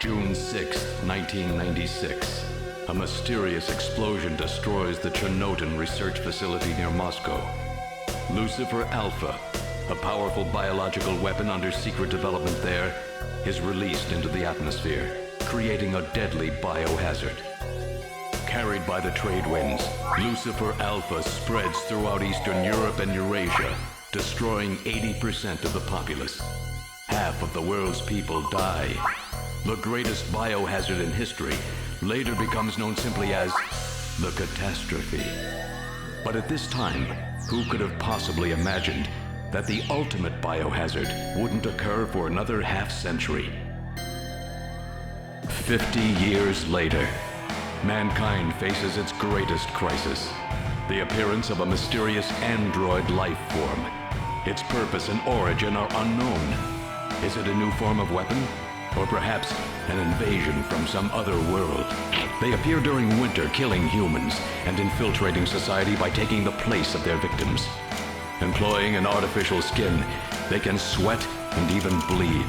June 6, 1996. A mysterious explosion destroys the Chernobyl research facility near Moscow. Lucifer Alpha, a powerful biological weapon under secret development there, is released into the atmosphere, creating a deadly biohazard. Carried by the trade winds, Lucifer Alpha spreads throughout Eastern Europe and Eurasia, destroying 80% of the populace. Half of the world's people die. The greatest biohazard in history later becomes known simply as the catastrophe. But at this time, who could have possibly imagined that the ultimate biohazard wouldn't occur for another half-century? 50 years later, mankind faces its greatest crisis, the appearance of a mysterious android life form. Its purpose and origin are unknown. Is it a new form of weapon? Or perhaps an invasion from some other world? They appear during winter, killing humans and infiltrating society by taking the place of their victims. Employing an artificial skin, they can sweat and even bleed.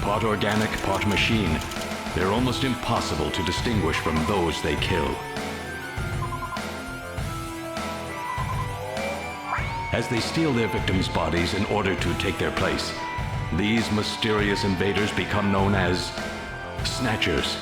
Part organic, part machine, they're almost impossible to distinguish from those they kill. As they steal their victims' bodies in order to take their place, these mysterious invaders become known as Snatchers.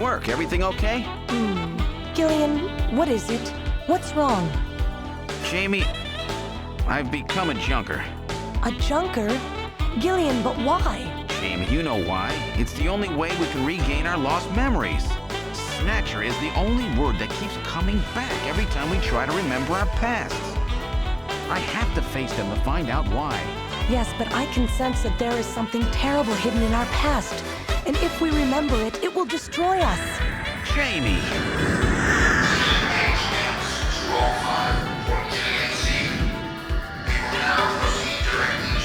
work. Everything okay? Gillian, what is it? What's wrong? Jamie, I've become a junker. A junker? Gillian, but why? Jamie, you know why. It's the only way we can regain our lost memories. Snatcher is the only word that keeps coming back every time we try to remember our pasts. I have to face them to find out why. Yes, but I can sense that there is something terrible hidden in our past. And if we remember it, it will destroy us. Jamie!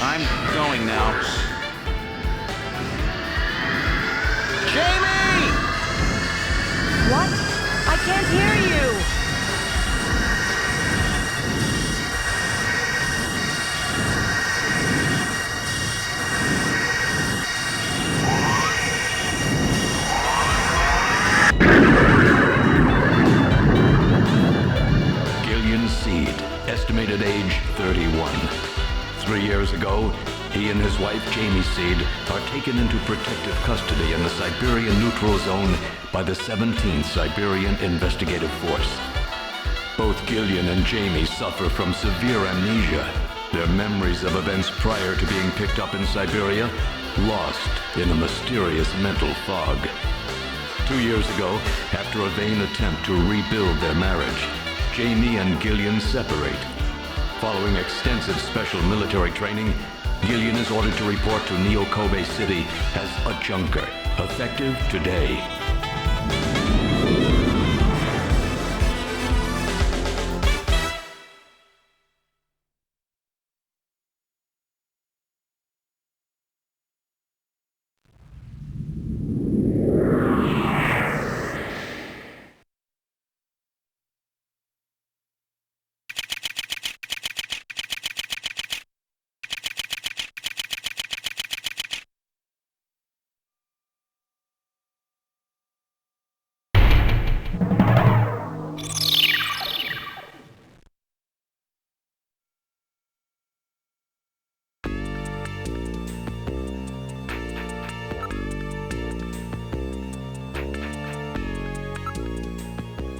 I'm going now. Jamie! What? I can't hear you! Gillian Seed, estimated age 31. 3 years ago, he and his wife, Jamie Seed, are taken into protective custody in the Siberian Neutral Zone by the 17th Siberian Investigative Force. Both Gillian and Jamie suffer from severe amnesia, their memories of events prior to being picked up in Siberia lost in a mysterious mental fog. 2 years ago, after a vain attempt to rebuild their marriage, Jamie and Gillian separate. Following extensive special military training, Gillian is ordered to report to Neo-Kobe City as a junker, effective today.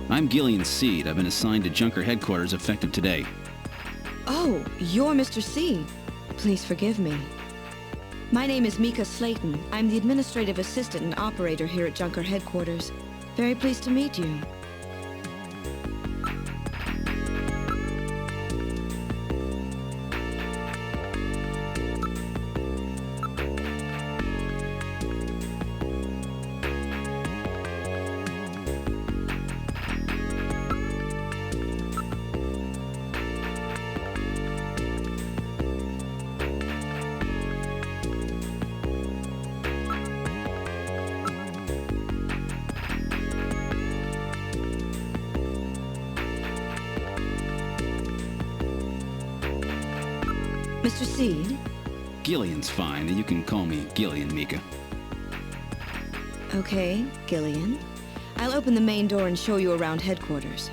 I'm Gillian Seed. I've been assigned to Junker headquarters effective today. Oh, you're Mr. C. Please forgive me. My name is Mika Slayton. I'm the administrative assistant and operator here at Junker headquarters. Very pleased to meet you. Mr. Seed? Gillian's fine, and you can call me Gillian, Mika. Okay, Gillian. I'll open the main door and show you around headquarters.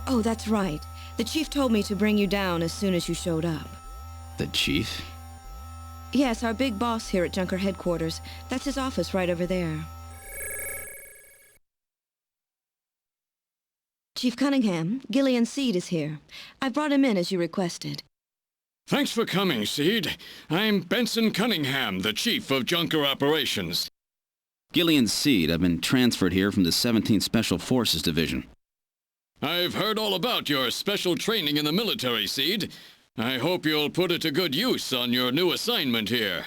Oh, that's right. The chief told me to bring you down as soon as you showed up. The chief? Yes, our big boss here at Junker headquarters. That's his office right over there. Chief Cunningham, Gillian Seed is here. I brought him in as you requested. Thanks for coming, Seed. I'm Benson Cunningham, the Chief of Junker Operations. Gillian Seed. I've been transferred here from the 17th Special Forces Division. I've heard all about your special training in the military, Seed. I hope you'll put it to good use on your new assignment here.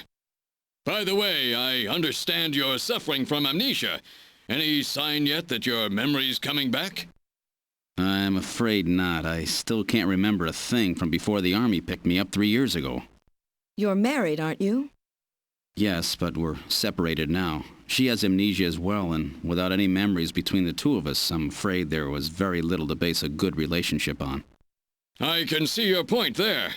By the way, I understand you're suffering from amnesia. Any sign yet that your memory's coming back? I'm afraid not. I still can't remember a thing from before the Army picked me up 3 years ago. You're married, aren't you? Yes, but we're separated now. She has amnesia as well, and without any memories between the two of us, I'm afraid there was very little to base a good relationship on. I can see your point there.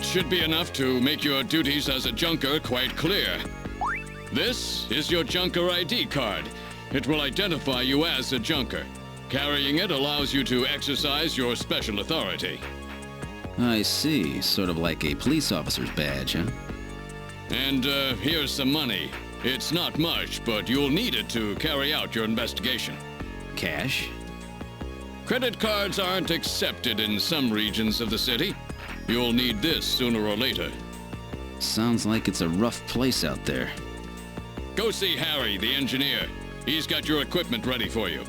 That should be enough to make your duties as a junker quite clear. This is your junker ID card. It will identify you as a junker. Carrying it allows you to exercise your special authority. I see. Sort of like a police officer's badge, huh? And here's some money. It's not much, but you'll need it to carry out your investigation. Cash? Credit cards aren't accepted in some regions of the city. You'll need this sooner or later. Sounds like it's a rough place out there. Go see Harry, the engineer. He's got your equipment ready for you.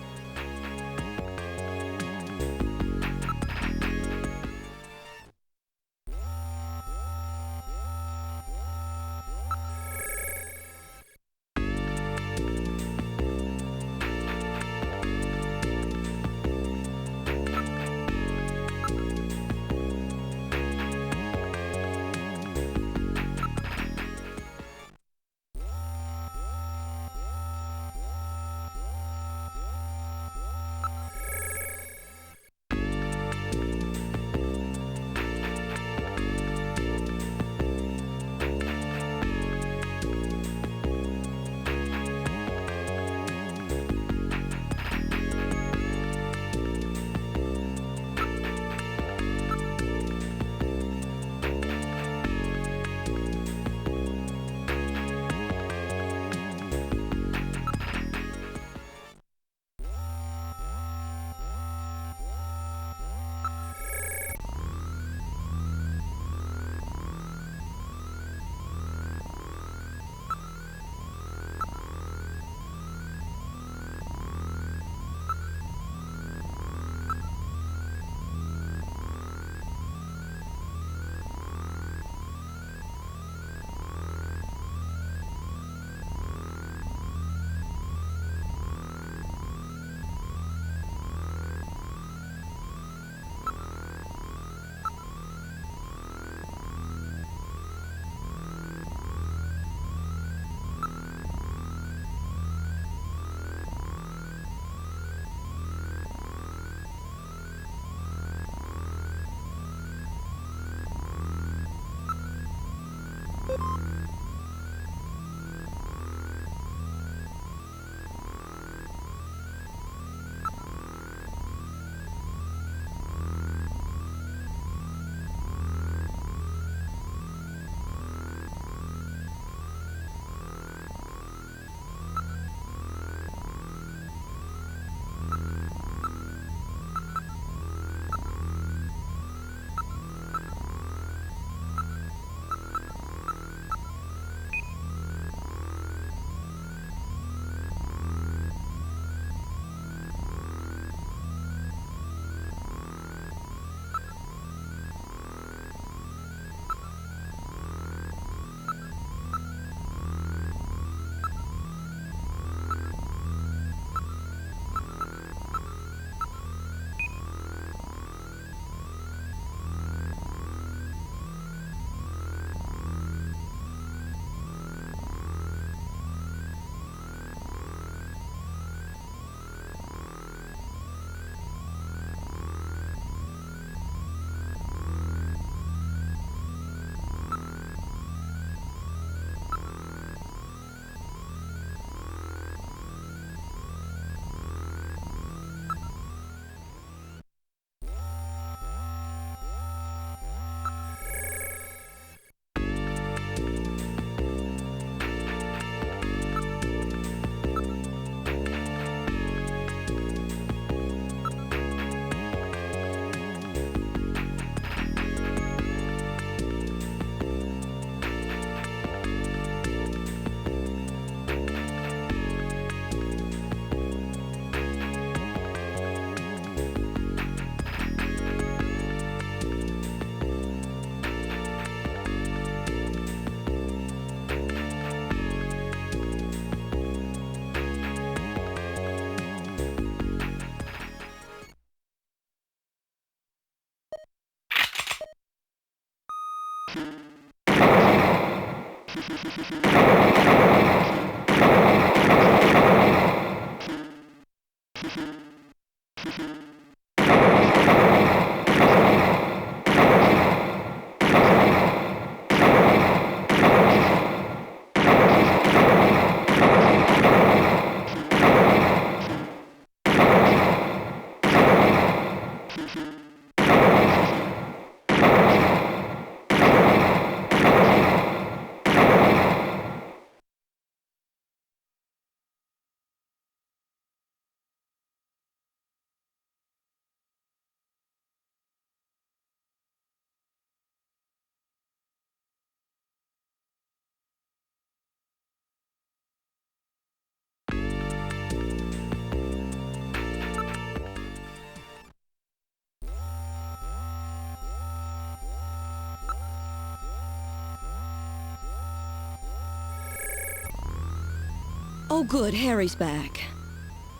Oh, good. Harry's back.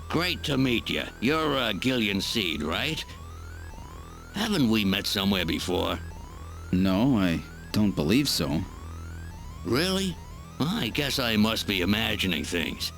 Great to meet you. You're Gillian Seed, right? Haven't we met somewhere before? No, I don't believe so. Really? Well, I guess I must be imagining things.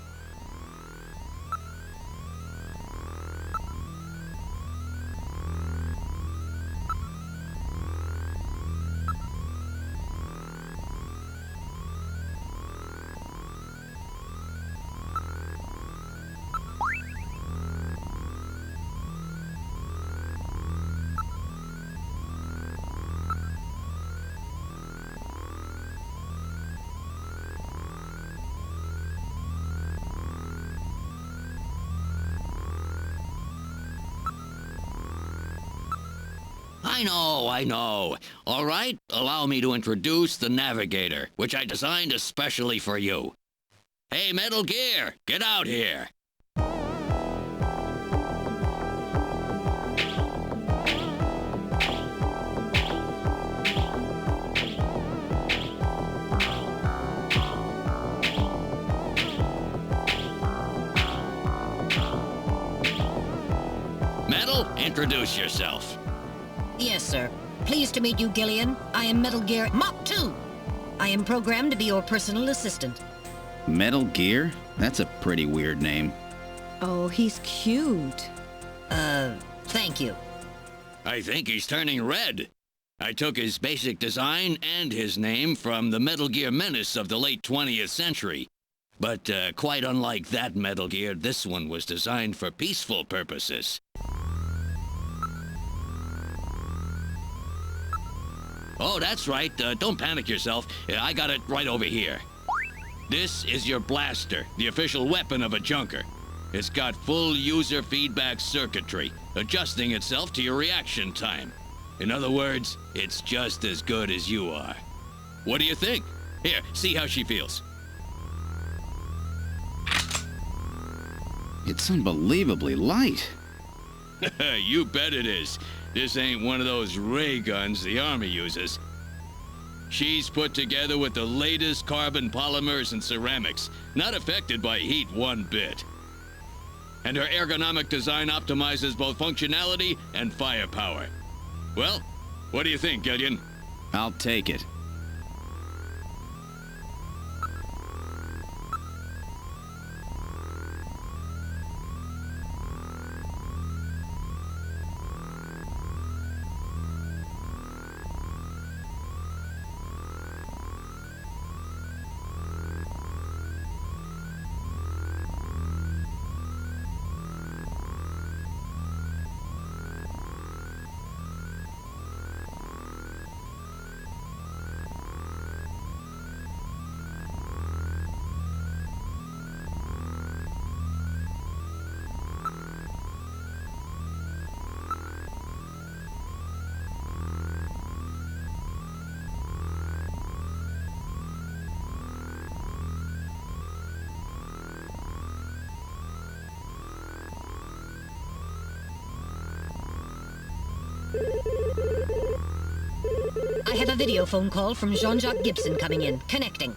I know. All right, allow me to introduce the Navigator, which I designed especially for you. Hey, Metal Gear, get out here. Metal, introduce yourself. Yes, sir. Pleased to meet you, Gillian. I am Metal Gear Mach 2. I am programmed to be your personal assistant. Metal Gear? That's a pretty weird name. Oh, he's cute. Thank you. I think he's turning red. I took his basic design and his name from the Metal Gear menace of the late 20th century. But quite unlike that Metal Gear, this one was designed for peaceful purposes. Oh, that's right. Don't panic yourself. I got it right over here. This is your blaster, the official weapon of a junker. It's got full user feedback circuitry, adjusting itself to your reaction time. In other words, it's just as good as you are. What do you think? Here, see how she feels. It's unbelievably light. You bet it is. This ain't one of those ray guns the Army uses. She's put together with the latest carbon polymers and ceramics, not affected by heat one bit. And her ergonomic design optimizes both functionality and firepower. Well, what do you think, Gillian? I'll take it. I have a video phone call from Jean-Jacques Gibson coming in. Connecting.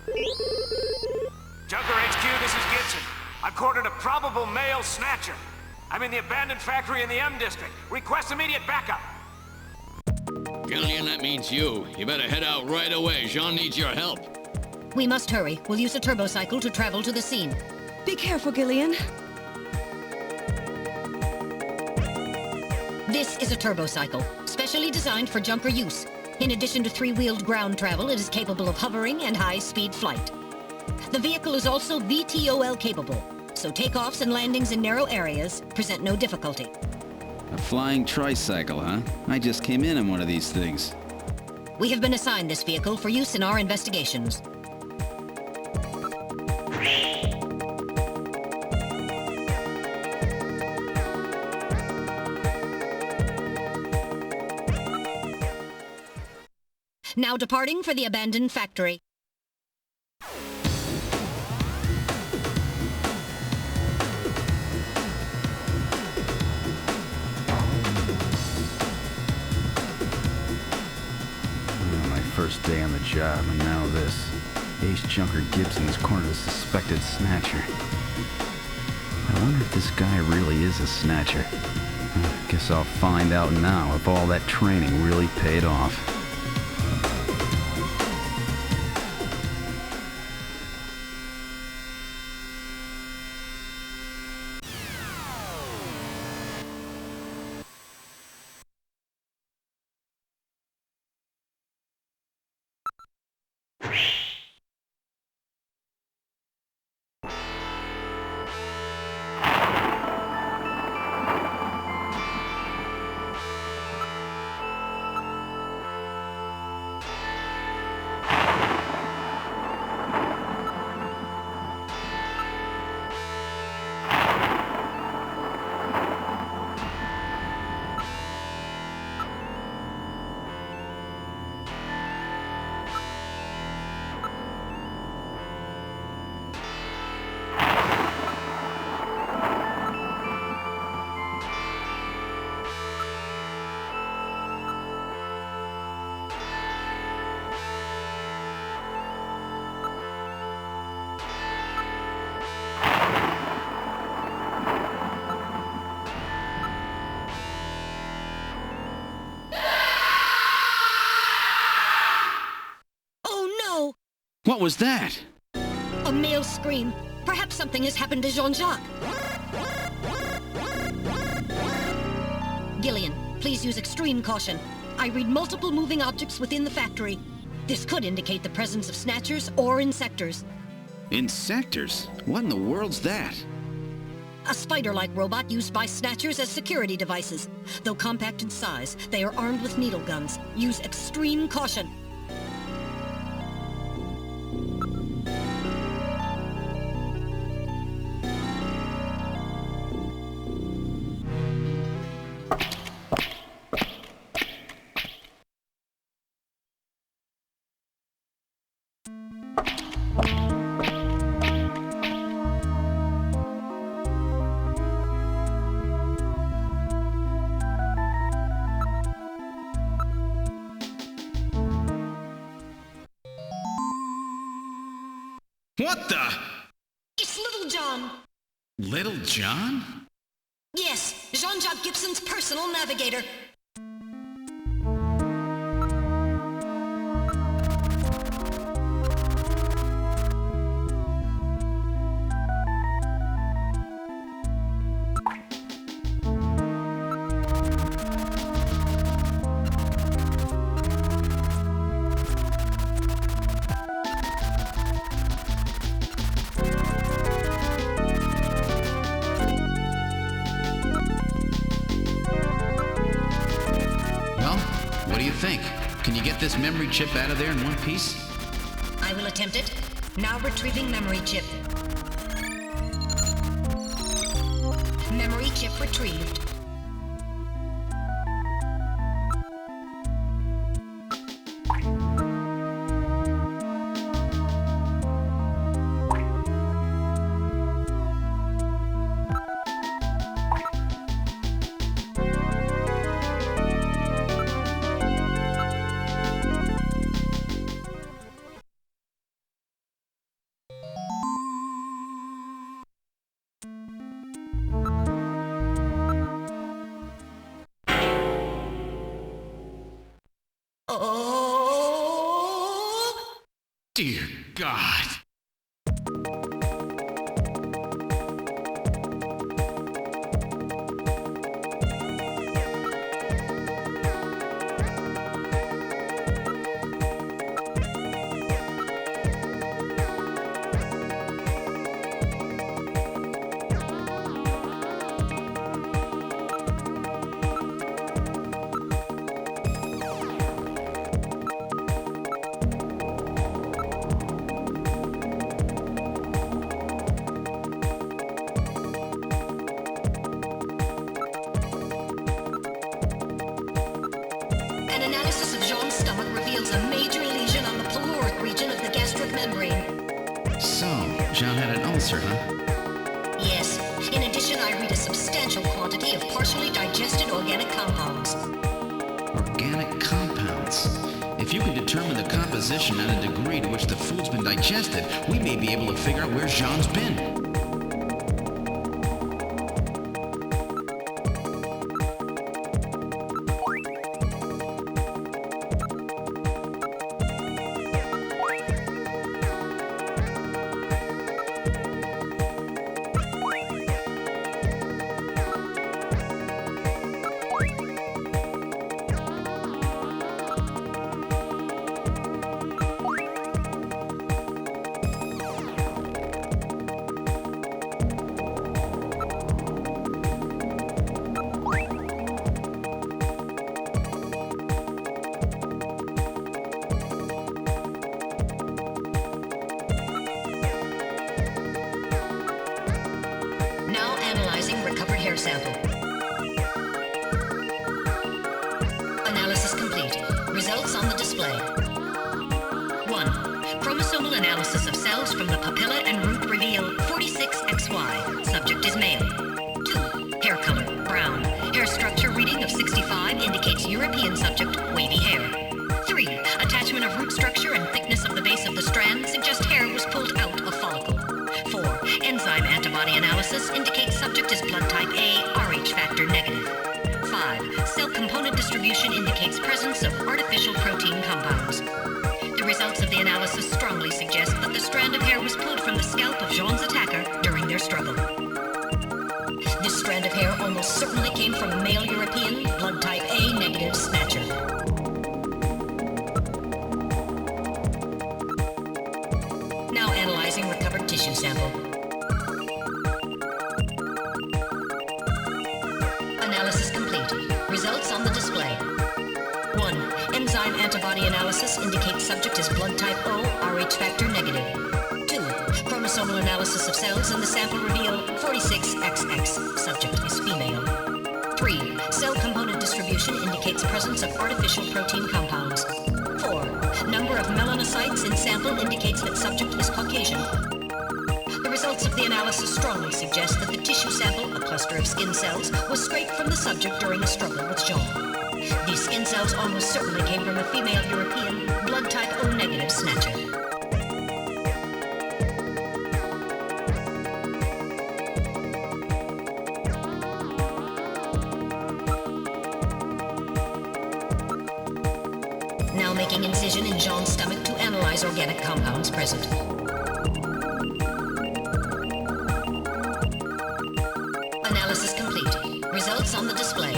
Junker HQ, this is Gibson. I've cornered a probable male Snatcher. I'm in the abandoned factory in the M District. Request immediate backup. Gillian, that means you. You better head out right away. Jean needs your help. We must hurry. We'll use a turbocycle to travel to the scene. Be careful, Gillian. This is a turbocycle, specially designed for junker use. In addition to three-wheeled ground travel, it is capable of hovering and high-speed flight. The vehicle is also VTOL capable, so takeoffs and landings in narrow areas present no difficulty. A flying tricycle, huh? I just came in one of these things. We have been assigned this vehicle for use in our investigations. Now departing for the abandoned factory. My first day on the job, and now this. Ace Junker Gibson has cornered a suspected Snatcher. wonder if this guy really is a Snatcher. Guess I'll find out now if all that training really paid off. What was that? A male scream. Perhaps something has happened to Jean-Jacques. Gillian, please use extreme caution. I read multiple moving objects within the factory. This could indicate the presence of Snatchers or Insectors. Insectors? What in the world's that? A spider-like robot used by Snatchers as security devices. Though compact in size, they are armed with needle guns. Use extreme caution. What the? It's Little John. Little John? Yes, Jean-Jacques Gibson's personal navigator. What do you think? Can you get this memory chip out of there in one piece? I will attempt it. Now retrieving memory chip. Memory chip retrieved. Oh! Dear God. An analysis of Jean's stomach reveals a major lesion on the caloric region of the gastric membrane. So, Jean had an ulcer, huh? Yes. In addition, I read a substantial quantity of partially digested organic compounds. Organic compounds. If you can determine the composition and the degree to which the food's been digested, we may be able to figure out where Jean's been. sample. Analysis complete. Results on the display. 1. Chromosomal analysis of cells from the papilla and root reveal 46XY. Subject is male. 2. Hair color, brown. Hair structure reading of 65 indicates European subject, wavy hair. 3. Attachment of root structure and thickness of the base of the strand suggest hair was pulled out of follicle. 4. Enzyme antibody analysis indicates subject is blood type A, Rh factor negative. 5. Cell component distribution indicates presence of artificial protein compounds. The results of the analysis strongly suggest that the strand of hair was pulled from the scalp of Jean's attacker during their struggle. This strand of hair almost certainly came from a male European, blood type A negative Snatcher. Now analyzing recovered tissue sample. Analysis complete. Results on the display. 1. Enzyme antibody analysis indicates subject is blood type O, Rh factor negative. 2. Chromosomal analysis of cells in the sample reveal 46XX. Subject is female. 3. Cell component distribution indicates presence of artificial protein compounds. 4. Number of melanocytes in sample indicates that subject is Caucasian. The results of the analysis strongly suggest that the tissue sample, a cluster of skin cells, was scraped from the subject during a struggle with Jean. These skin cells almost certainly came from a female European, blood type O negative Snatcher. Now making incision in Jean's stomach to analyze organic compounds present. Analysis complete. Results on the display.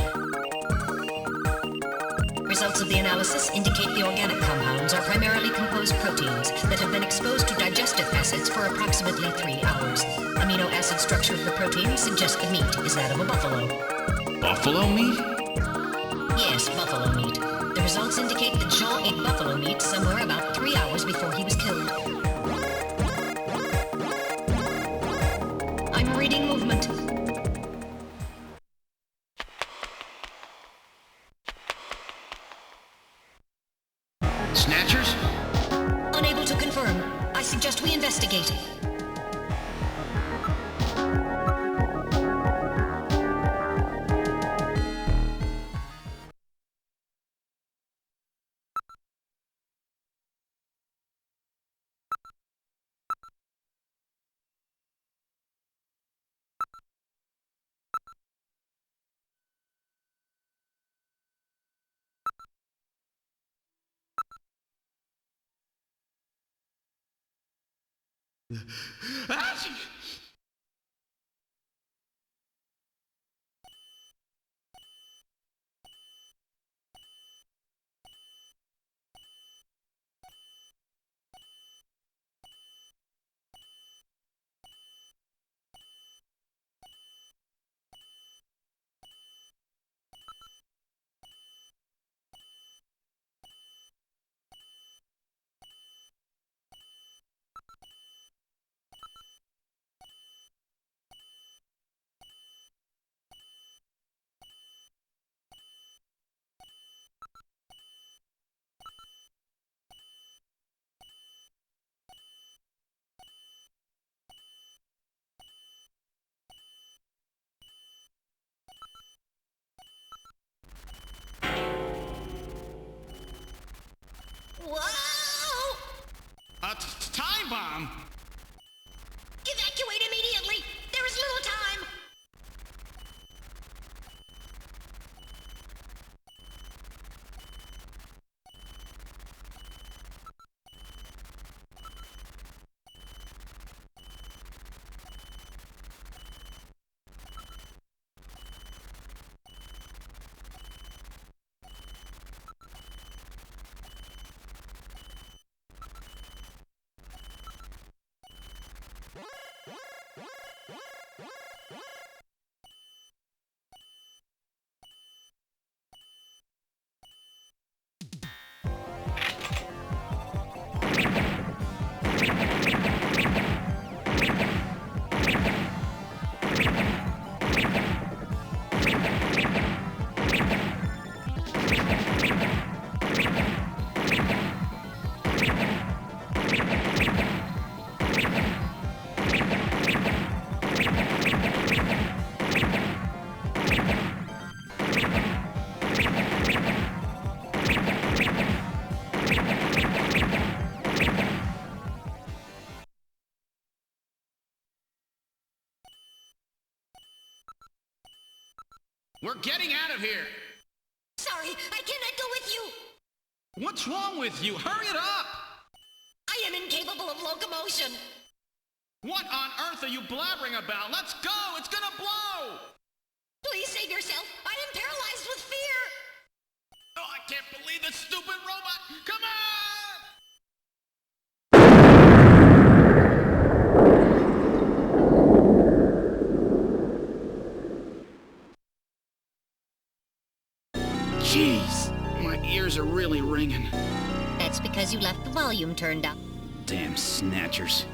Results of the analysis indicate the organic compounds are primarily composed proteins that have been exposed to digestive acids for approximately 3 hours. Amino acid structure of the protein suggests the meat is that of a buffalo. Buffalo meat? Yes, buffalo meat. The results indicate that Jean ate buffalo meat somewhere about 3 hours before he was killed. I'm reading movement. Snatchers? Unable to confirm. I suggest we investigate. We're getting out of here! Sorry, I cannot go with you. What's wrong with you? Hurry it up! I am incapable of locomotion. What on earth are you blabbering about? Let's go! It's gonna blow! Please save yourself. I am paralyzed with fear. Oh, I can't believe this stupid robot! Come on! Jeez, my ears are really ringing. That's because you left the volume turned up. Damn snatchers.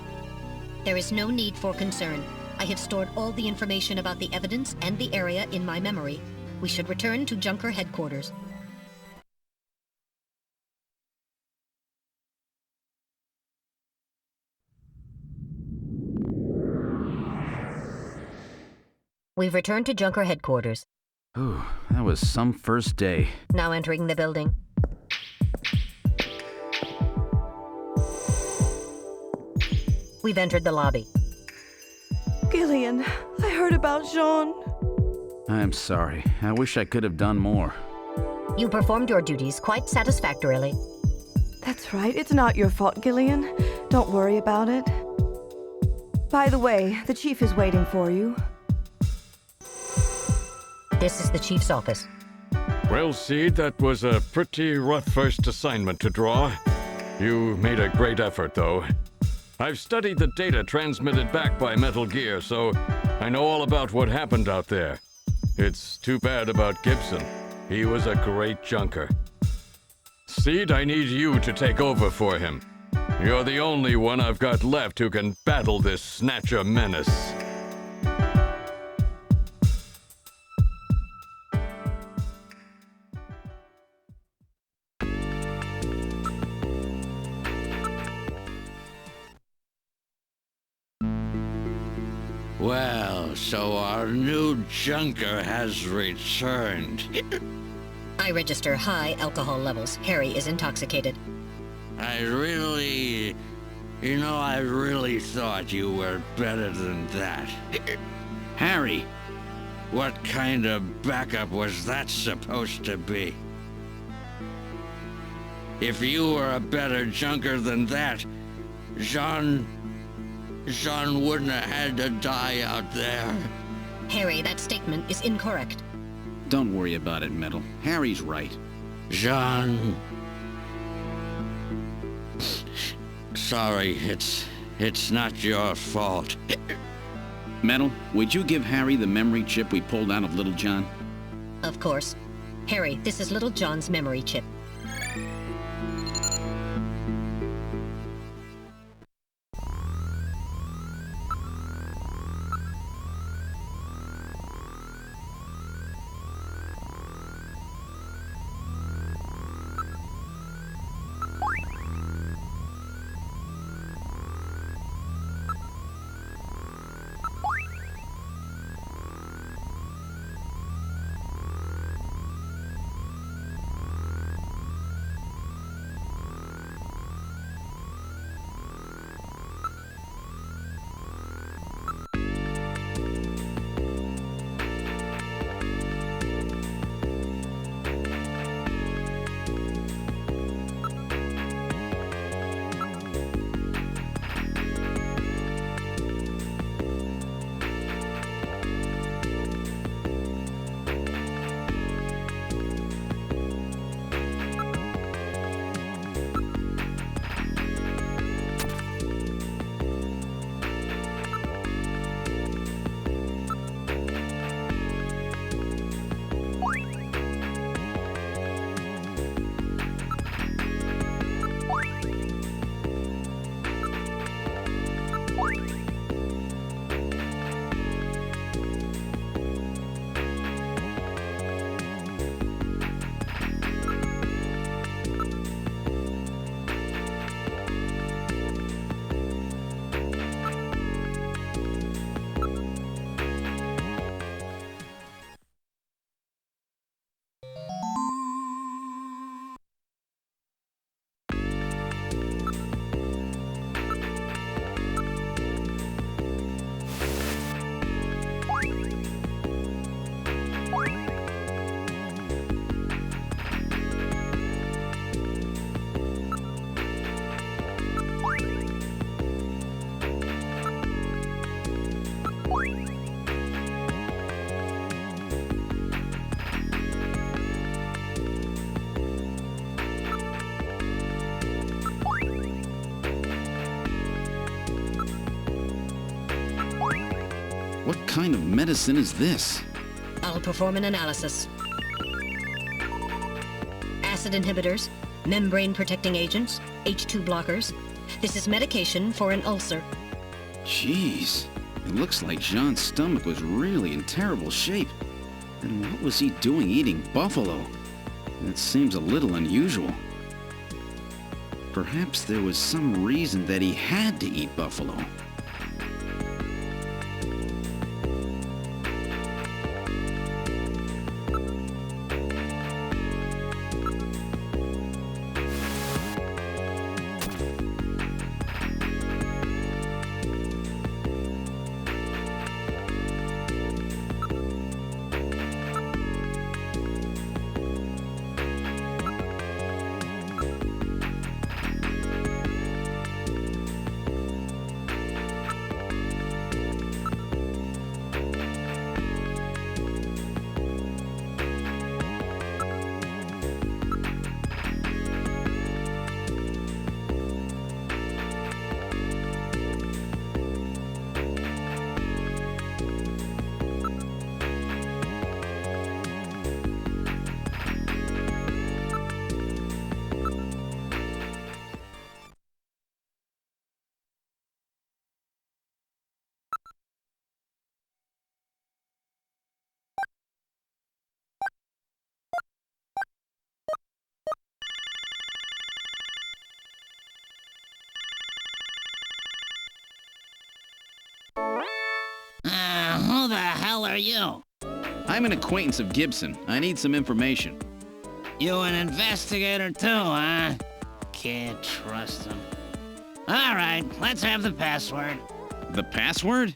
There is no need for concern. I have stored all the information about the evidence and the area in my memory. We should return to Junker headquarters. We've returned to Junker headquarters. Ooh, that was some first day. Now entering the building. We've entered the lobby. Gillian, I heard about Jean. I'm sorry. I wish I could have done more. You performed your duties quite satisfactorily. That's right. It's not your fault, Gillian. Don't worry about it. By the way, the chief is waiting for you. This is the chief's office. Well, Seed, that was a pretty rough first assignment to draw. You made a great effort, though. I've studied the data transmitted back by Metal Gear, so I know all about what happened out there. It's too bad about Gibson. He was a great junker. Seed, I need you to take over for him. You're the only one I've got left who can battle this Snatcher menace. Well, so our new junker has returned. I register high alcohol levels. Harry is intoxicated. I really thought you were better than that. Harry! What kind of backup was that supposed to be? If you were a better junker than that, Jean wouldn't have had to die out there. Harry, that statement is incorrect. Don't worry about it, Metal. Harry's right. Jean... Sorry, it's not your fault. Metal, would you give Harry the memory chip we pulled out of Little John? Of course. Harry, this is Little John's memory chip. kind of medicine is this? I'll perform an analysis. Acid inhibitors, membrane-protecting agents, H2 blockers. This is medication for an ulcer. Jeez, it looks like Jean's stomach was really in terrible shape. Then what was he doing eating buffalo? It seems a little unusual. Perhaps there was some reason that he had to eat buffalo. Who the hell are you? I'm an acquaintance of Gibson. I need some information. You an investigator too, huh? Can't trust him. All right, let's have the password. The password?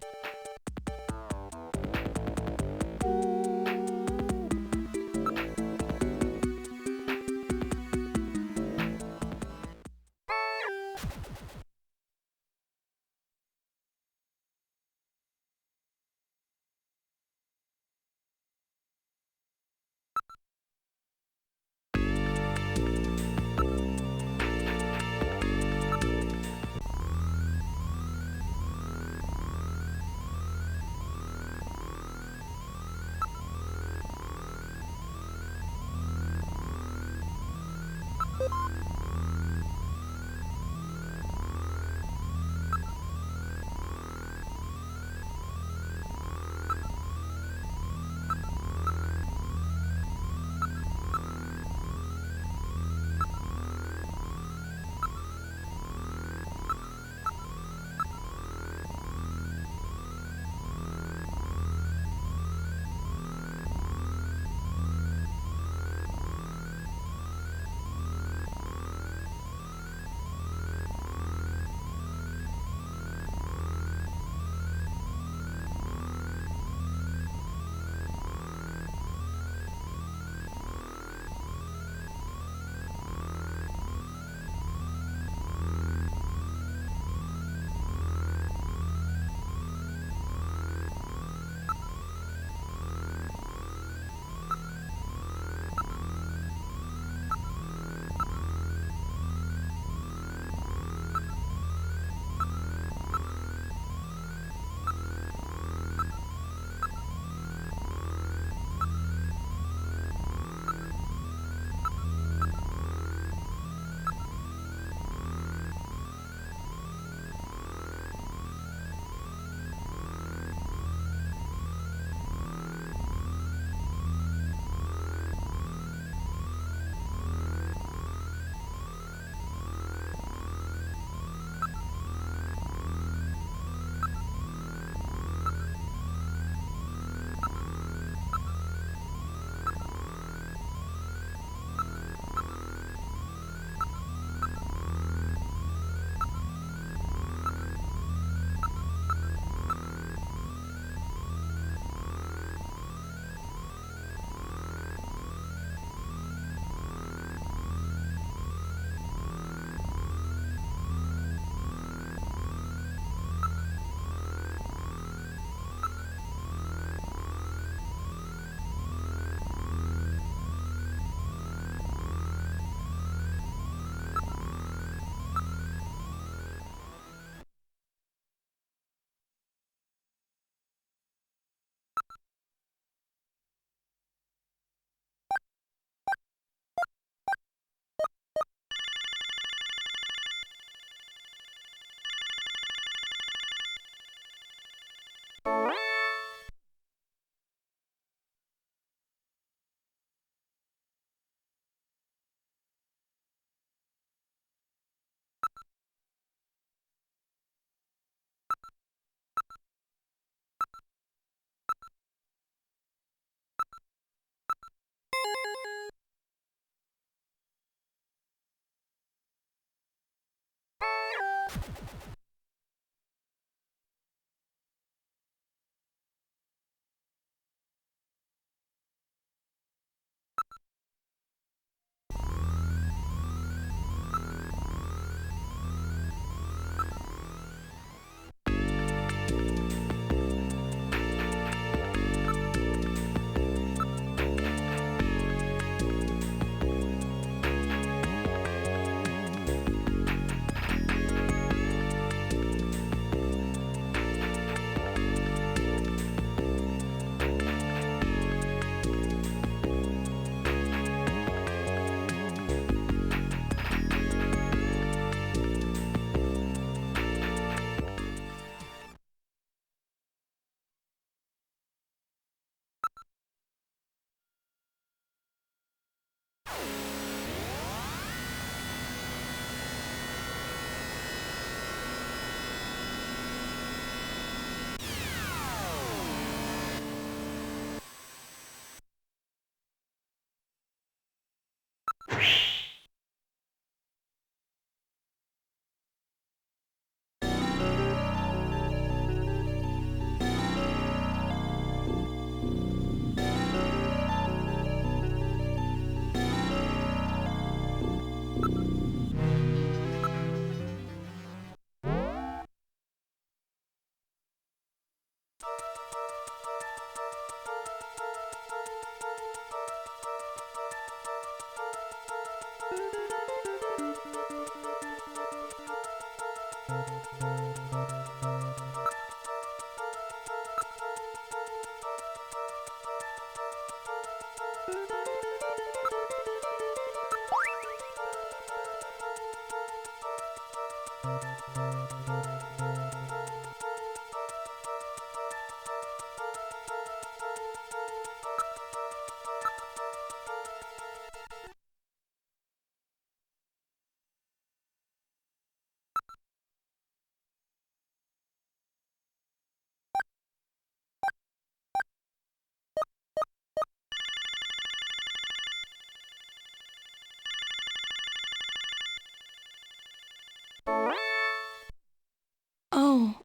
Oh,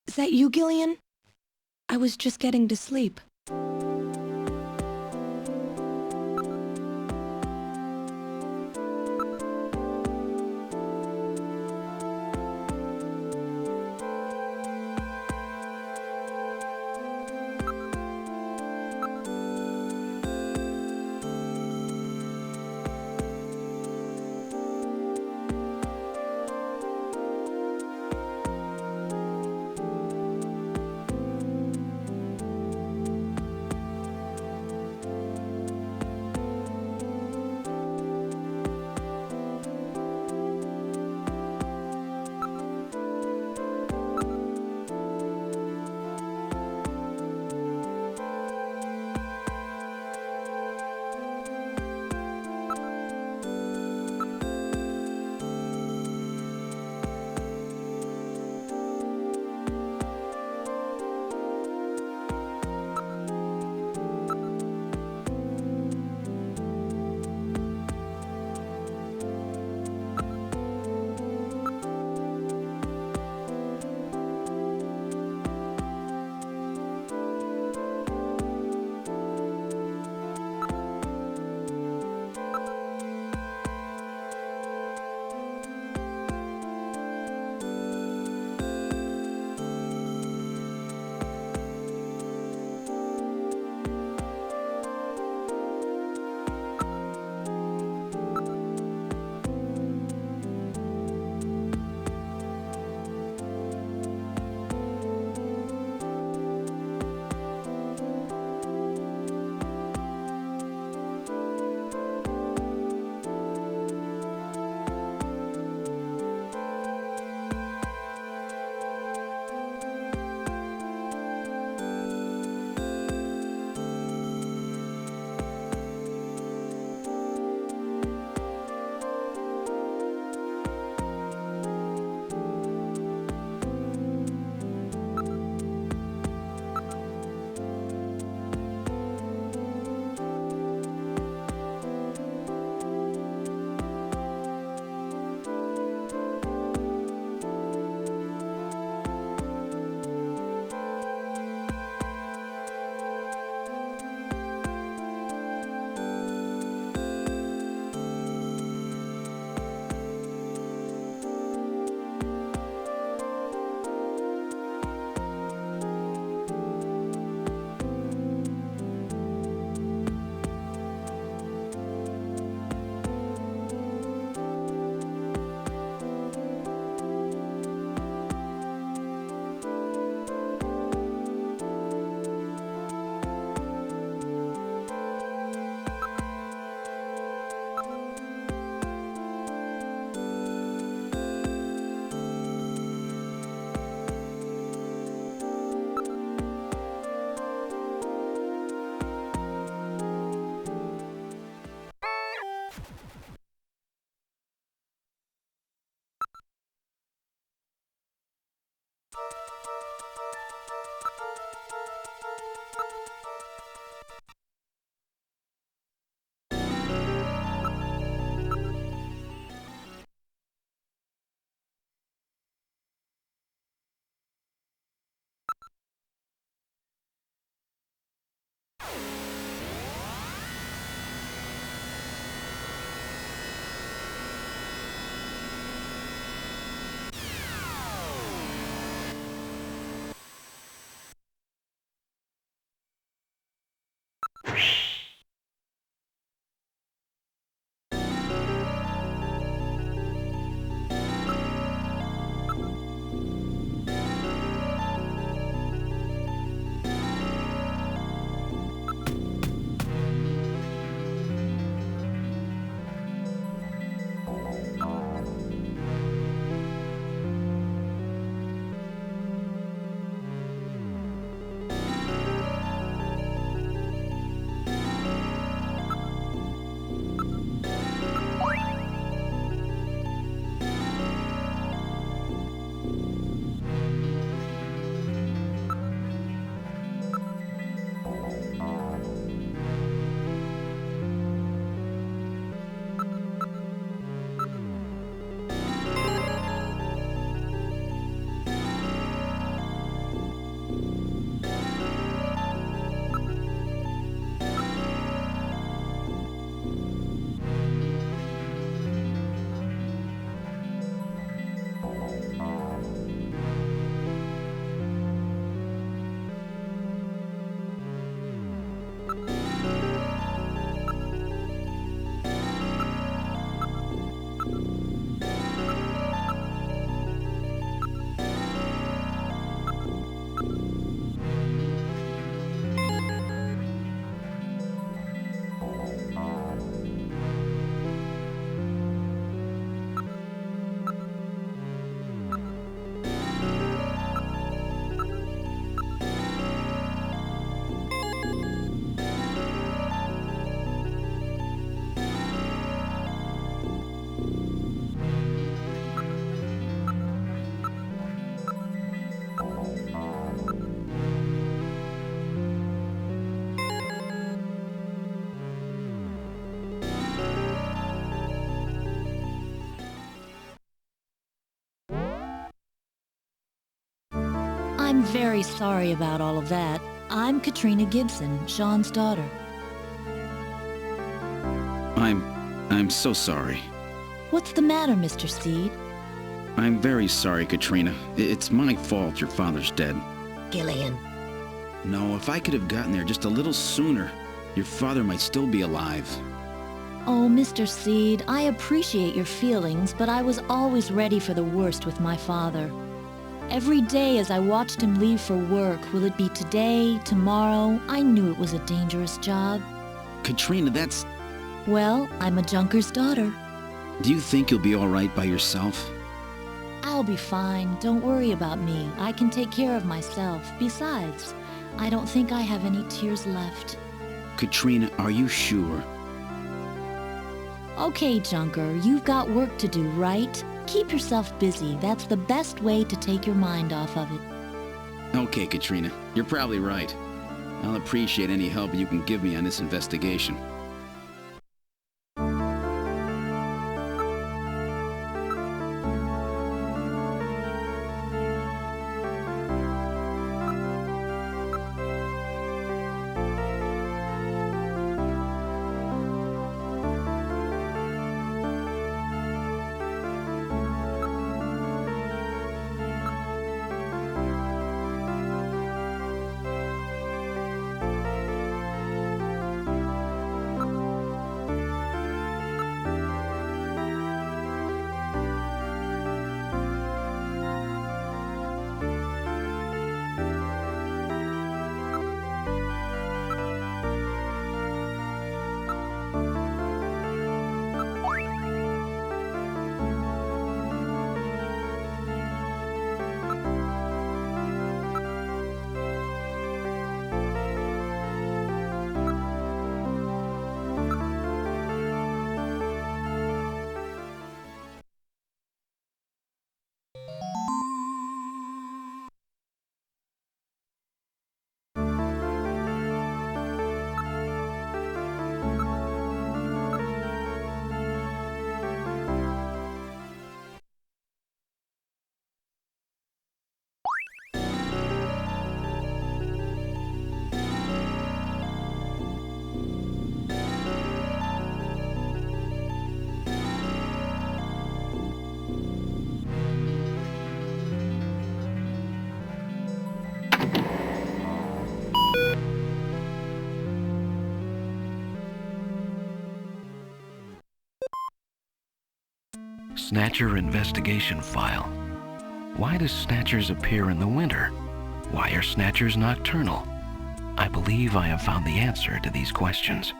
is that you, Gillian? I was just getting to sleep. I'm very sorry about all of that. I'm Katrina Gibson, Sean's daughter. I'm so sorry. What's the matter, Mr. Seed? I'm very sorry, Katrina. It's my fault your father's dead. Gillian. No, if I could have gotten there just a little sooner, your father might still be alive. Oh, Mr. Seed, I appreciate your feelings, but I was always ready for the worst with my father. Every day as I watched him leave for work, will it be today, tomorrow, I knew it was a dangerous job. Katrina, that's... Well, I'm a junker's daughter. Do you think you'll be all right by yourself? I'll be fine. Don't worry about me. I can take care of myself. Besides, I don't think I have any tears left. Katrina, are you sure? Okay, Junker, you've got work to do, right? Keep yourself busy. That's the best way to take your mind off of it. Okay, Katrina, you're probably right. I'll appreciate any help you can give me on this investigation. Snatcher investigation file. Why do Snatchers appear in the winter? Why are Snatchers nocturnal? I believe I have found the answer to these questions.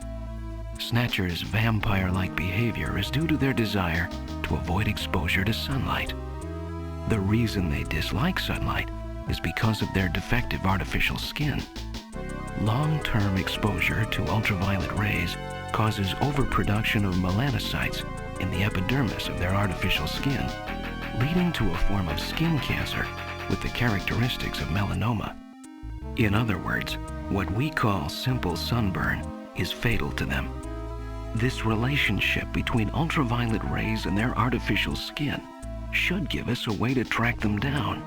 Snatchers' vampire-like behavior is due to their desire to avoid exposure to sunlight. The reason they dislike sunlight is because of their defective artificial skin. Long-term exposure to ultraviolet rays causes overproduction of melanocytes in the epidermis of their artificial skin, leading to a form of skin cancer with the characteristics of melanoma. In other words, what we call simple sunburn is fatal to them. This relationship between ultraviolet rays and their artificial skin should give us a way to track them down.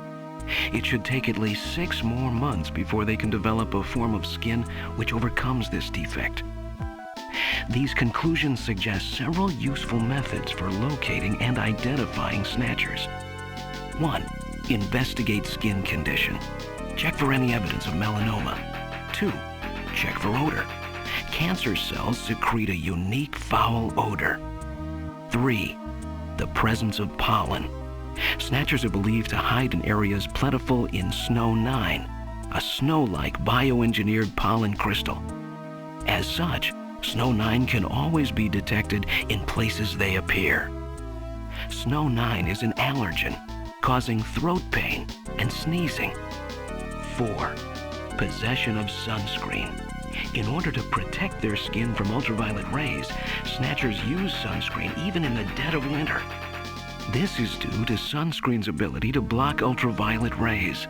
It should take at least 6 more months before they can develop a form of skin which overcomes this defect. These conclusions suggest several useful methods for locating and identifying Snatchers. 1. Investigate skin condition. Check for any evidence of melanoma. 2. Check for odor. Cancer cells secrete a unique foul odor. 3. The presence of pollen. Snatchers are believed to hide in areas plentiful in Snow 9, a snow-like bioengineered pollen crystal. As such, Snow 9 can always be detected in places they appear. Snow 9 is an allergen, causing throat pain and sneezing. 4. Possession of sunscreen. In order to protect their skin from ultraviolet rays, Snatchers use sunscreen even in the dead of winter. This is due to sunscreen's ability to block ultraviolet rays.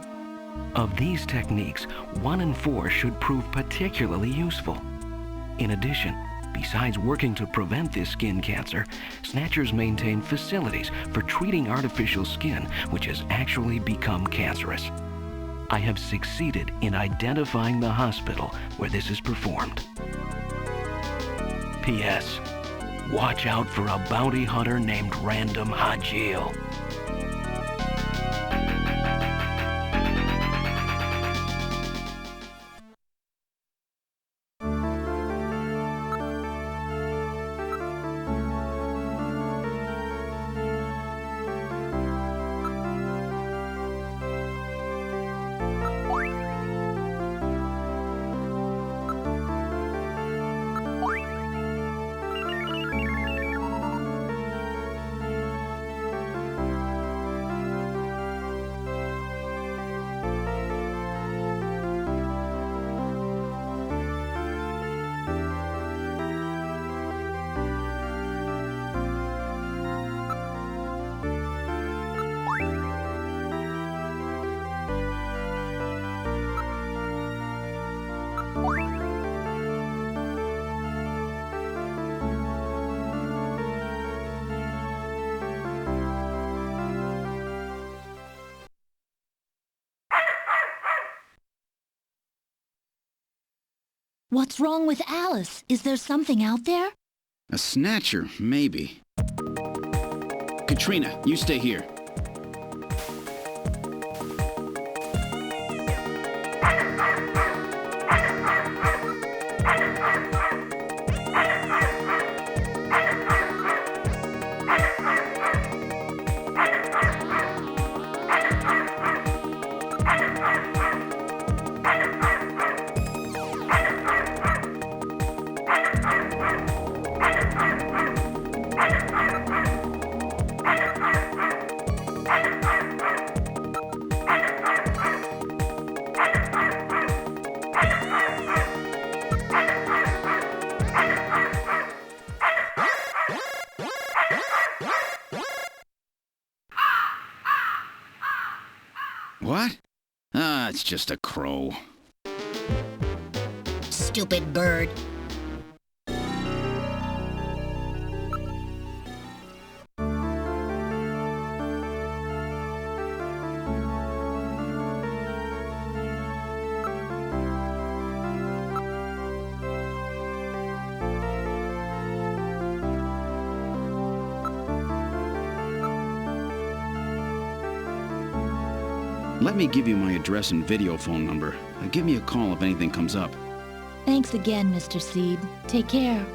Of these techniques, 1 and 4 should prove particularly useful. In addition, besides working to prevent this skin cancer, Snatchers maintain facilities for treating artificial skin which has actually become cancerous. I have succeeded in identifying the hospital where this is performed. P.S. Watch out for a bounty hunter named Random Hajil. What's wrong with Alice? Is there something out there? A Snatcher, maybe. Katrina, you stay here. What? Ah, it's just a crow. Stupid bird. Let me give you my address and video phone number. Give me a call if anything comes up. Thanks again, Mr. Seed. Take care.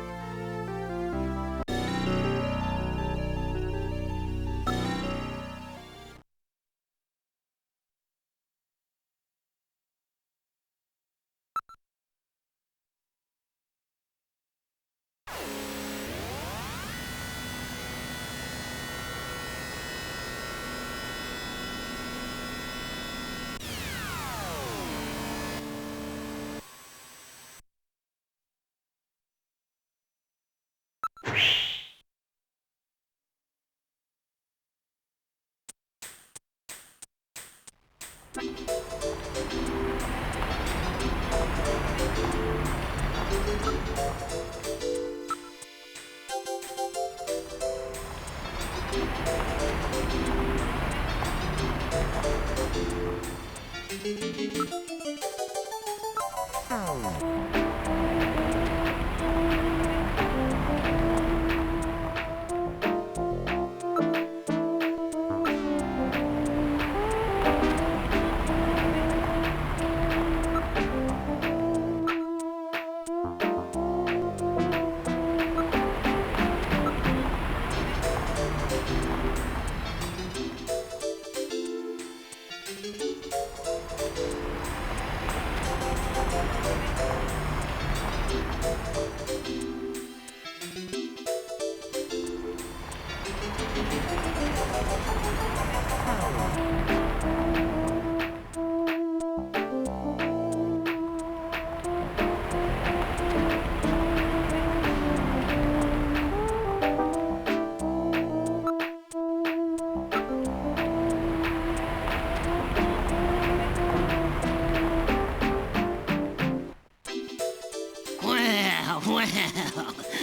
Well,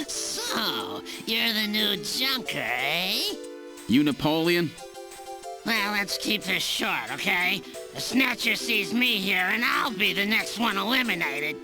so, you're the new junker, eh? You Napoleon? Well, let's keep this short, okay? The Snatcher sees me here, and I'll be the next one eliminated.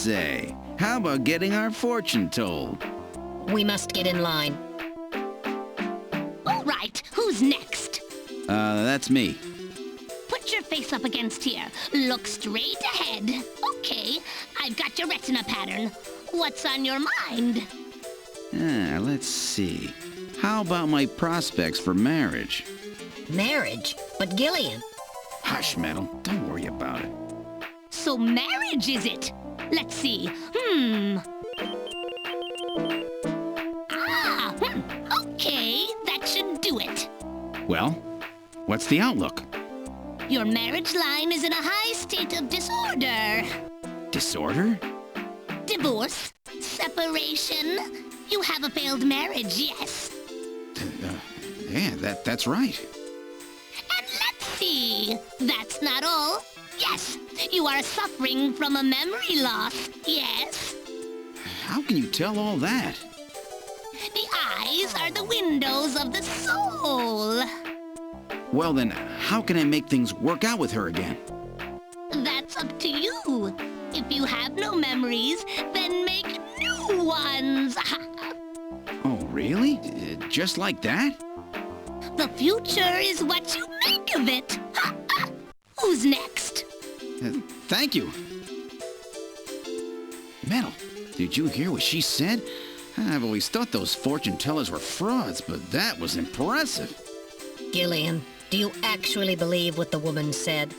say, how about getting our fortune told? We must get in line. All right, who's next? That's me. Put your face up against here. Look straight ahead. Okay, I've got your retina pattern. What's on your mind? Let's see. How about my prospects for marriage? Marriage? But Gillian. Hush, Metal. Don't worry about it. So marriage is it? Let's see. Okay, that should do it. Well, what's the outlook? Your marriage line is in a high state of disorder. Disorder? Divorce, separation. You have a failed marriage, yes. Yeah, that's right. And let's see. That's not all. Yes, you are suffering from a memory loss, yes. How can you tell all that? The eyes are the windows of the soul. Well then, how can I make things work out with her again? That's up to you. If you have no memories, then make new ones. Oh, really? Just like that? The future is what you make of it. Who's next? Thank you. Metal, did you hear what she said? I've always thought those fortune tellers were frauds, but that was impressive. Gillian, do you actually believe what the woman said?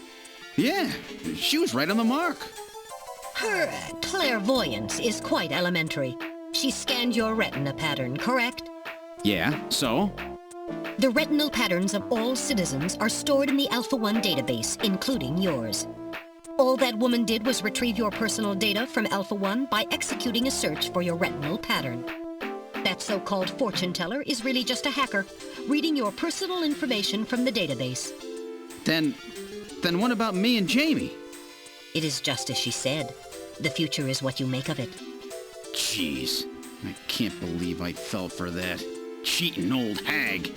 Yeah, she was right on the mark. Her clairvoyance is quite elementary. She scanned your retina pattern, correct? Yeah, so? The retinal patterns of all citizens are stored in the Alpha 1 database, including yours. All that woman did was retrieve your personal data from Alpha 1 by executing a search for your retinal pattern. That so-called fortune teller is really just a hacker, reading your personal information from the database. Then what about me and Jamie? It is just as she said. The future is what you make of it. Jeez, I can't believe I fell for that. Cheating old hag.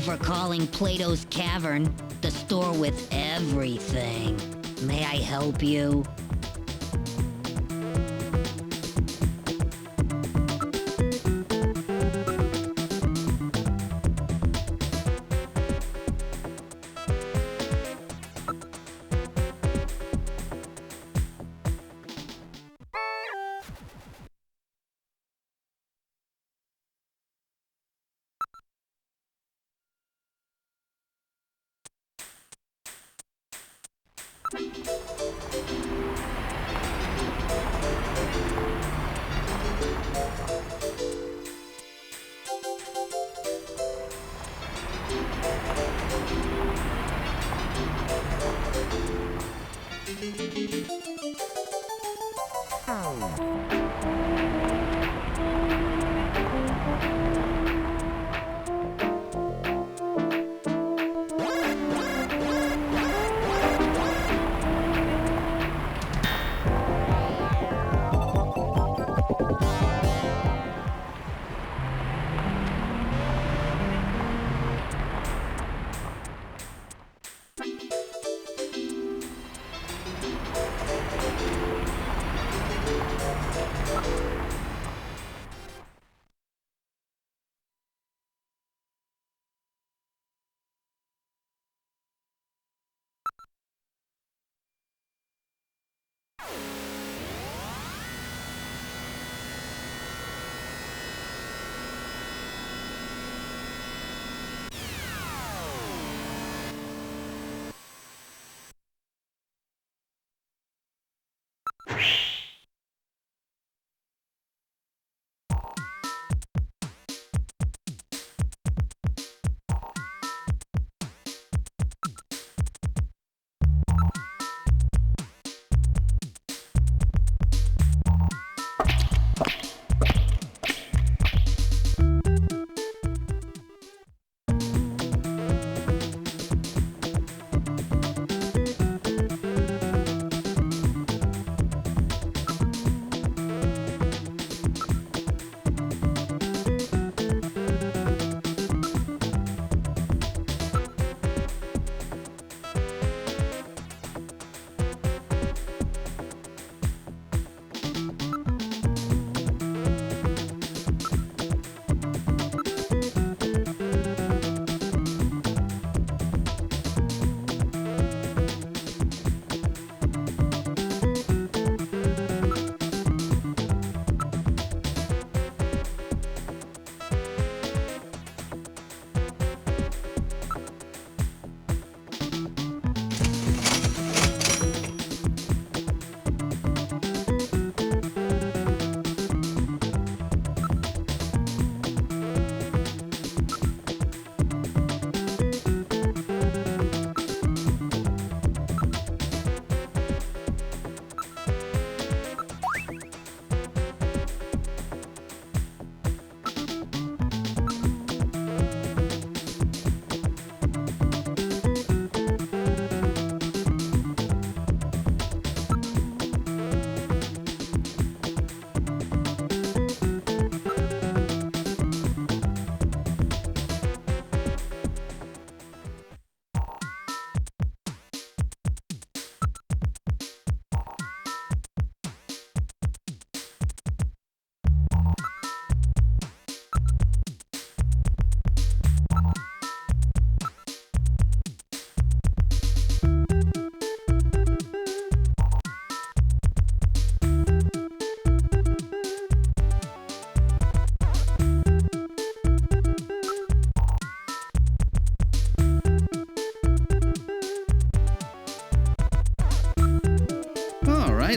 for calling Plato's Cavern the store with everything. May I help you?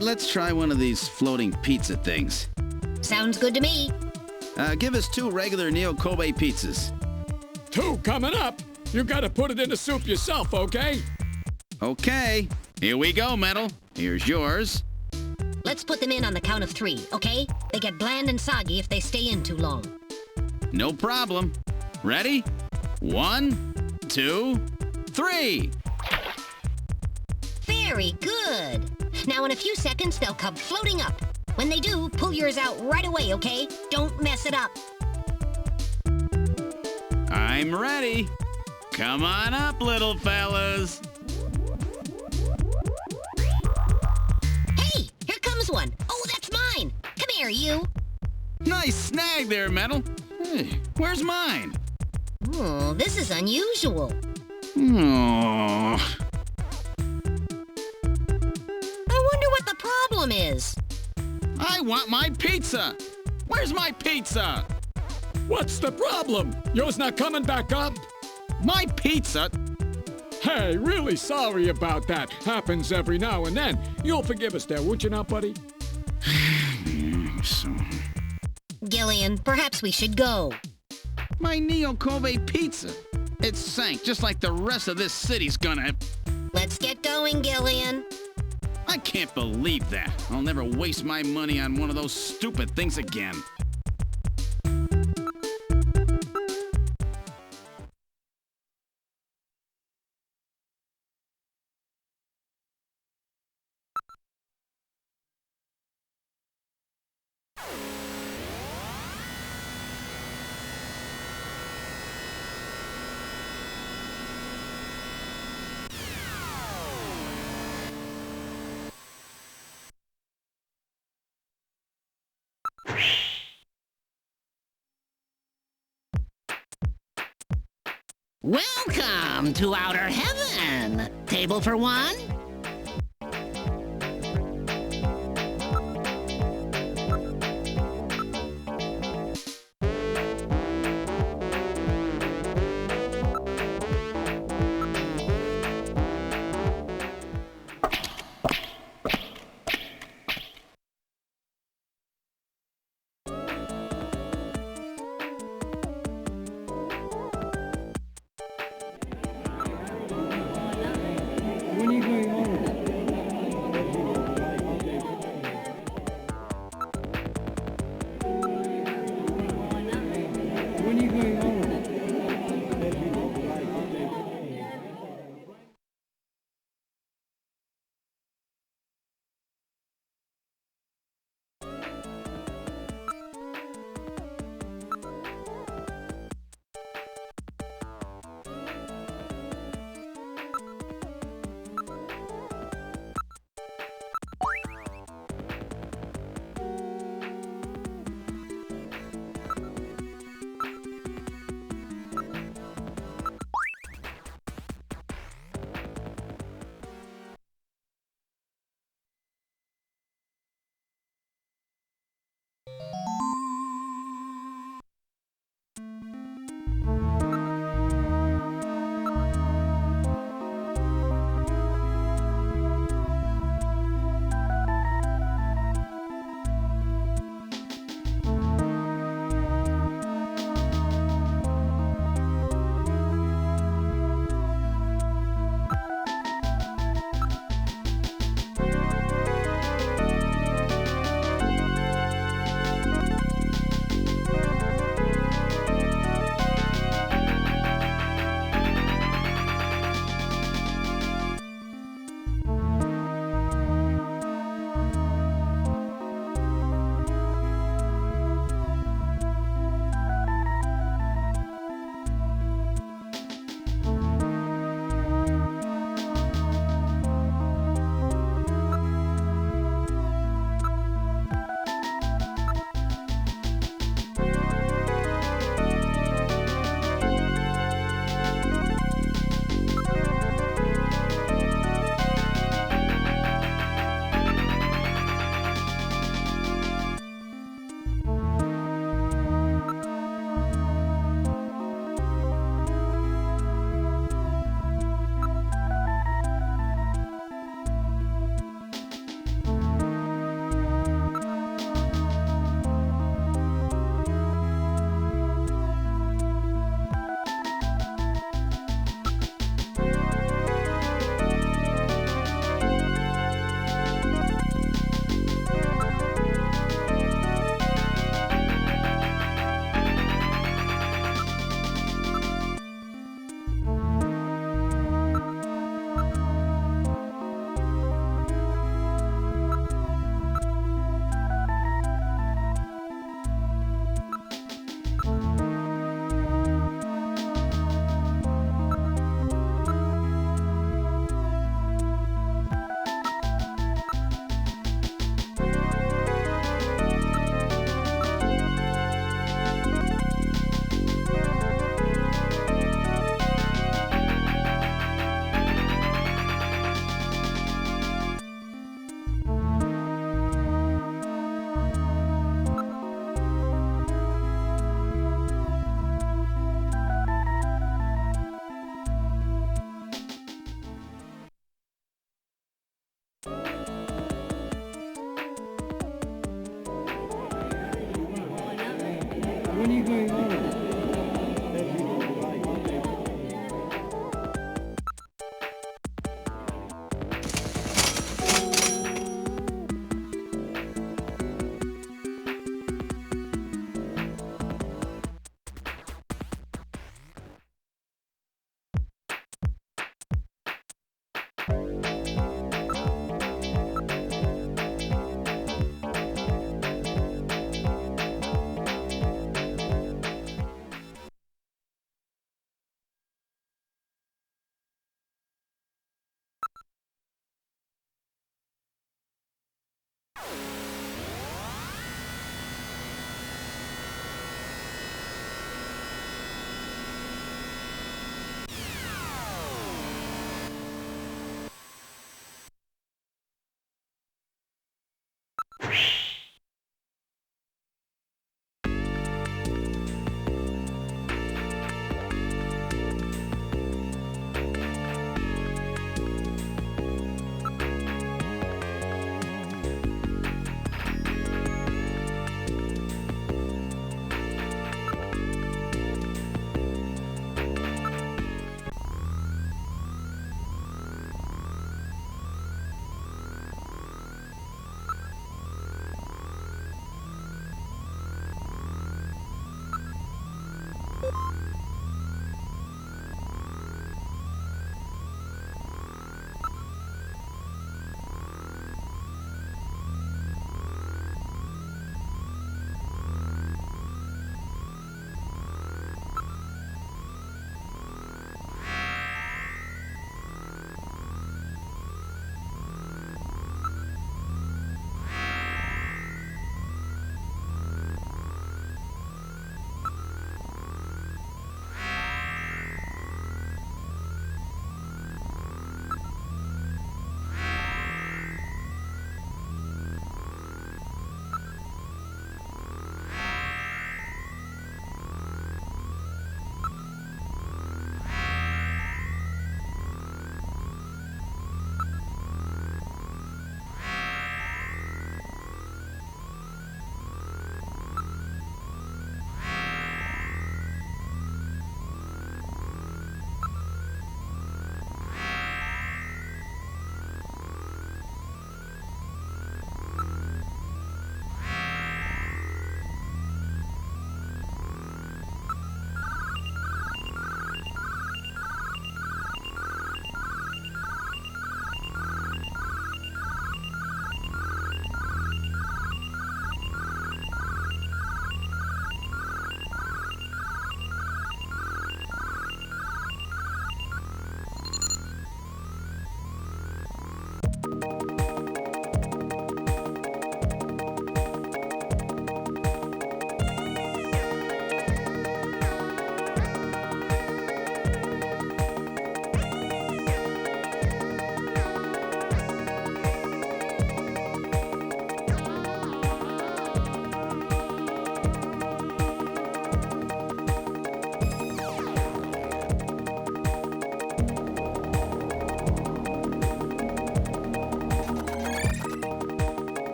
right, let's try one of these floating pizza things. Sounds good to me. Give us 2 regular Neo Kobe pizzas. 2 coming up. You gotta put it in the soup yourself, okay? Okay. Here we go, Metal. Here's yours. Let's put them in on the count of 3, okay? They get bland and soggy if they stay in too long. No problem. Ready? 1, 2, 3. Very good. Now in a few seconds, they'll come floating up. When they do, pull yours out right away, okay? Don't mess it up. I'm ready. Come on up, little fellas. Hey, here comes one. Oh, that's mine. Come here, you. Nice snag there, Metal. Hey, where's mine? Oh, this is unusual. Oh. I wonder what the problem is. I want my pizza. Where's my pizza? What's the problem? Yours not coming back up? My pizza? Hey, really sorry about that. Happens every now and then. You'll forgive us there, would you not, buddy? Gillian, perhaps we should go. My Neo Kobe pizza. It sank just like the rest of this city's gonna. Let's get going, Gillian. I can't believe that. I'll never waste my money on one of those stupid things again. Welcome to Outer Heaven. Table for one?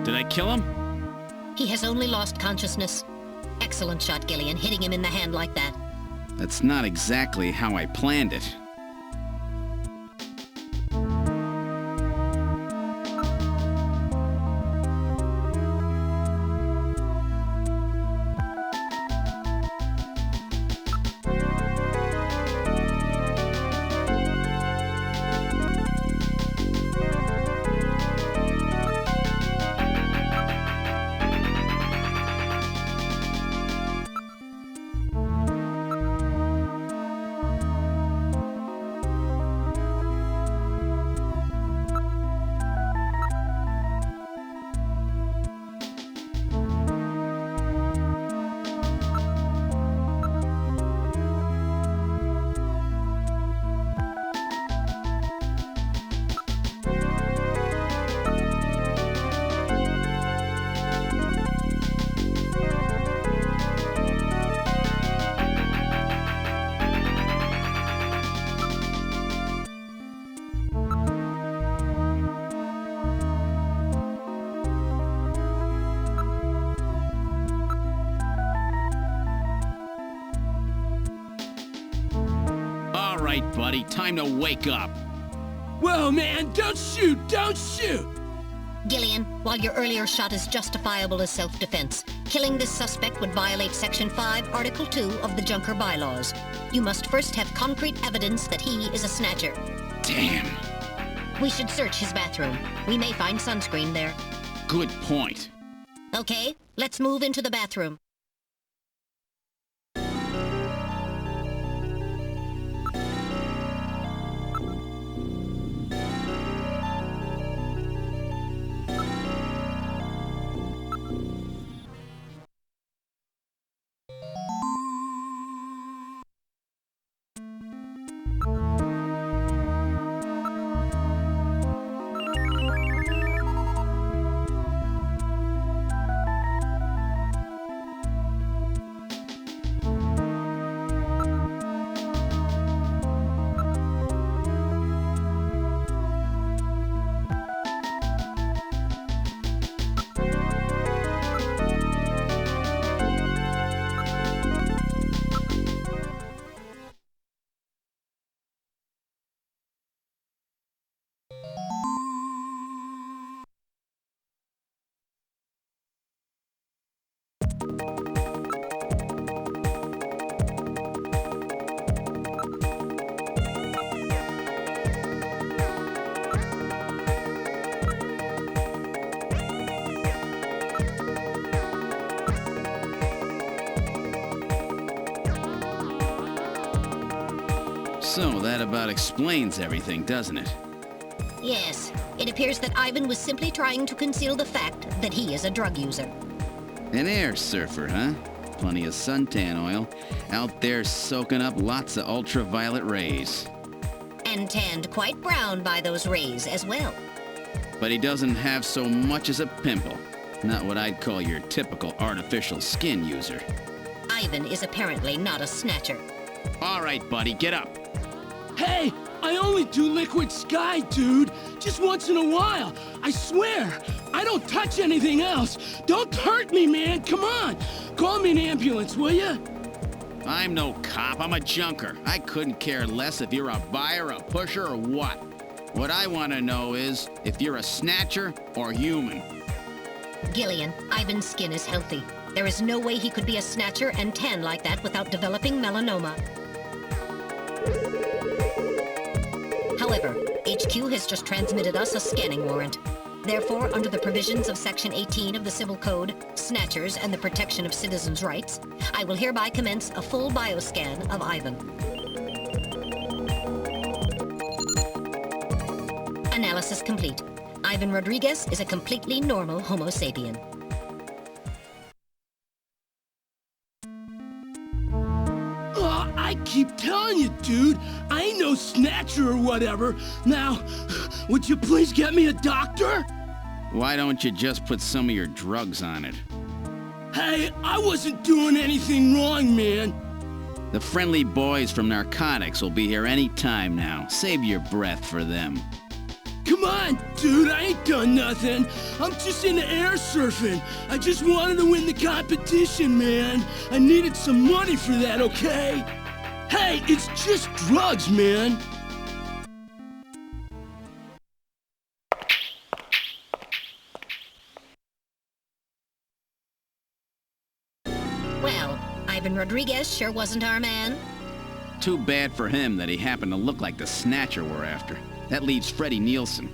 Did I kill him? He has only lost consciousness. Excellent shot, Gillian, hitting him in the hand like that. That's not exactly how I planned it. All right, buddy, time to wake up. Whoa, man, don't shoot, don't shoot! Gillian, while your earlier shot is justifiable as self-defense, killing this suspect would violate Section 5, Article 2 of the Junker Bylaws. You must first have concrete evidence that he is a snatcher. Damn. We should search his bathroom. We may find sunscreen there. Good point. Okay, let's move into the bathroom. So that about explains everything, doesn't it? Yes, it appears that Ivan was simply trying to conceal the fact that he is a drug user. An air surfer, huh? Plenty of suntan oil. Out there soaking up lots of ultraviolet rays. And tanned quite brown by those rays as well. But he doesn't have so much as a pimple. Not what I'd call your typical artificial skin user. Ivan is apparently not a snatcher. All right, buddy, get up. Hey, I only do liquid sky, dude. Just once in a while. I swear. I don't touch anything else. Don't hurt me, man. Come on. Call me an ambulance, will ya? I'm no cop, I'm a junker. I couldn't care less if you're a buyer, a pusher, or what. What I want to know is if you're a snatcher or human. Gillian, Ivan's skin is healthy. There is no way he could be a snatcher and tan like that without developing melanoma. However, HQ has just transmitted us a scanning warrant. Therefore, under the provisions of Section 18 of the Civil Code, Snatchers and the Protection of Citizens' Rights, I will hereby commence a full bioscan of Ivan. Analysis complete. Ivan Rodriguez is a completely normal Homo sapien. I keep telling you, dude, I ain't no snatcher or whatever. Now, would you please get me a doctor? Why don't you just put some of your drugs on it? Hey, I wasn't doing anything wrong, man. The friendly boys from narcotics will be here any time now. Save your breath for them. Come on, dude, I ain't done nothing. I'm just into air surfing. I just wanted to win the competition, man. I needed some money for that, okay? Hey, it's just drugs, man. Well, Ivan Rodriguez sure wasn't our man. Too bad for him that he happened to look like the Snatcher we're after. That leaves Freddie Nielsen.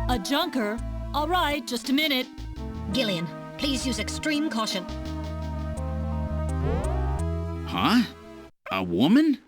A junker? All right, just a minute. Gillian, please use extreme caution. Huh? A woman?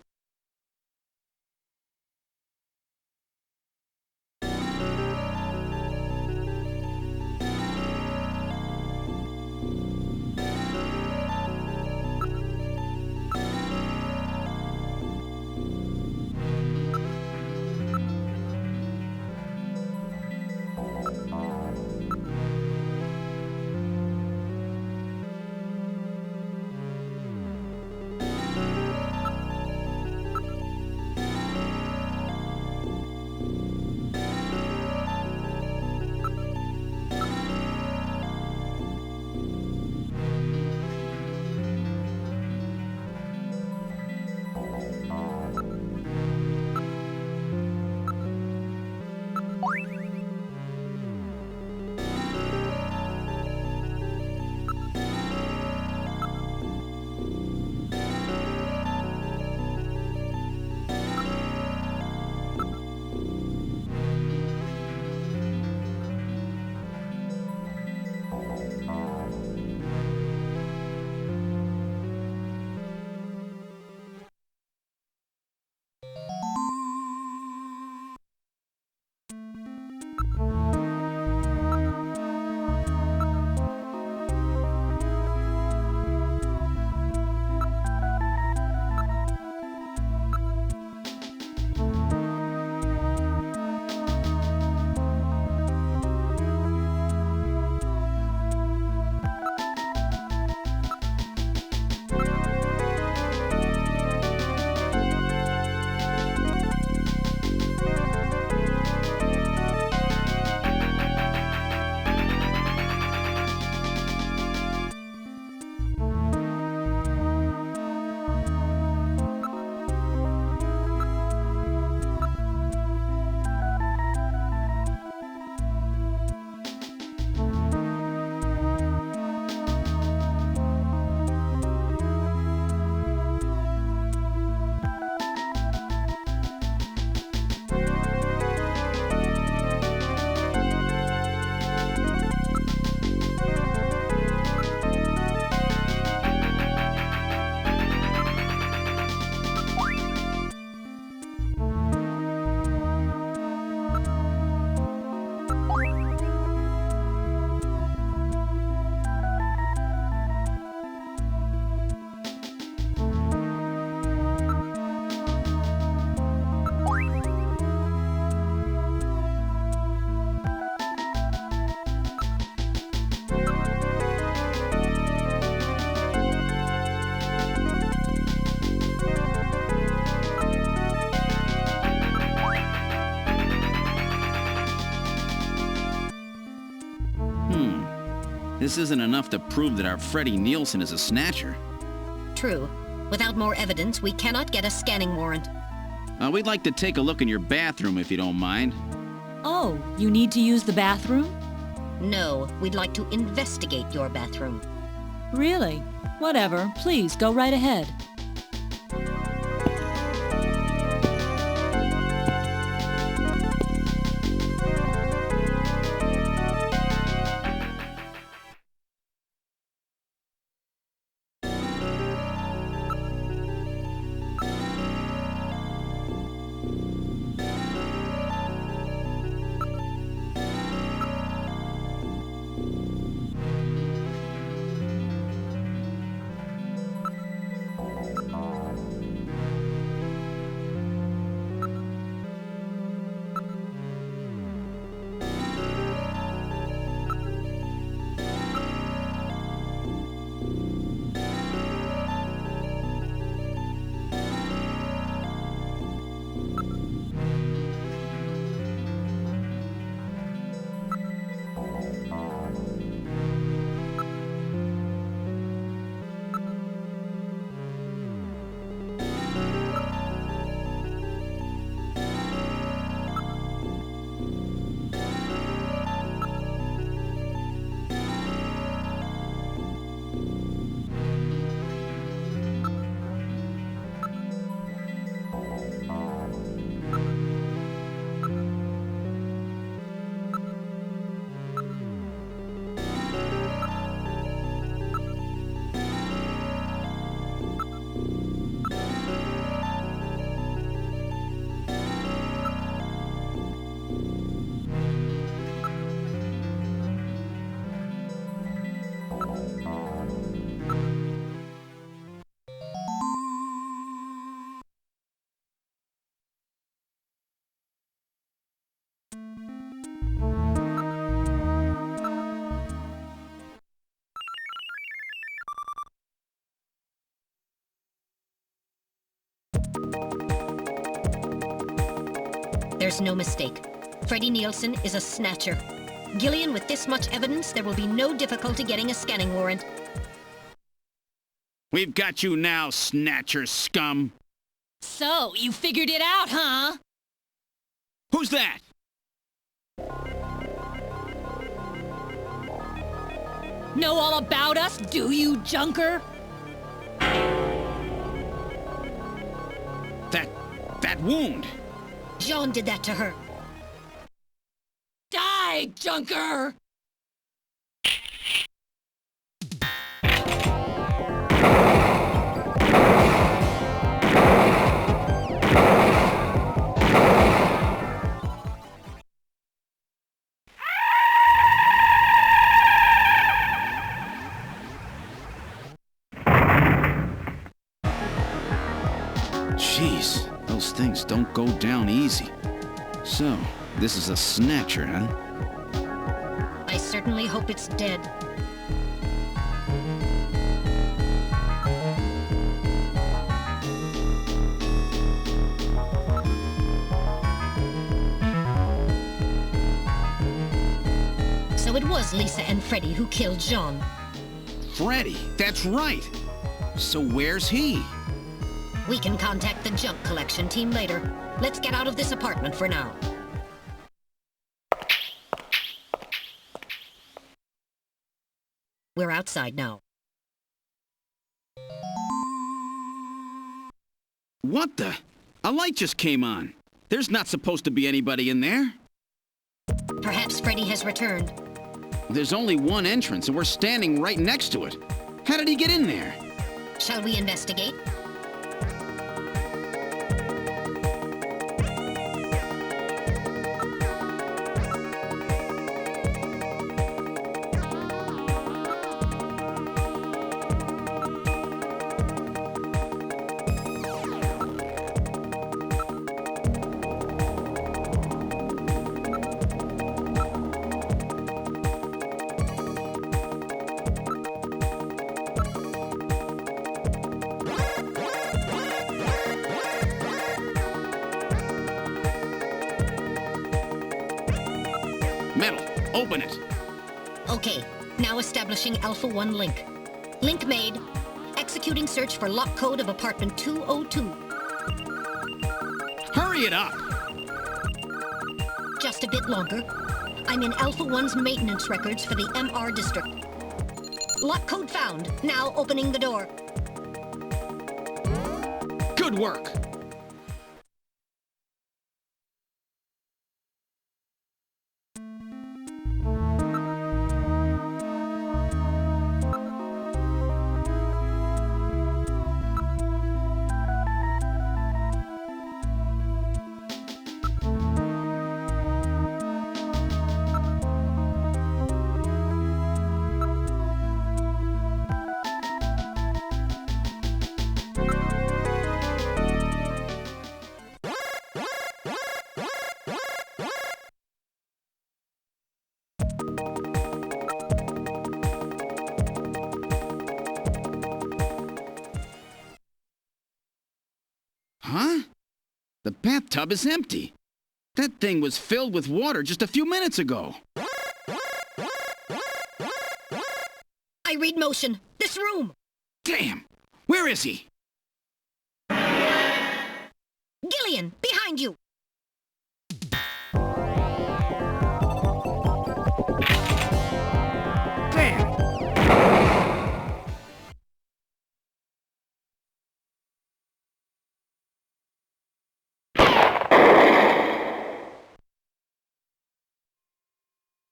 this isn't enough to prove that our Freddie Nielsen is a snatcher. True. Without more evidence, we cannot get a scanning warrant. We'd like to take a look in your bathroom, if you don't mind. Oh, you need to use the bathroom? No, we'd like to investigate your bathroom. Really? Whatever. Please, go right ahead. There's no mistake. Freddie Nielsen is a snatcher. Gillian, with this much evidence, there will be no difficulty getting a scanning warrant. We've got you now, snatcher scum. So, you figured it out, huh? Who's that? Know all about us, do you, junker? That wound. Jean did that to her. Die, junker! Jeez, those things don't go down easy. So, this is a snatcher, huh? I certainly hope it's dead. So it was Lisa and Freddie who killed Jean. Freddie, that's right. So where's he? We can contact the junk collection team later. Let's get out of this apartment for now. We're outside now. What the? A light just came on. There's not supposed to be anybody in there. Perhaps Freddie has returned. There's only one entrance, and we're standing right next to it. How did he get in there? Shall we investigate? Metal, open it. Okay, Now establishing Alpha 1 link. Link made. Executing search for lock code of apartment 202. Hurry it up! Just a bit longer. I'm in Alpha 1's maintenance records for the MR district. Lock code found. Now opening the door. Good work! Huh? The bathtub is empty. That thing was filled with water just a few minutes ago. I read motion. This room. Damn! Where is he? Gillian, behind you. Damn!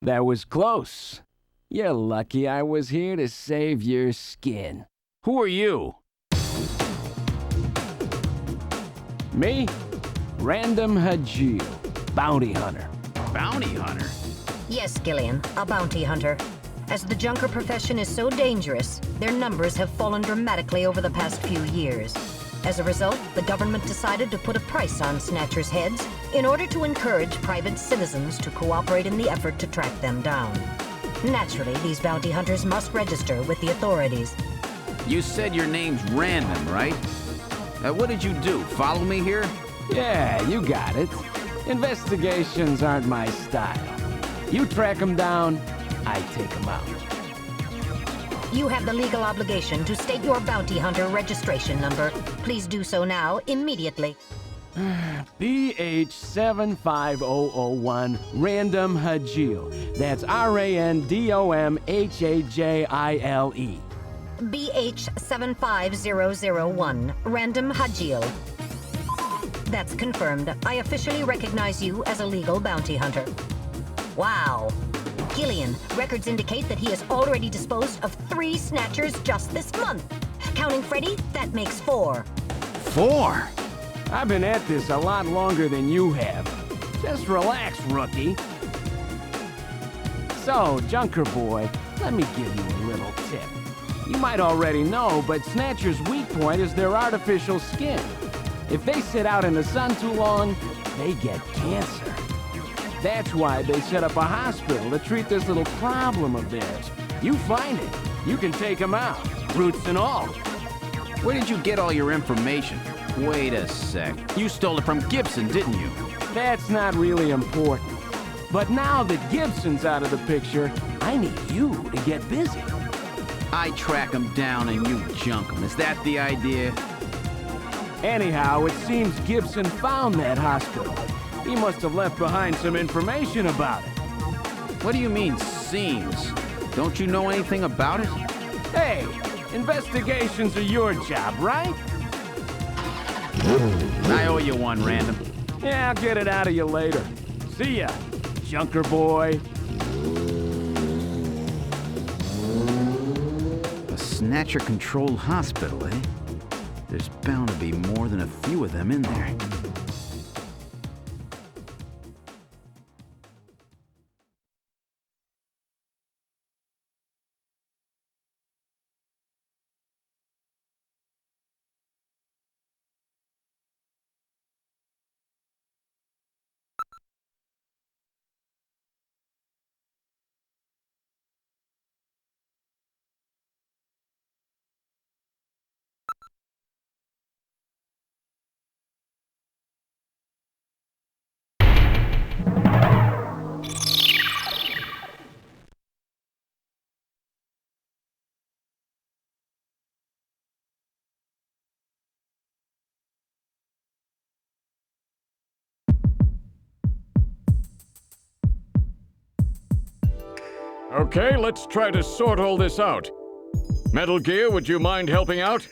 That was close. You're lucky I was here to save your skin. Who are you? Me? Random Hajil, bounty hunter. Bounty hunter? Yes, Gillian, a bounty hunter. As the junker profession is so dangerous, their numbers have fallen dramatically over the past few years. As a result, the government decided to put a price on Snatcher's heads in order to encourage private citizens to cooperate in the effort to track them down. Naturally, these bounty hunters must register with the authorities. You said your name's Random, right? What did you do? Follow me here? Yeah, you got it. Investigations aren't my style. You track them down, I take them out. You have the legal obligation to state your bounty hunter registration number. Please do so now, immediately. BH75001, Random Hajil. That's RANDOMHAJILE. BH75001, Random Hajil. That's confirmed. I officially recognize you as a legal bounty hunter. Wow. Gillian, records indicate that he has already disposed of 3 snatchers just this month. Counting Freddy, that makes 4. 4? I've been at this a lot longer than you have. Just relax, rookie. So, Junker Boy, let me give you a little tip. You might already know, but Snatcher's weak point is their artificial skin. If they sit out in the sun too long, they get cancer. That's why they set up a hospital to treat this little problem of theirs. You find it, you can take them out, roots and all. Where did you get all your information? Wait a sec. You stole it from Gibson, didn't you? That's not really important. But now that Gibson's out of the picture, I need you to get busy. I track him down and you junk him. Is that the idea? Anyhow, it seems Gibson found that hospital. He must have left behind some information about it. What do you mean, seems? Don't you know anything about it? Hey, investigations are your job, right? I owe you one, Random. Yeah, I'll get it out of you later. See ya, Junker Boy. A Snatcher-controlled hospital, eh? There's bound to be more than a few of them in there. Okay, let's try to sort all this out. Metal Gear, would you mind helping out?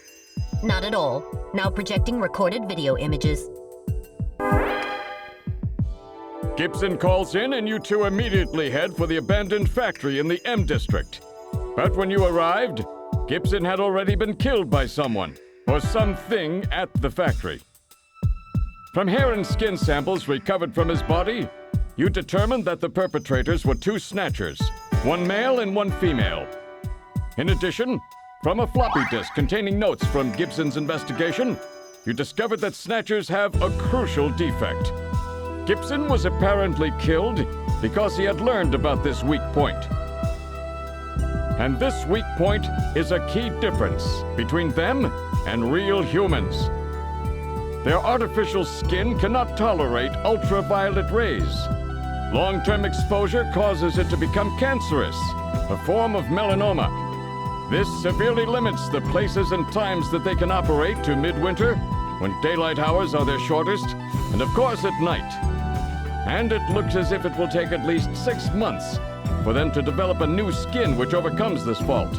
Not at all. Now projecting recorded video images. Gibson calls in and you two immediately head for the abandoned factory in the M District. But when you arrived, Gibson had already been killed by someone, or something at the factory. From hair and skin samples recovered from his body, you determined that the perpetrators were two Snatchers, one male and one female. In addition, from a floppy disk containing notes from Gibson's investigation, you discovered that Snatchers have a crucial defect. Gibson was apparently killed because he had learned about this weak point. And this weak point is a key difference between them and real humans. Their artificial skin cannot tolerate ultraviolet rays. Long-term exposure causes it to become cancerous, a form of melanoma. This severely limits the places and times that they can operate to midwinter, when daylight hours are their shortest, and of course at night. And it looks as if it will take at least 6 months for them to develop a new skin which overcomes this fault.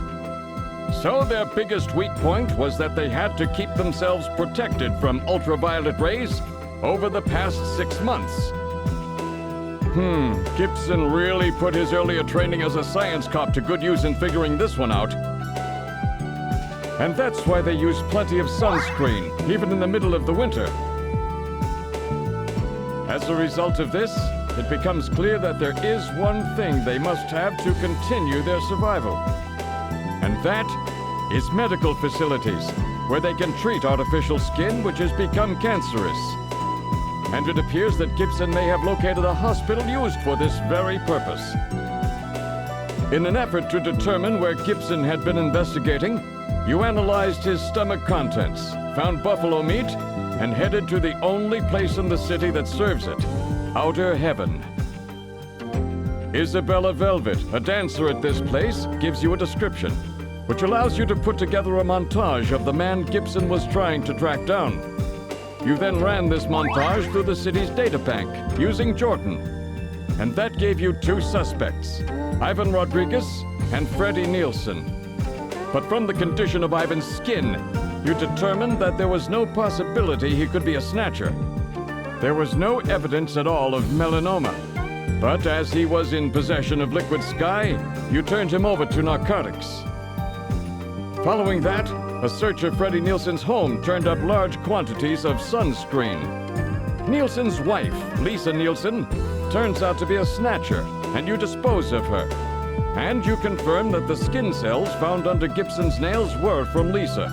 So their biggest weak point was that they had to keep themselves protected from ultraviolet rays over the past 6 months. Gibson really put his earlier training as a science cop to good use in figuring this one out. And that's why they use plenty of sunscreen, even in the middle of the winter. As a result of this, it becomes clear that there is one thing they must have to continue their survival. And that is medical facilities, where they can treat artificial skin which has become cancerous. And it appears that Gibson may have located a hospital used for this very purpose. In an effort to determine where Gibson had been investigating, you analyzed his stomach contents, found buffalo meat, and headed to the only place in the city that serves it, Outer Heaven. Isabella Velvet, a dancer at this place, gives you a description, which allows you to put together a montage of the man Gibson was trying to track down. You then ran this montage through the city's data bank, using Jordan. And that gave you 2 suspects, Ivan Rodriguez and Freddie Nielsen. But from the condition of Ivan's skin, you determined that there was no possibility he could be a Snatcher. There was no evidence at all of melanoma. But as he was in possession of liquid sky, you turned him over to narcotics. Following that, a search of Freddie Nielsen's home turned up large quantities of sunscreen. Nielsen's wife, Lisa Nielsen, turns out to be a Snatcher, and you dispose of her. And you confirm that the skin cells found under Gibson's nails were from Lisa.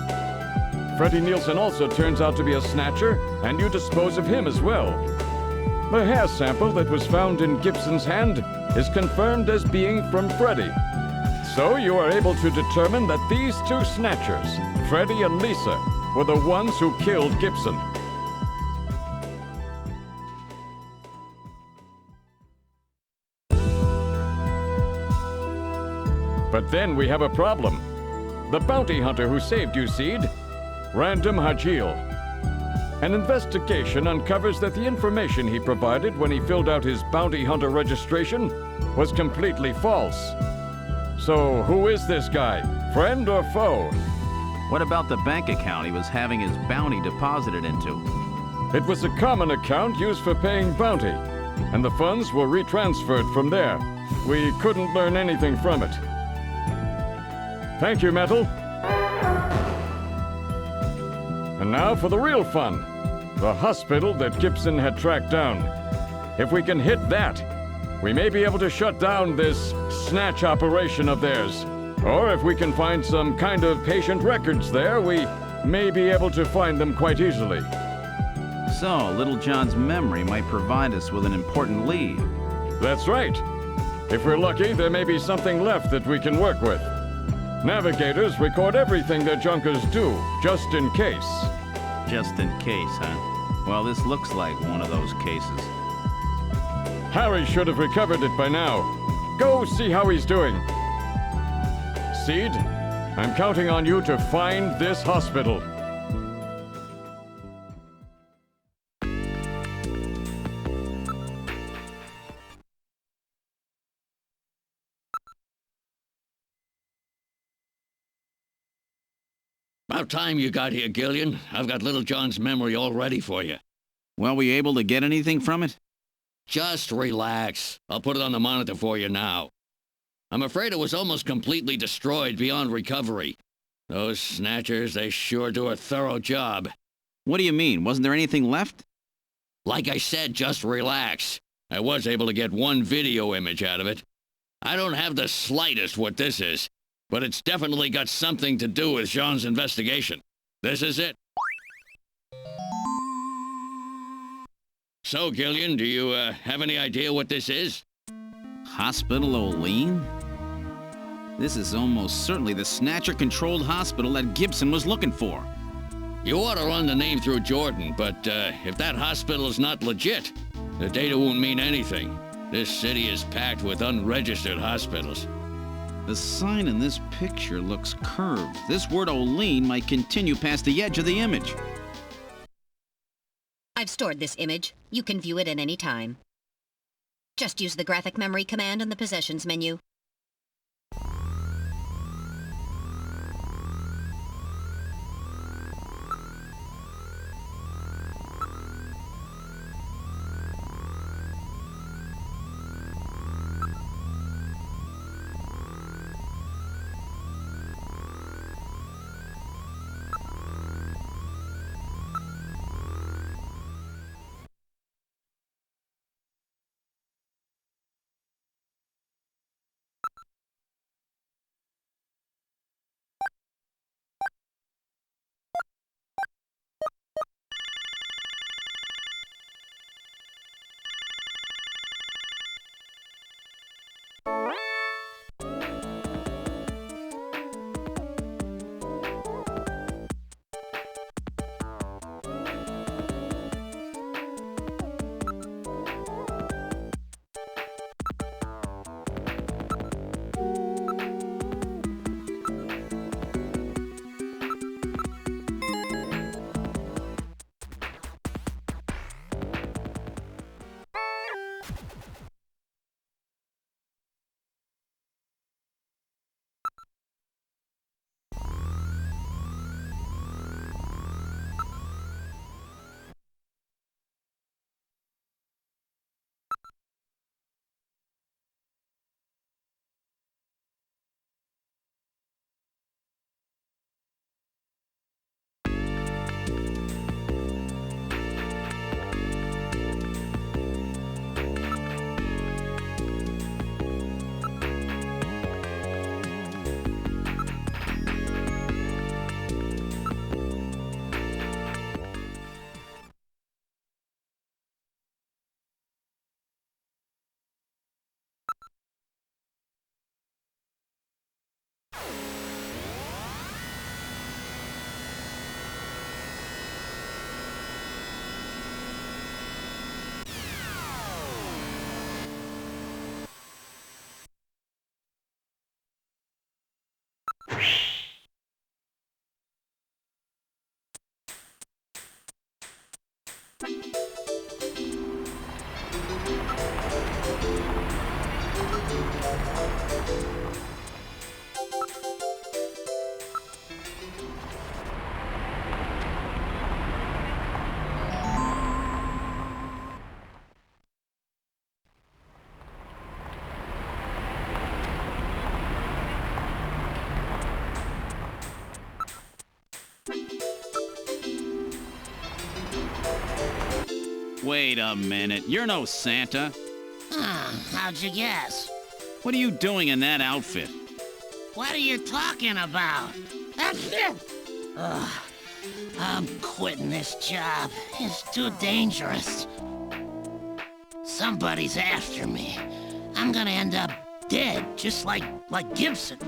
Freddie Nielsen also turns out to be a Snatcher, and you dispose of him as well. The hair sample that was found in Gibson's hand is confirmed as being from Freddie. So you are able to determine that these 2 Snatchers, Freddie and Lisa, were the ones who killed Gibson. But then we have a problem. The bounty hunter who saved you, Seed, Random Hajil. An investigation uncovers that the information he provided when he filled out his bounty hunter registration was completely false. So who is this guy? Friend or foe? What about the bank account he was having his bounty deposited into? It was a common account used for paying bounty, and the funds were retransferred from there. We couldn't learn anything from it. Thank you, Metal. And now for the real fun. The hospital that Gibson had tracked down. If we can hit that, we may be able to shut down this Snatch operation of theirs. Or if we can find some kind of patient records there, we may be able to find them quite easily. So, Little John's memory might provide us with an important lead. That's right. If we're lucky, there may be something left that we can work with. Navigators record everything their junkers do, just in case. Just in case, huh? Well, this looks like one of those cases. Harry should have recovered it by now. Go see how he's doing. Seed, I'm counting on you to find this hospital. About time you got here, Gillian. I've got Little John's memory all ready for you. Well, were you able to get anything from it? Just relax. I'll put it on the monitor for you now. I'm afraid it was almost completely destroyed beyond recovery. Those Snatchers, they sure do a thorough job. What do you mean? Wasn't there anything left? Like I said, just relax. I was able to get one video image out of it. I don't have the slightest what this is, but it's definitely got something to do with Jean's investigation. This is it. So, Gillian, do you have any idea what this is? Hospital O'Lean? This is almost certainly the Snatcher-controlled hospital that Gibson was looking for. You ought to run the name through Jordan, but if that hospital is not legit, the data won't mean anything. This city is packed with unregistered hospitals. The sign in this picture looks curved. This word O'Lean might continue past the edge of the image. I've stored this image. You can view it at any time. Just use the graphic memory command in the Possessions menu. Wait a minute, you're no Santa. How'd you guess? What are you doing in that outfit? What are you talking about? Ugh, I'm quitting this job. It's too dangerous. Somebody's after me. I'm gonna end up dead, just like Gibson.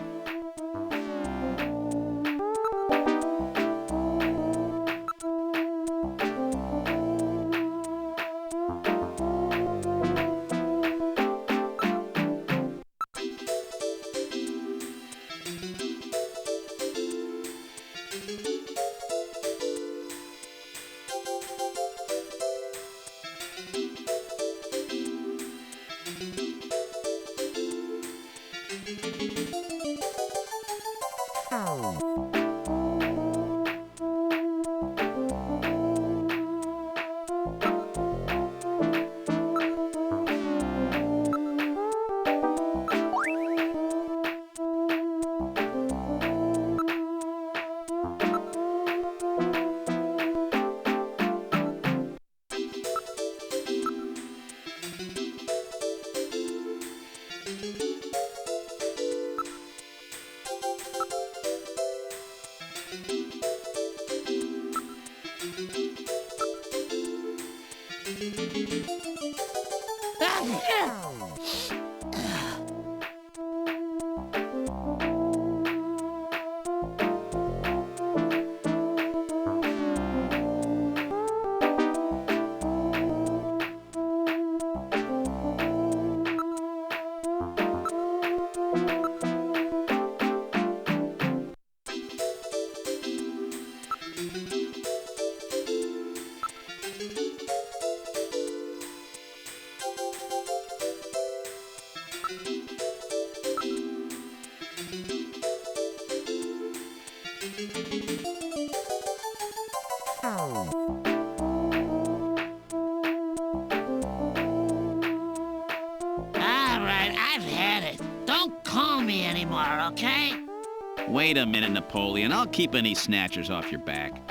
Wait a minute, Napoleon. I'll keep any snatchers off your back.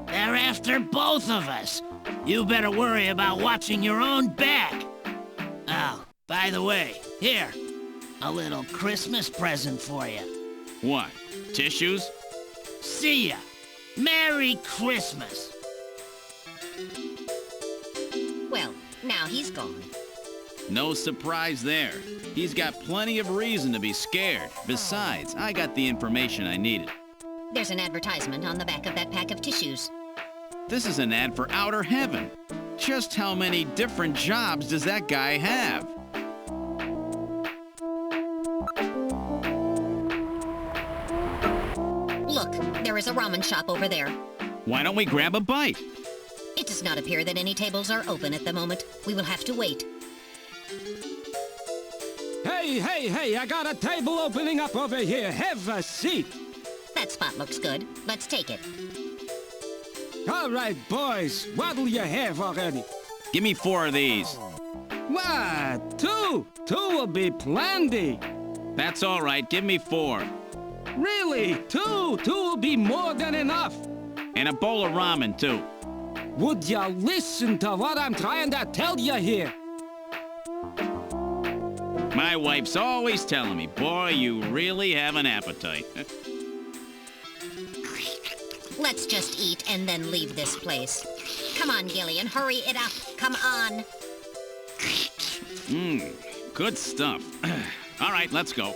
They're after both of us. You better worry about watching your own back. Oh, by the way, here. A little Christmas present for you. What? Tissues? See ya. Merry Christmas. Well, now he's gone. No surprise there. He's got plenty of reason to be scared. Besides, I got the information I needed. There's an advertisement on the back of that pack of tissues. This is an ad for outer heaven. Just how many different jobs does that guy have? Look, there is a ramen shop over there. Why don't we grab a bite? It does not appear that any tables are open at the moment. We will have to wait. Hey, I got a table opening up over here. Have a seat. That spot looks good. Let's take it. All right, boys. What'll you have already? Give me 4 of these. What? 2? 2 will be plenty. That's all right. Give me 4. Really? 2? 2 will be more than enough. And a bowl of ramen, too. Would you listen to what I'm trying to tell you here? My wife's always telling me, boy, you really have an appetite. Let's just eat and then leave this place. Come on, Gillian, hurry it up. Come on. Good stuff. All right, let's go.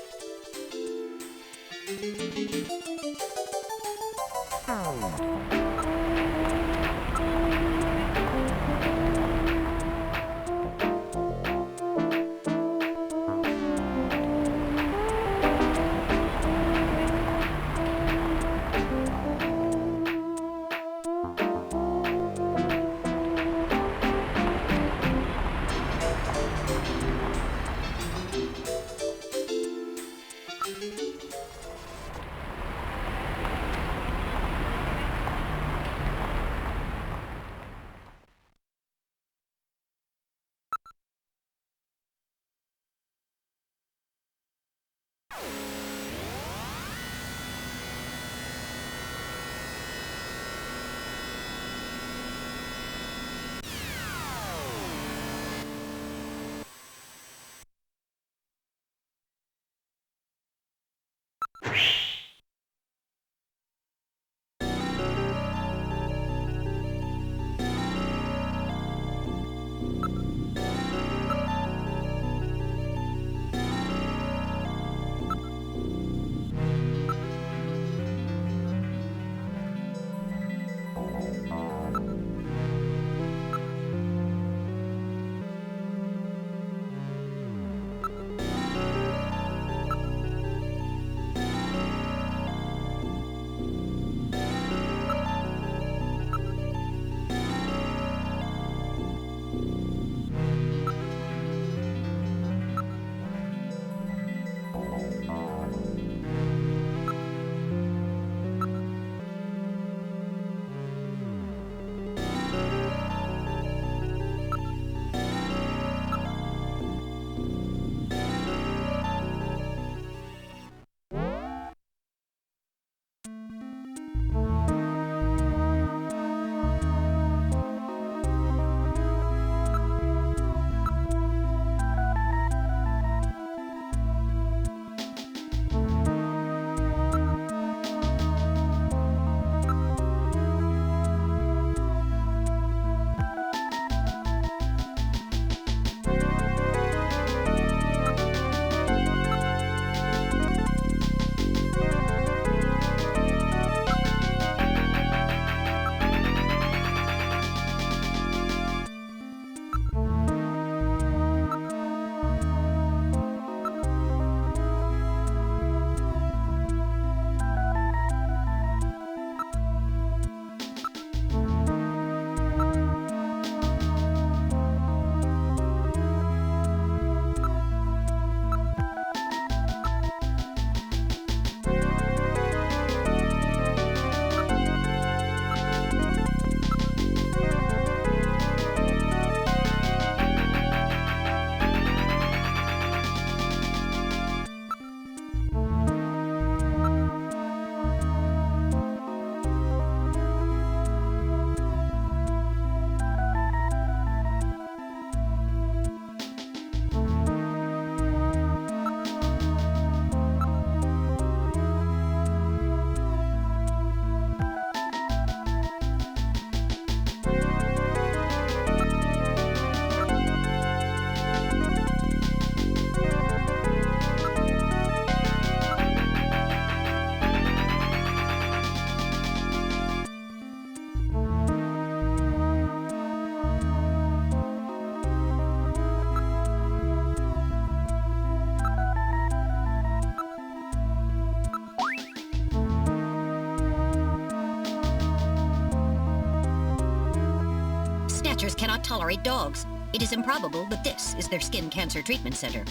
Snatchers cannot tolerate dogs. It is improbable, but this is their skin cancer treatment center.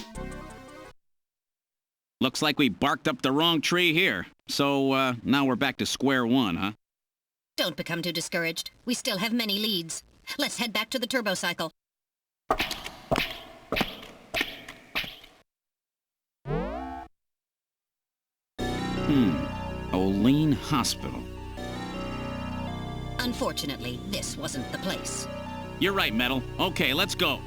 Looks like we barked up the wrong tree here. So, now we're back to square one, huh? Don't become too discouraged. We still have many leads. Let's head back to the turbocycle. Olean Hospital. Unfortunately, this wasn't the place. You're right, Metal. Okay, let's go.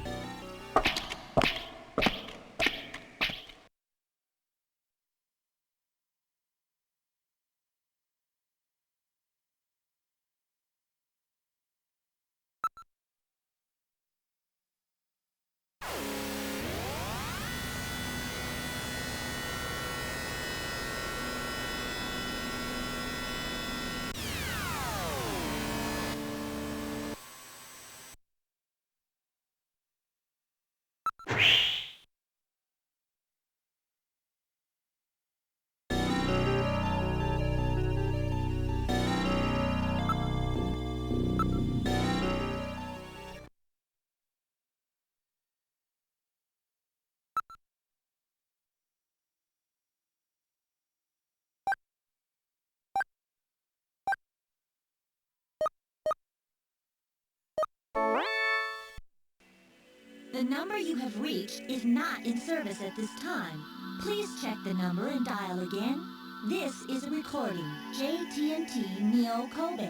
The number you have reached is not in service at this time. Please check the number and dial again. This is a recording. JT&T Neo Kobe.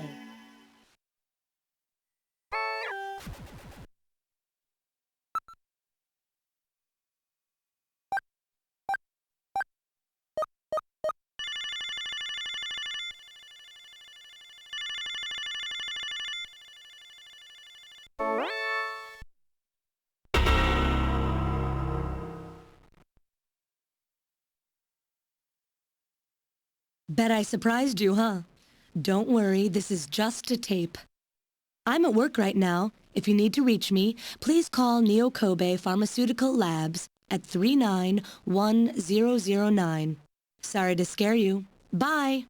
Bet I surprised you, huh? Don't worry, this is just a tape. I'm at work right now. If you need to reach me, please call Neo Kobe Pharmaceutical Labs at 391009. Sorry to scare you. Bye!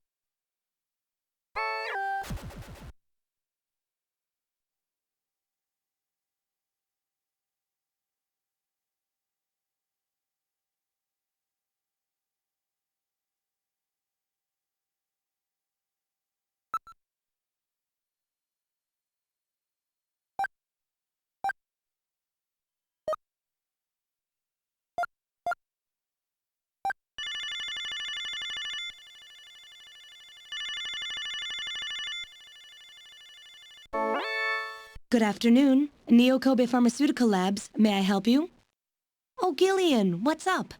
Good afternoon. Neo Kobe Pharmaceutical Labs. May I help you? Oh, Gillian, what's up?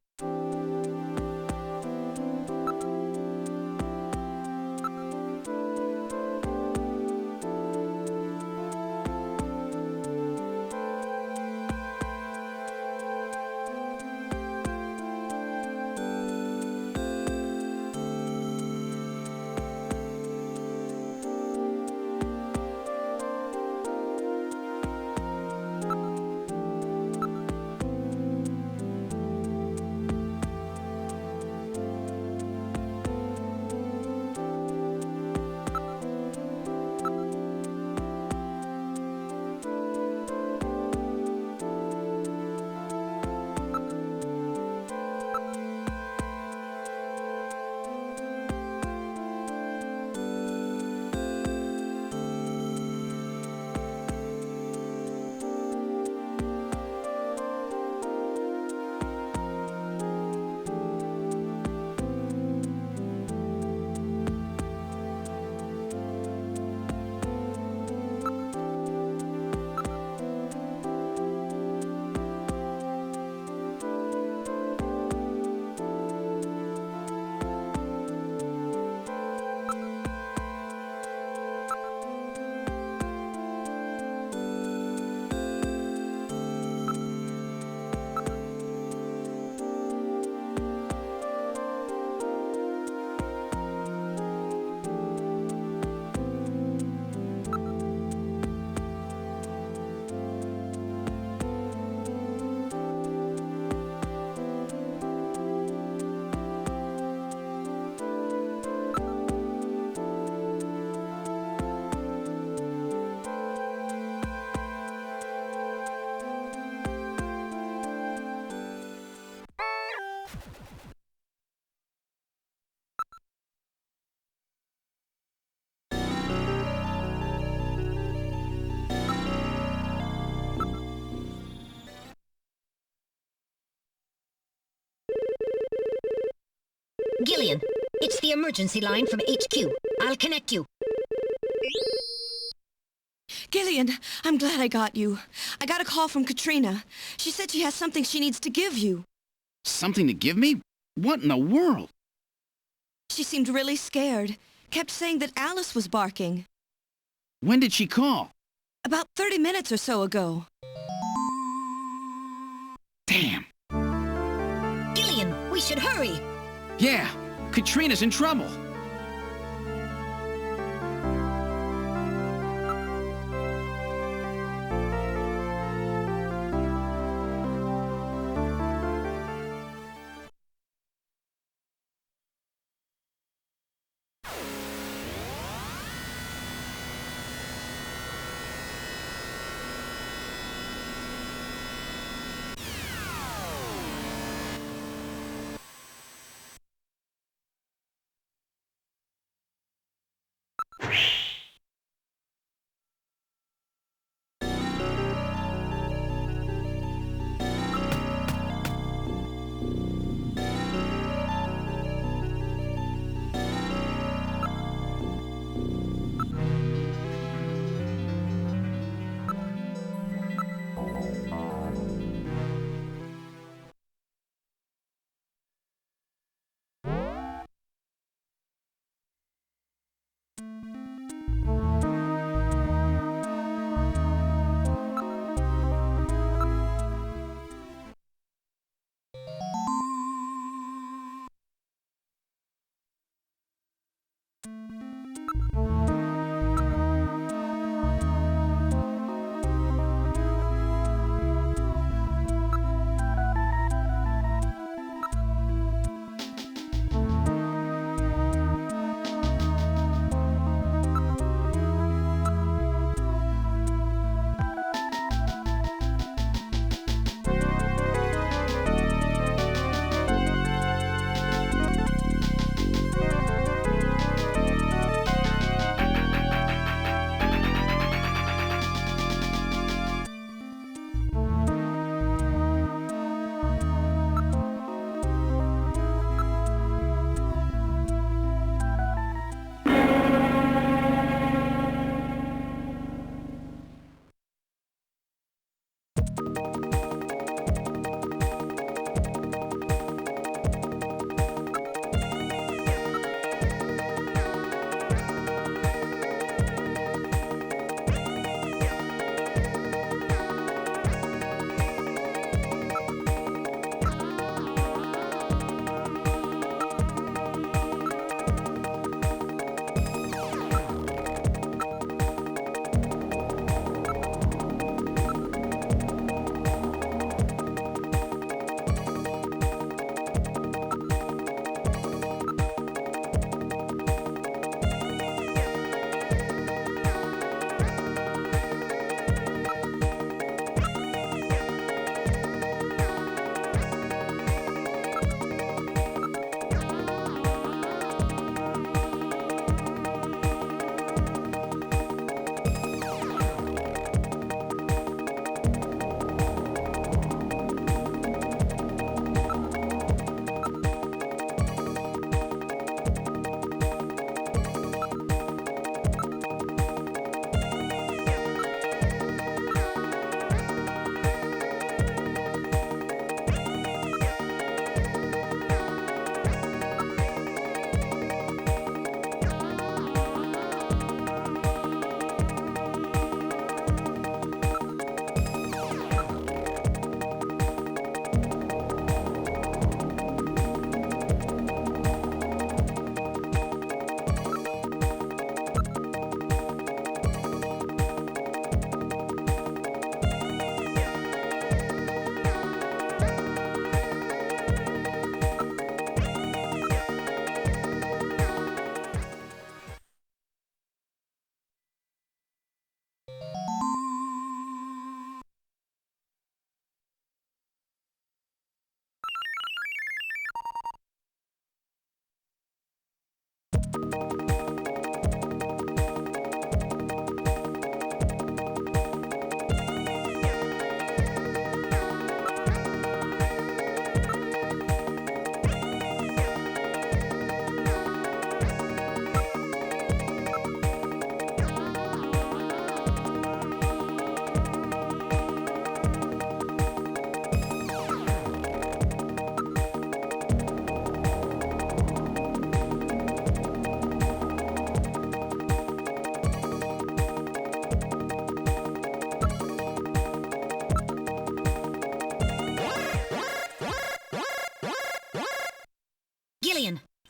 Gillian, it's the emergency line from HQ. I'll connect you. Gillian, I'm glad I got you. I got a call from Katrina. She said she has something she needs to give you. Something to give me? What in the world? She seemed really scared. Kept saying that Alice was barking. When did she call? About 30 minutes or so ago. Damn. Gillian, we should hurry. Yeah, Katrina's in trouble.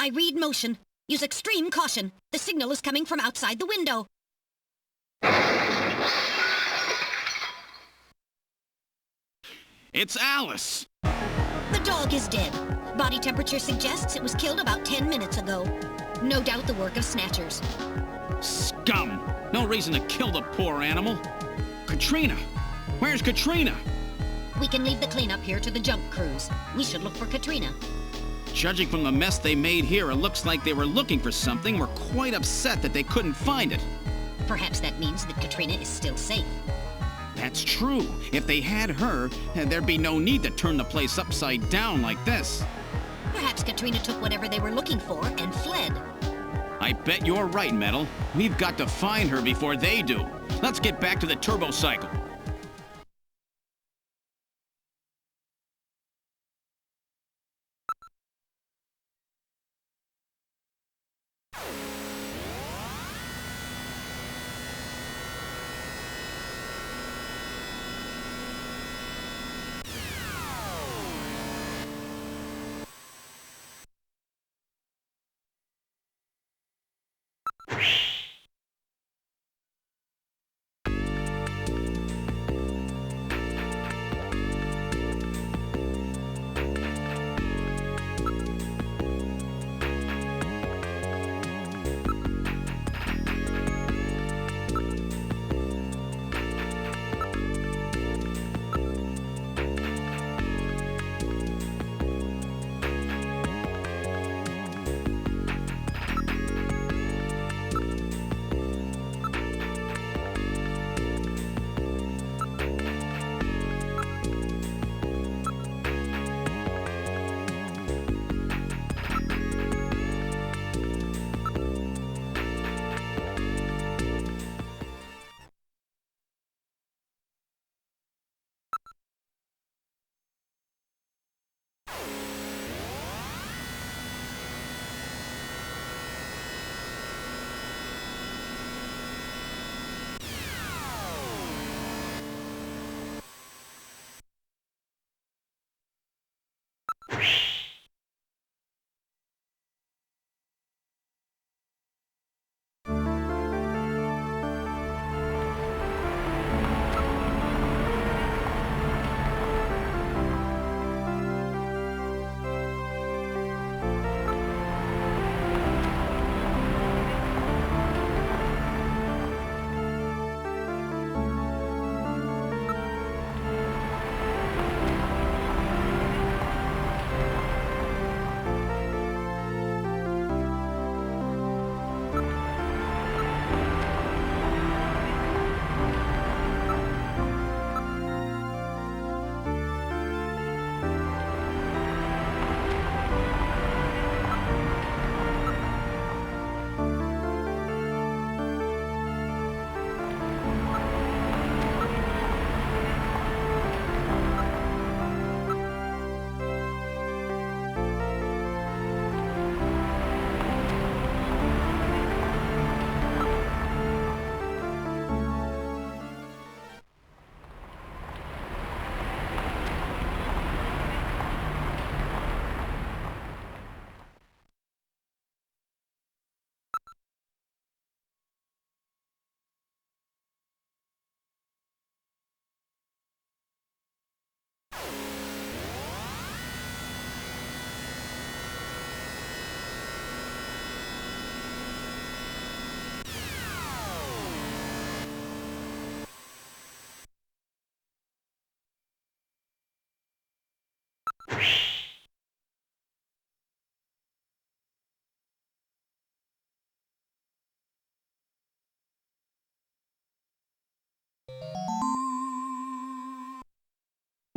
I read motion. Use extreme caution. The signal is coming from outside the window. It's Alice! The dog is dead. Body temperature suggests it was killed about 10 minutes ago. No doubt the work of Snatchers. Scum! No reason to kill the poor animal. Katrina! Where's Katrina? We can leave the cleanup here to the junk crews. We should look for Katrina. Judging from the mess they made here, it looks like they were looking for something. We're quite upset that they couldn't find it. Perhaps that means that Katrina is still safe. That's true. If they had her, there'd be no need to turn the place upside down like this. Perhaps Katrina took whatever they were looking for and fled. I bet you're right, Metal. We've got to find her before they do. Let's get back to the turbo cycle.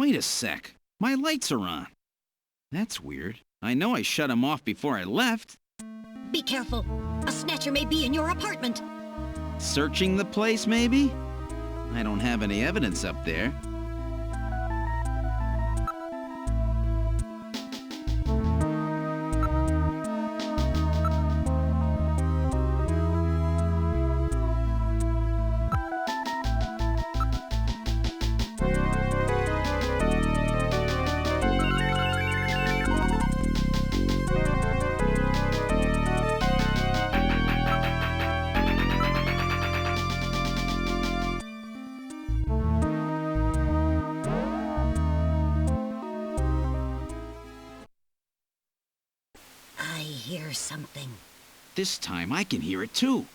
Wait a sec. My lights are on. That's weird. I know I shut them off before I left. Be careful. A Snatcher may be in your apartment. Searching the place, maybe? I don't have any evidence up there. hear something. This time I can hear it too.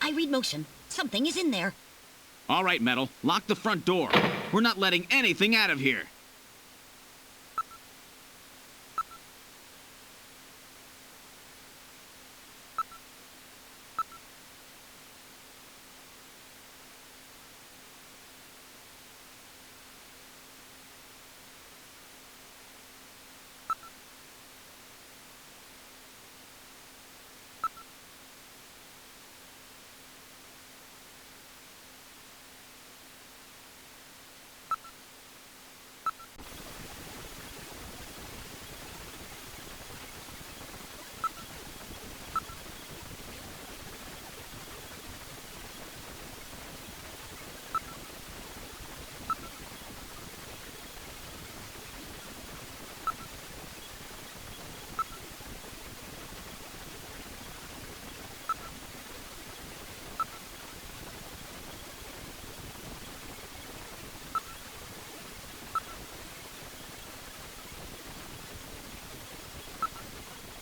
I read motion. Something is in there. All right, Metal, lock the front door. We're not letting anything out of here.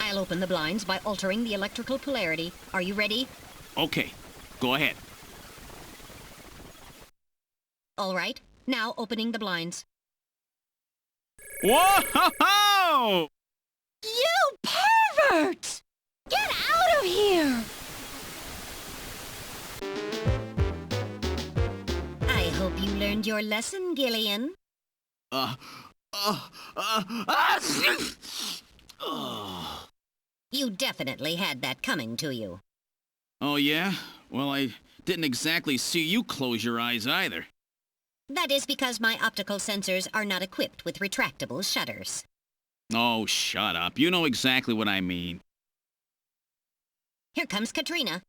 I'll open the blinds by altering the electrical polarity. Are you ready? Okay, go ahead. All right. Now opening the blinds. Whoa! You pervert! Get out of here! I hope you learned your lesson, Gillian. You definitely had that coming to you. Oh, yeah? Well, I didn't exactly see you close your eyes either. That is because my optical sensors are not equipped with retractable shutters. Oh, shut up. You know exactly what I mean. Here comes Katrina.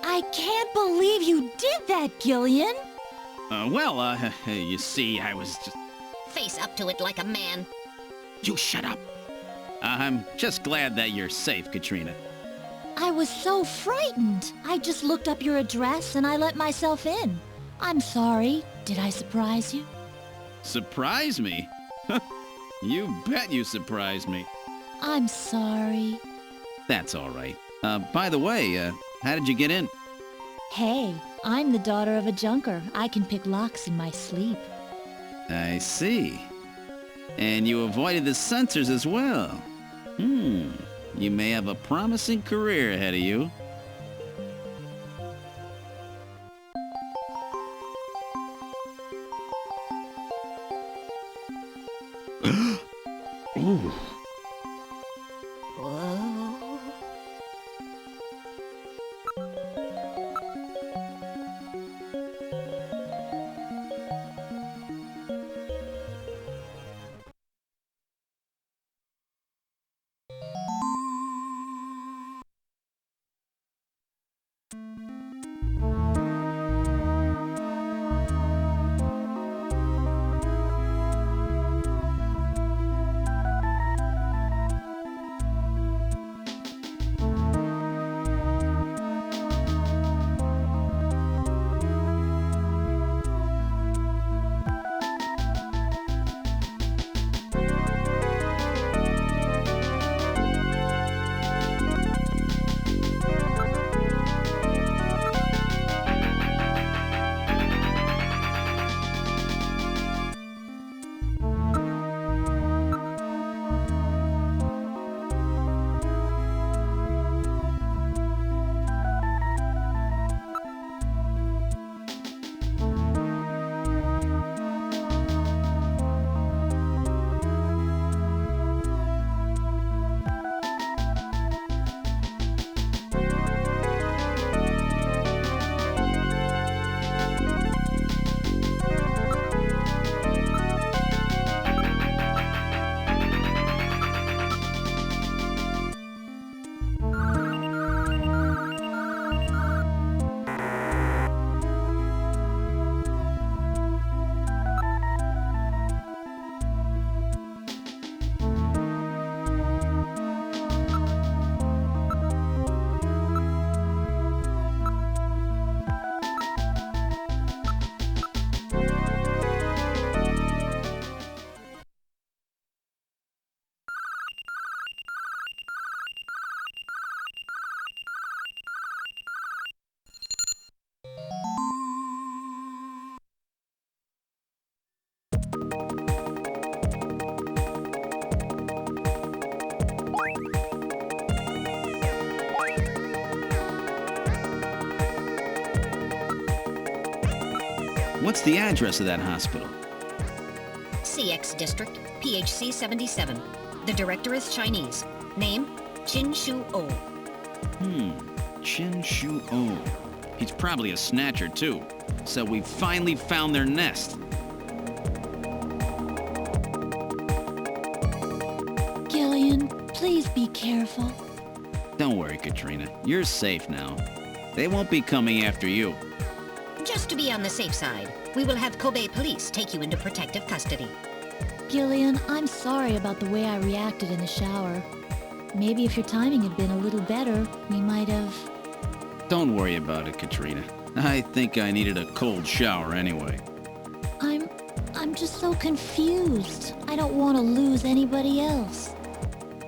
I can't believe you did that, Gillian! You see, I was just... Face up to it like a man. You shut up. I'm just glad that you're safe, Katrina. I was so frightened. I just looked up your address and I let myself in. I'm sorry. Did I surprise you? Surprise me? You bet you surprised me. I'm sorry. That's all right. By the way, how did you get in? Hey, I'm the daughter of a junker. I can pick locks in my sleep. I see. And you avoided the sensors as well. You may have a promising career ahead of you. Ooh. What's the address of that hospital? CX District, PHC 77. The director is Chinese. Name, Chin Shu Oh. Chin Shu Oh. He's probably a Snatcher, too. So we finally found their nest. Gillian, please be careful. Don't worry, Katrina. You're safe now. They won't be coming after you. Just to be on the safe side, we will have Kobe police take you into protective custody. Gillian, I'm sorry about the way I reacted in the shower. Maybe if your timing had been a little better, we might have... Don't worry about it, Katrina. I think I needed a cold shower anyway. I'm just so confused. I don't want to lose anybody else.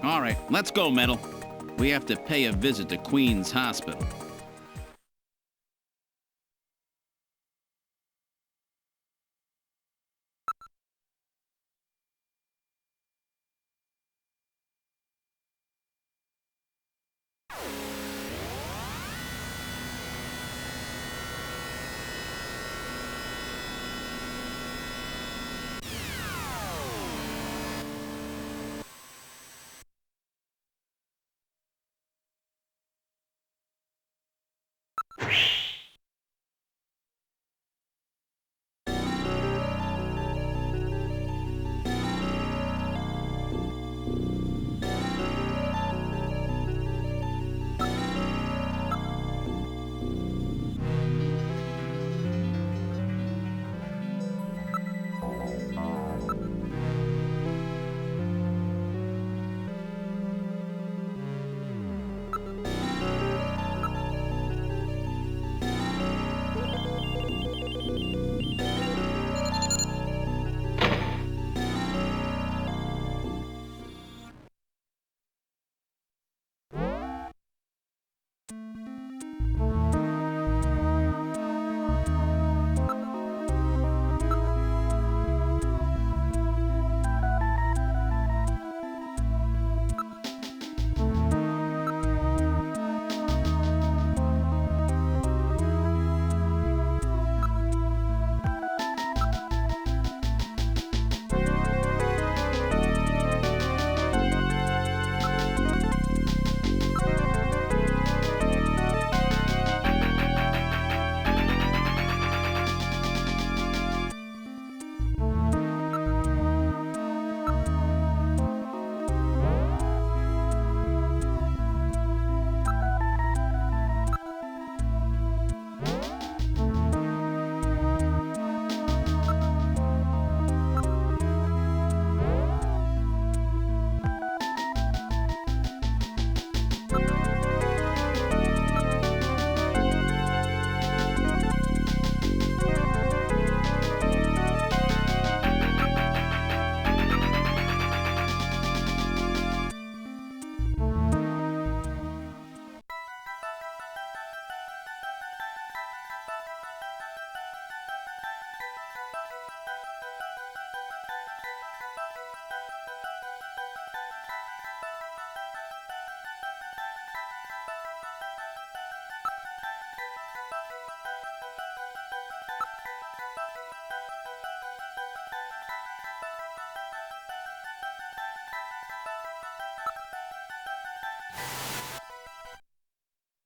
All right, let's go, Metal. We have to pay a visit to Queen's Hospital.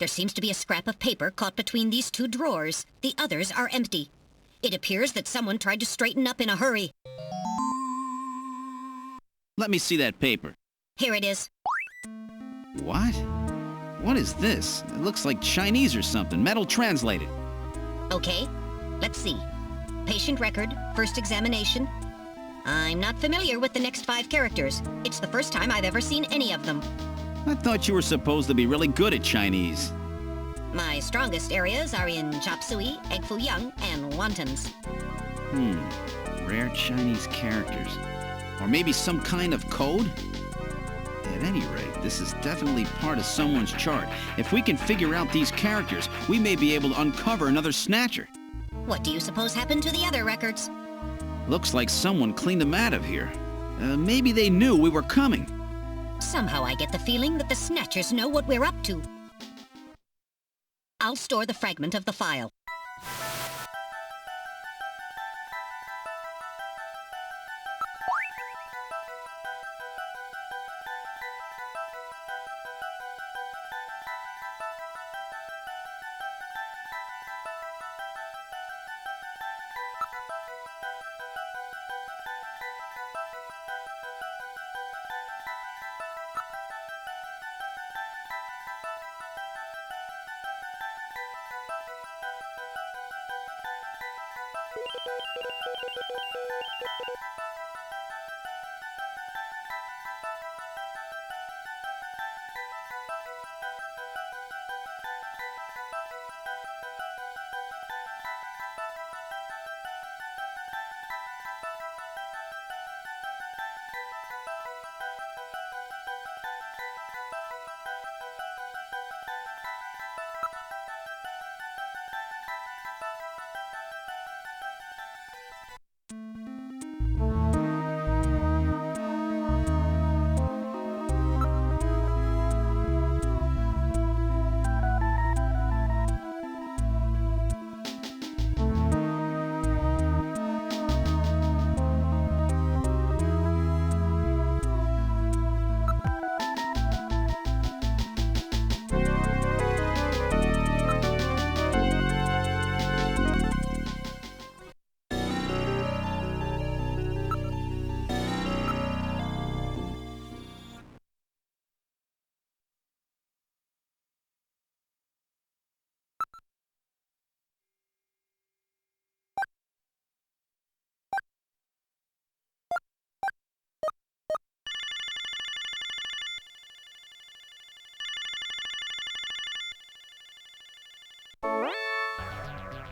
There seems to be a scrap of paper caught between these two drawers. The others are empty. It appears that someone tried to straighten up in a hurry. Let me see that paper. Here it is. What? What is this? It looks like Chinese or something. Metal translated. Okay, let's see. Patient record, first examination. I'm not familiar with the next 5 characters. It's the first time I've ever seen any of them. I thought you were supposed to be really good at Chinese. My strongest areas are in chop suey, egg foo young, and wontons. Rare Chinese characters. Or maybe some kind of code? At any rate, this is definitely part of someone's chart. If we can figure out these characters, we may be able to uncover another Snatcher. What do you suppose happened to the other records? Looks like someone cleaned them out of here. Maybe they knew we were coming. Somehow I get the feeling that the Snatchers know what we're up to. I'll store the fragment of the file.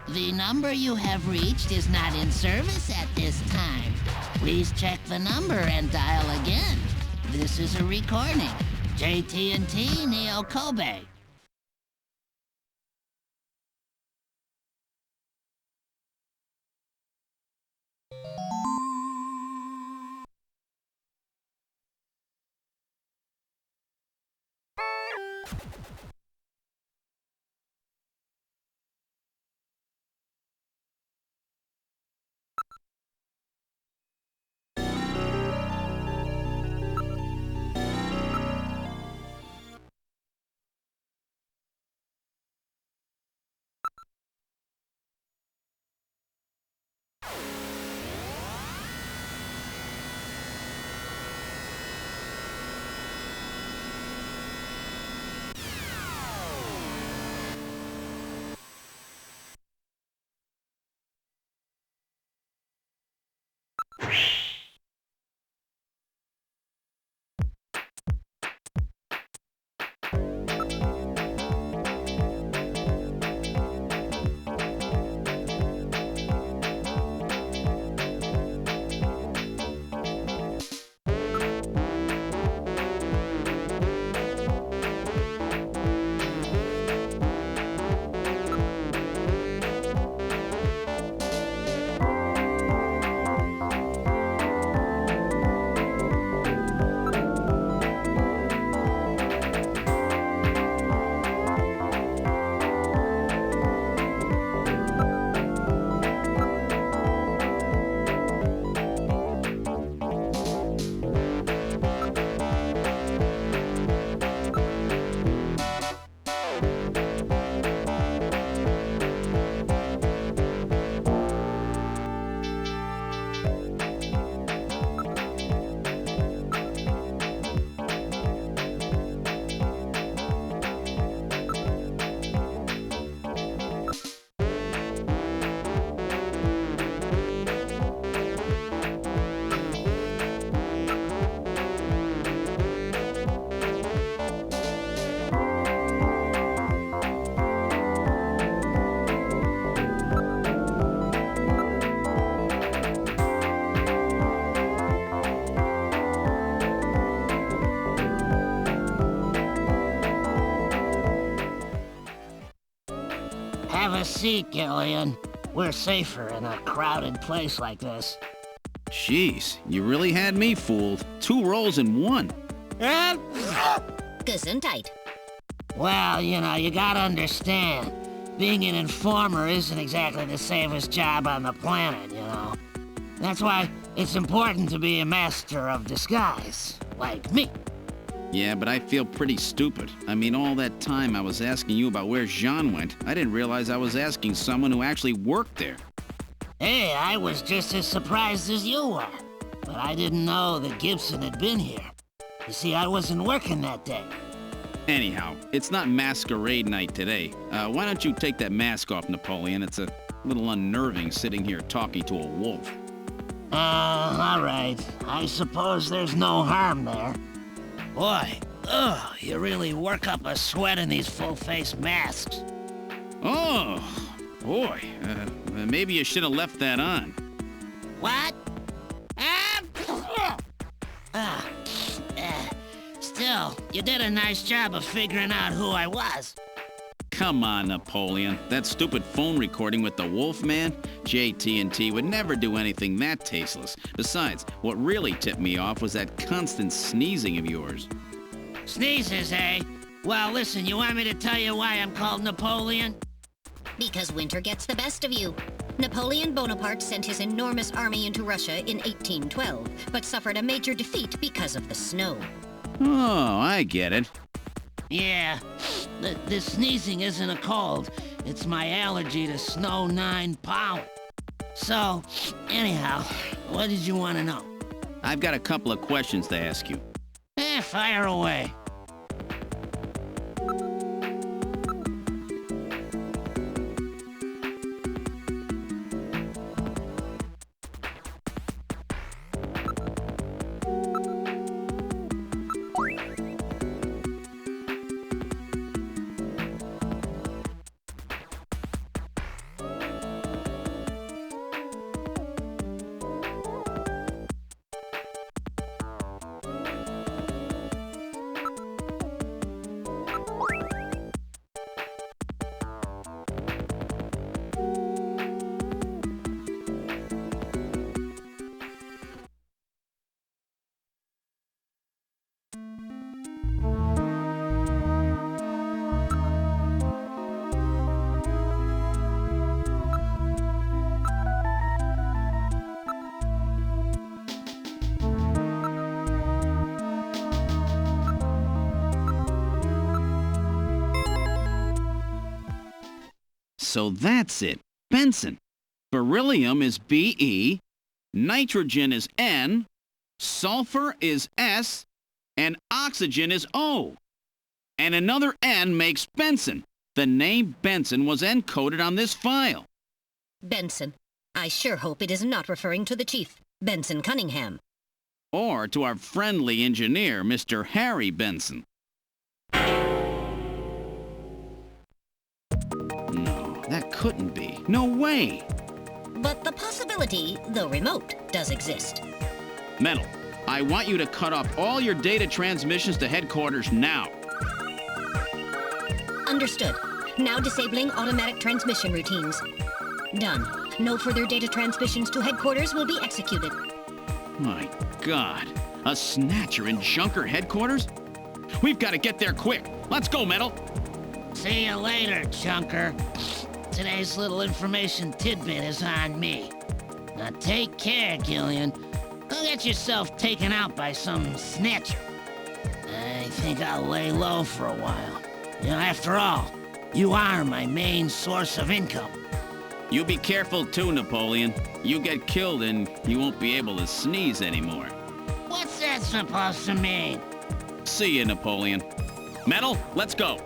The number you have reached is not in service at this time. Please check the number and dial again. This is a recording. JT&T Neo Kobe. Have a seat, Gillian. We're safer in a crowded place like this. Jeez, you really had me fooled. 2 roles in 1. Gesundheit. Well, you know, you gotta understand. Being an informer isn't exactly the safest job on the planet, you know. That's why it's important to be a master of disguise, like me. Yeah, but I feel pretty stupid. I mean, all that time I was asking you about where Jean went, I didn't realize I was asking someone who actually worked there. Hey, I was just as surprised as you were. But I didn't know that Gibson had been here. You see, I wasn't working that day. Anyhow, it's not masquerade night today. Why don't you take that mask off, Napoleon? It's a A little unnerving sitting here talking to a wolf. All right. I suppose there's no harm there. Boy, you really work up a sweat in these full-face masks. Oh, boy. Maybe you should have left that on. What? Still, you did a nice job of figuring out who I was. Come on, Napoleon. That stupid phone recording with the Wolfman? JT&T would never do anything that tasteless. Besides, what really tipped me off was that constant sneezing of yours. Sneezes, eh? Well, listen, you want me to tell you why I'm called Napoleon? Because winter gets the best of you. Napoleon Bonaparte sent his enormous army into Russia in 1812, but suffered a major defeat because of the snow. Oh, I get it. Yeah, the sneezing isn't a cold. It's my allergy to snow 9 pound. So, anyhow, what did you want to know? I've got a couple of questions to ask you. Fire away. So that's it. Benson. Beryllium is Be, nitrogen is N, sulfur is S, and oxygen is O. And another N makes Benson. The name Benson was encoded on this file. Benson. I sure hope it is not referring to the chief, Benson Cunningham. Or to our friendly engineer, Mr. Harry Benson. No, that couldn't be. No way! But the possibility, though remote, does exist. Metal, I want you to cut off all your data transmissions to headquarters now. Understood. Now disabling automatic transmission routines. Done. No further data transmissions to headquarters will be executed. My God. A Snatcher in Junker headquarters? We've got to get there quick. Let's go, Metal. See you later, Junker. Today's little information tidbit is on me. Now take care, Gillian. Don't get yourself taken out by some Snatcher. I think I'll lay low for a while. You know, after all, you are my main source of income. You be careful too, Napoleon. You get killed and you won't be able to sneeze anymore. What's that supposed to mean? See you, Napoleon. Metal, let's go.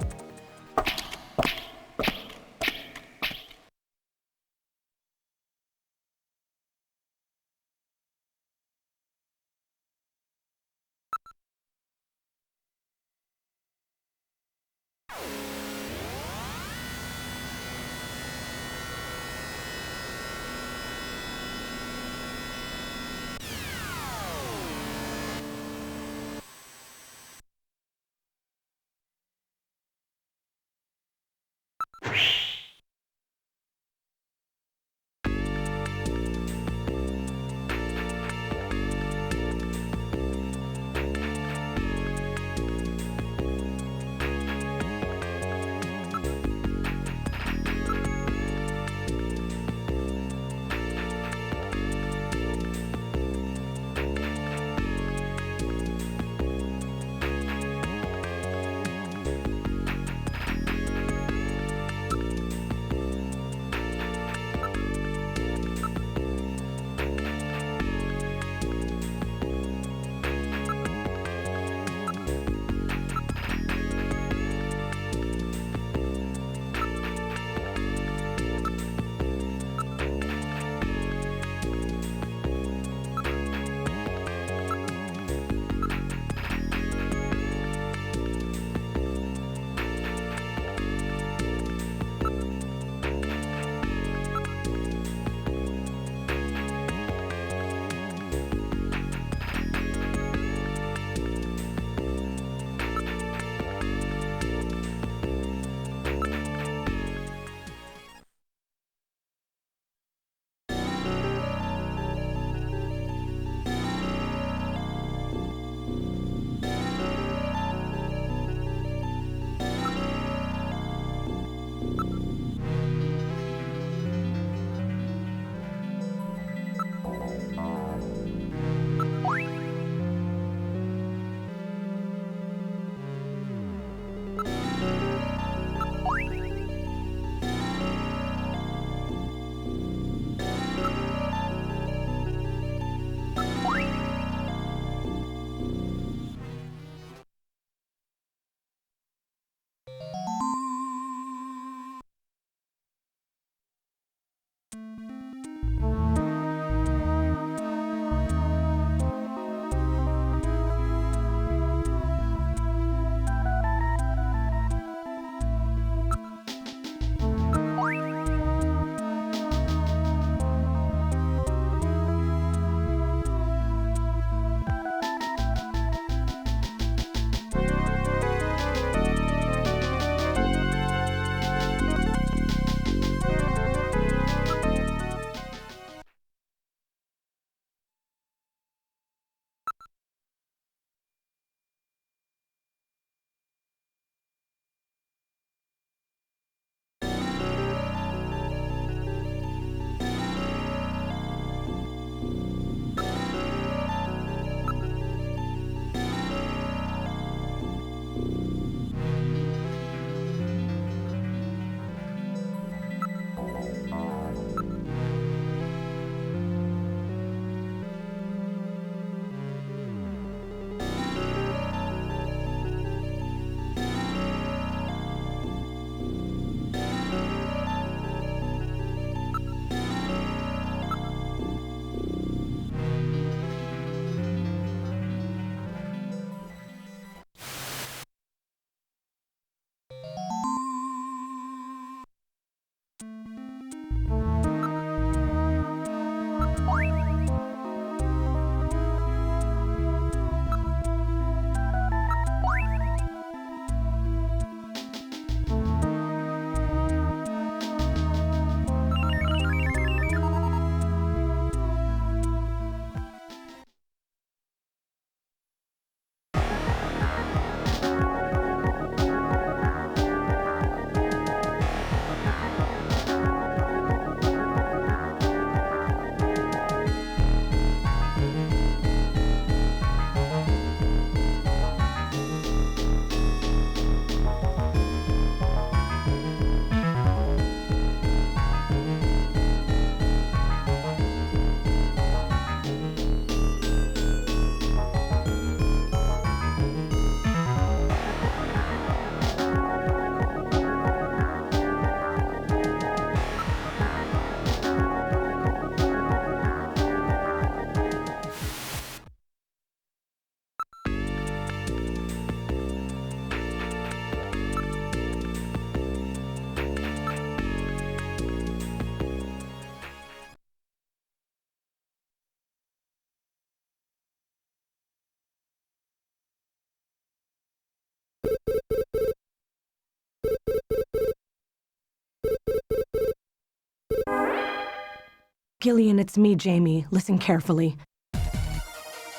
Gillian, it's me, Jamie. Listen carefully.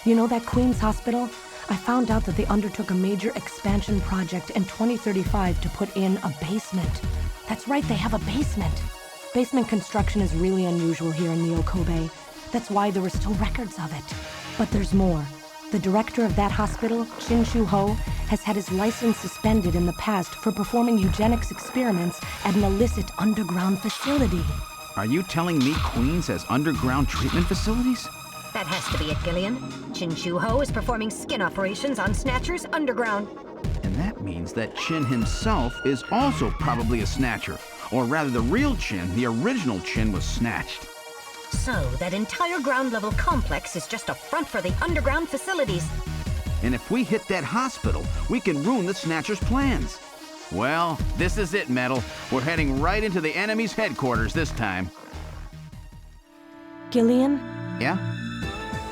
You know that Queen's Hospital? I found out that they undertook a major expansion project in 2035 to put in a basement. That's right, they have a basement. Basement construction is really unusual here in Neo Kobe. That's why there were still records of it. But there's more. The director of that hospital, Chin Shu Ho, has had his license suspended in the past for performing eugenics experiments at an illicit underground facility. Are you telling me Queens has underground treatment facilities? That has to be it, Gillian. Chin Shu Ho is performing skin operations on Snatchers underground. And that means that Chin himself is also probably a Snatcher. Or rather, the real Chin, the original Chin, was snatched. So, that entire ground-level complex is just a front for the underground facilities. And if we hit that hospital, we can ruin the Snatcher's plans. Well, this is it, Metal. We're heading right into the enemy's headquarters this time. Gillian? Yeah?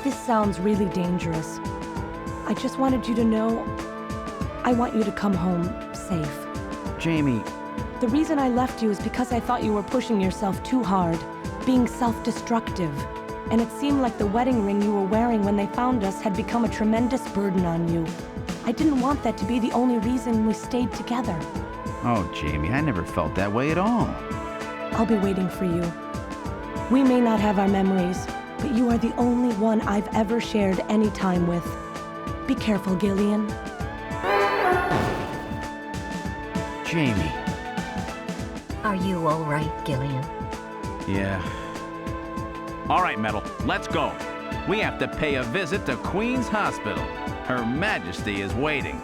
This sounds really dangerous. I just wanted you to know I want you to come home safe. Jamie. The reason I left you is because I thought you were pushing yourself too hard, being self-destructive. And it seemed like the wedding ring you were wearing when they found us had become a tremendous burden on you. I didn't want that to be the only reason we stayed together. Oh, Jamie, I never felt that way at all. I'll be waiting for you. We may not have our memories, but you are the only one I've ever shared any time with. Be careful, Gillian. Jamie. Are you all right, Gillian? Yeah. All right, Metal, let's go. We have to pay a visit to Queen's Hospital. Her Majesty is waiting.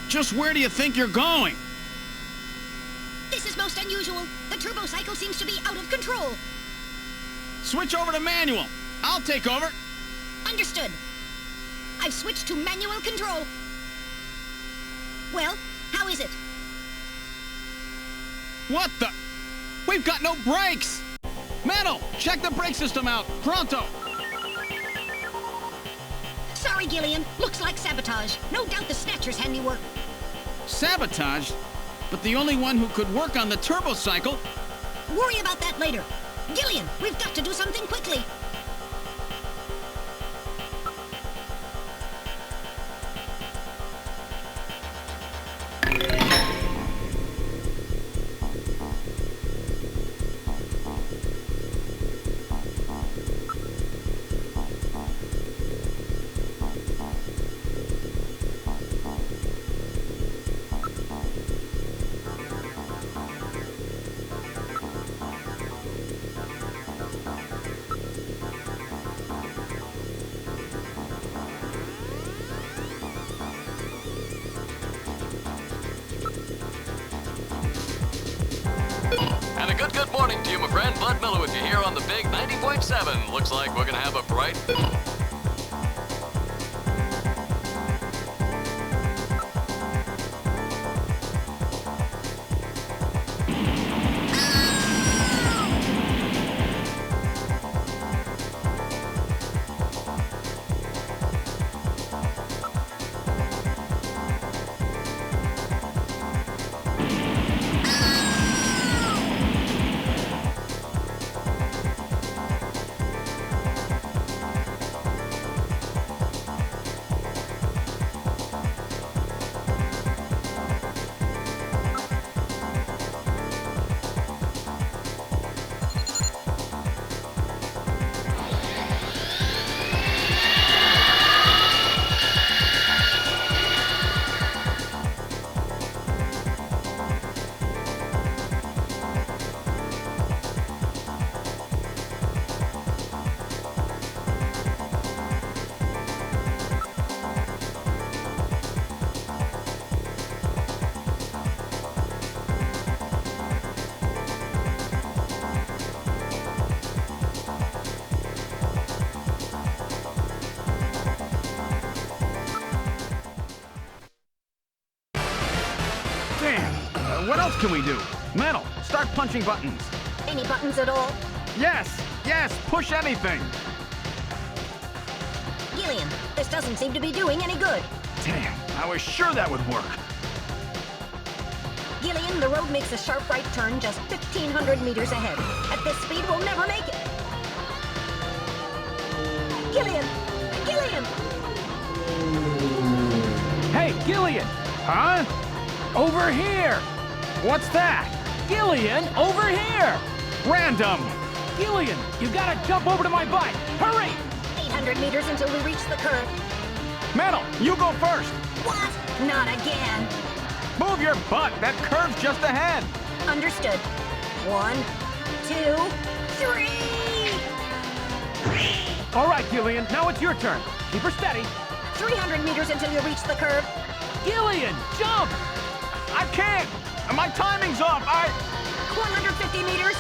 Just where do you think you're going? This is most unusual. The turbo cycle seems to be out of control. Switch over to manual. I'll take over. Understood. I've switched to manual control. Well, how is it? What the? We've got no brakes! Metal, check the brake system out. Pronto! Sorry, Gillian. Looks like sabotage. No doubt the Snatcher's handiwork. Sabotage? But the only one who could work on the turbo cycle... Worry about that later. Gillian, we've got to do something quickly. Good morning to you, my friend. Bud Miller with you here on the big 90.7. Looks like we're gonna have a bright... Damn! What else can we do? Metal, start punching buttons. Any buttons at all? Yes! Yes! Push anything! Gillian, this doesn't seem to be doing any good. Damn, I was sure that would work. Gillian, the road makes a sharp right turn just 1,500 meters ahead. At this speed, we'll never make it. Gillian! Gillian! Hey, Gillian! Huh? Over here! What's that? Gillian, over here! Random! Gillian, you gotta jump over to my bike! Hurry! 800 meters until we reach the curve. Metal, you go first! What? Not again. Move your butt! That curve's just ahead! Understood. 1, 2, 3! All right, Gillian, now it's your turn. Keep her steady. 300 meters until you reach the curve. Gillian, jump! I can't! My timing's off! 150 meters.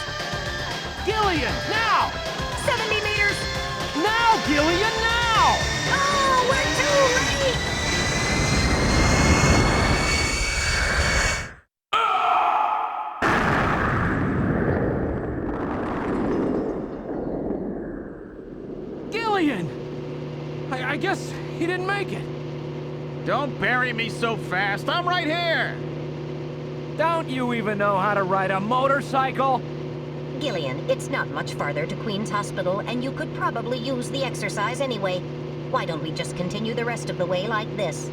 Gillian, now! 70 meters. Now, Gillian, now! Oh, we're too late! Gillian! I guess he didn't make it. Don't bury me so fast! I'm right here! Don't you even know how to ride a motorcycle? Gillian, it's not much farther to Queen's Hospital, and you could probably use the exercise anyway. Why don't we just continue the rest of the way like this?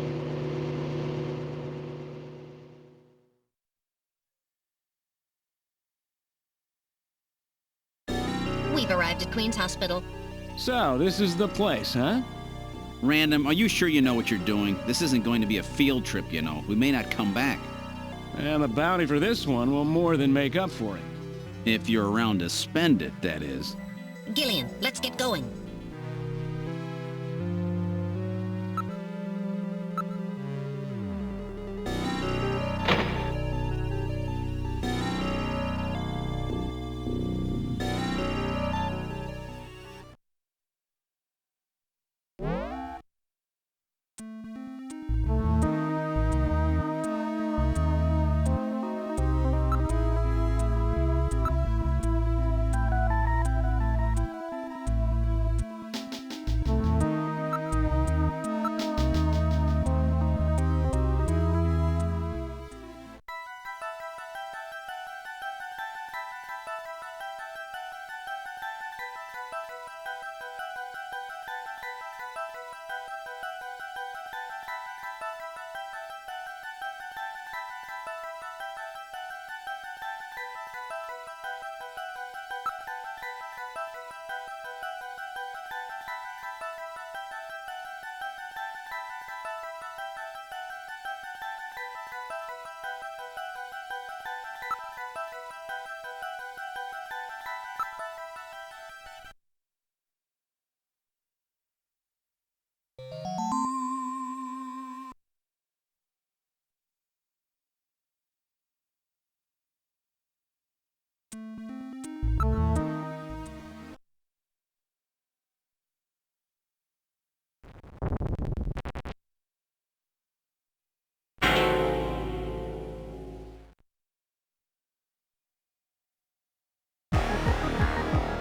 We've arrived at Queen's Hospital. So, this is the place, huh? Random, are you sure you know what you're doing? This isn't going to be a field trip, you know. We may not come back. And the bounty for this one will more than make up for it. If you're around to spend it, that is. Gillian, let's get going.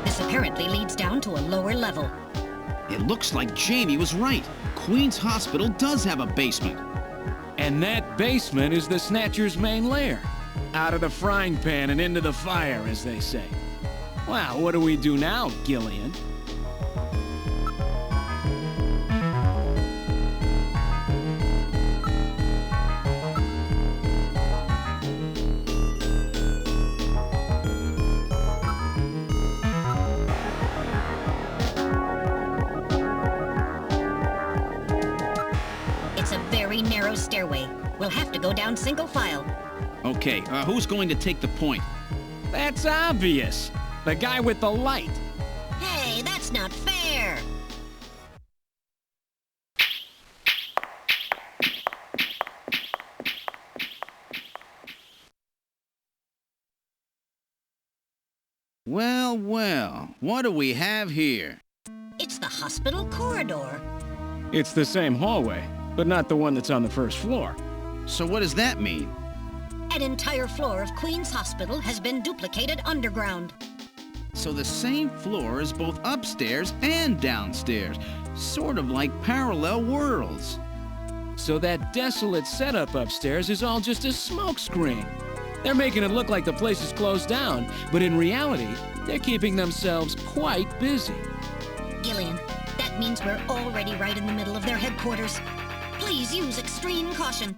This apparently leads down to a lower level. It looks like Jamie was right. Queen's Hospital does have a basement. And that basement is the Snatcher's main lair. Out of the frying pan and into the fire, as they say. Well, what do we do now, Gillian? It's a very narrow stairway. We'll have to go down single file. Okay, who's going to take the point? That's obvious. The guy with the light. Hey, that's not fair! Well, well, what do we have here? It's the hospital corridor. It's the same hallway, but not the one that's on the first floor. So what does that mean? An entire floor of Queen's Hospital has been duplicated underground. So the same floor is both upstairs and downstairs, sort of like parallel worlds. So that desolate setup upstairs is all just a smokescreen. They're making it look like the place is closed down, but in reality, they're keeping themselves quite busy. Gillian, that means we're already right in the middle of their headquarters. Please use extreme caution.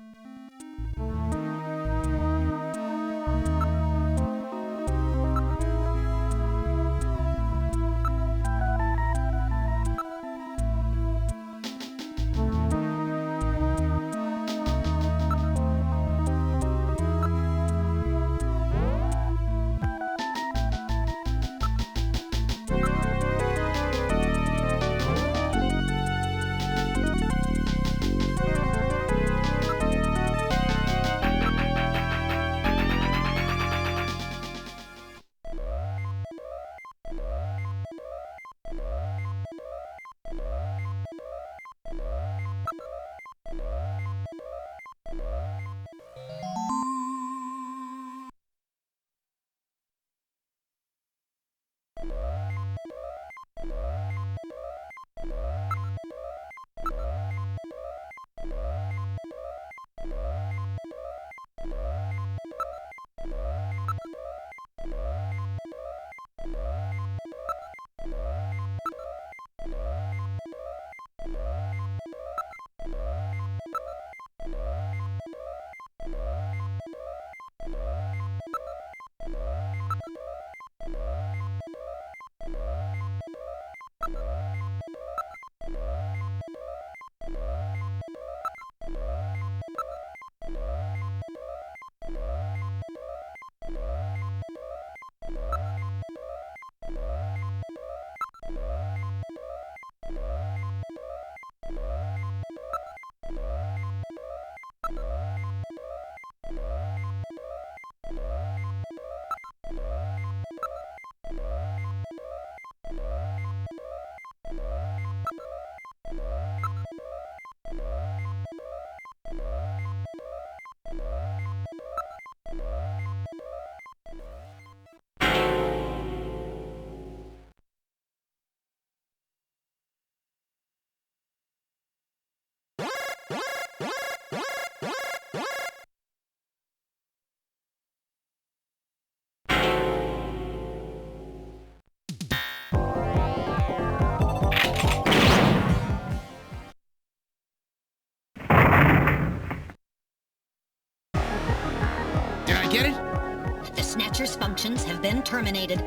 Get it? The Snatcher's functions have been terminated.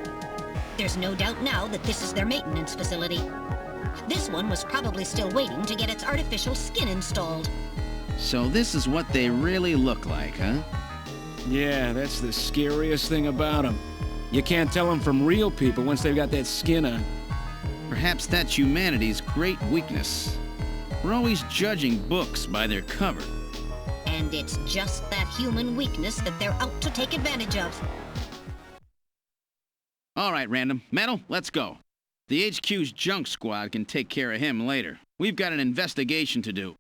There's no doubt now that this is their maintenance facility. This one was probably still waiting to get its artificial skin installed. So this is what they really look like, huh? Yeah, that's the scariest thing about them. You can't tell them from real people once they've got that skin on. Perhaps that's humanity's great weakness. We're always judging books by their cover. And it's just that human weakness that they're out to take advantage of. All right, Random. Metal, let's go. The HQ's junk squad can take care of him later. We've got an investigation to do.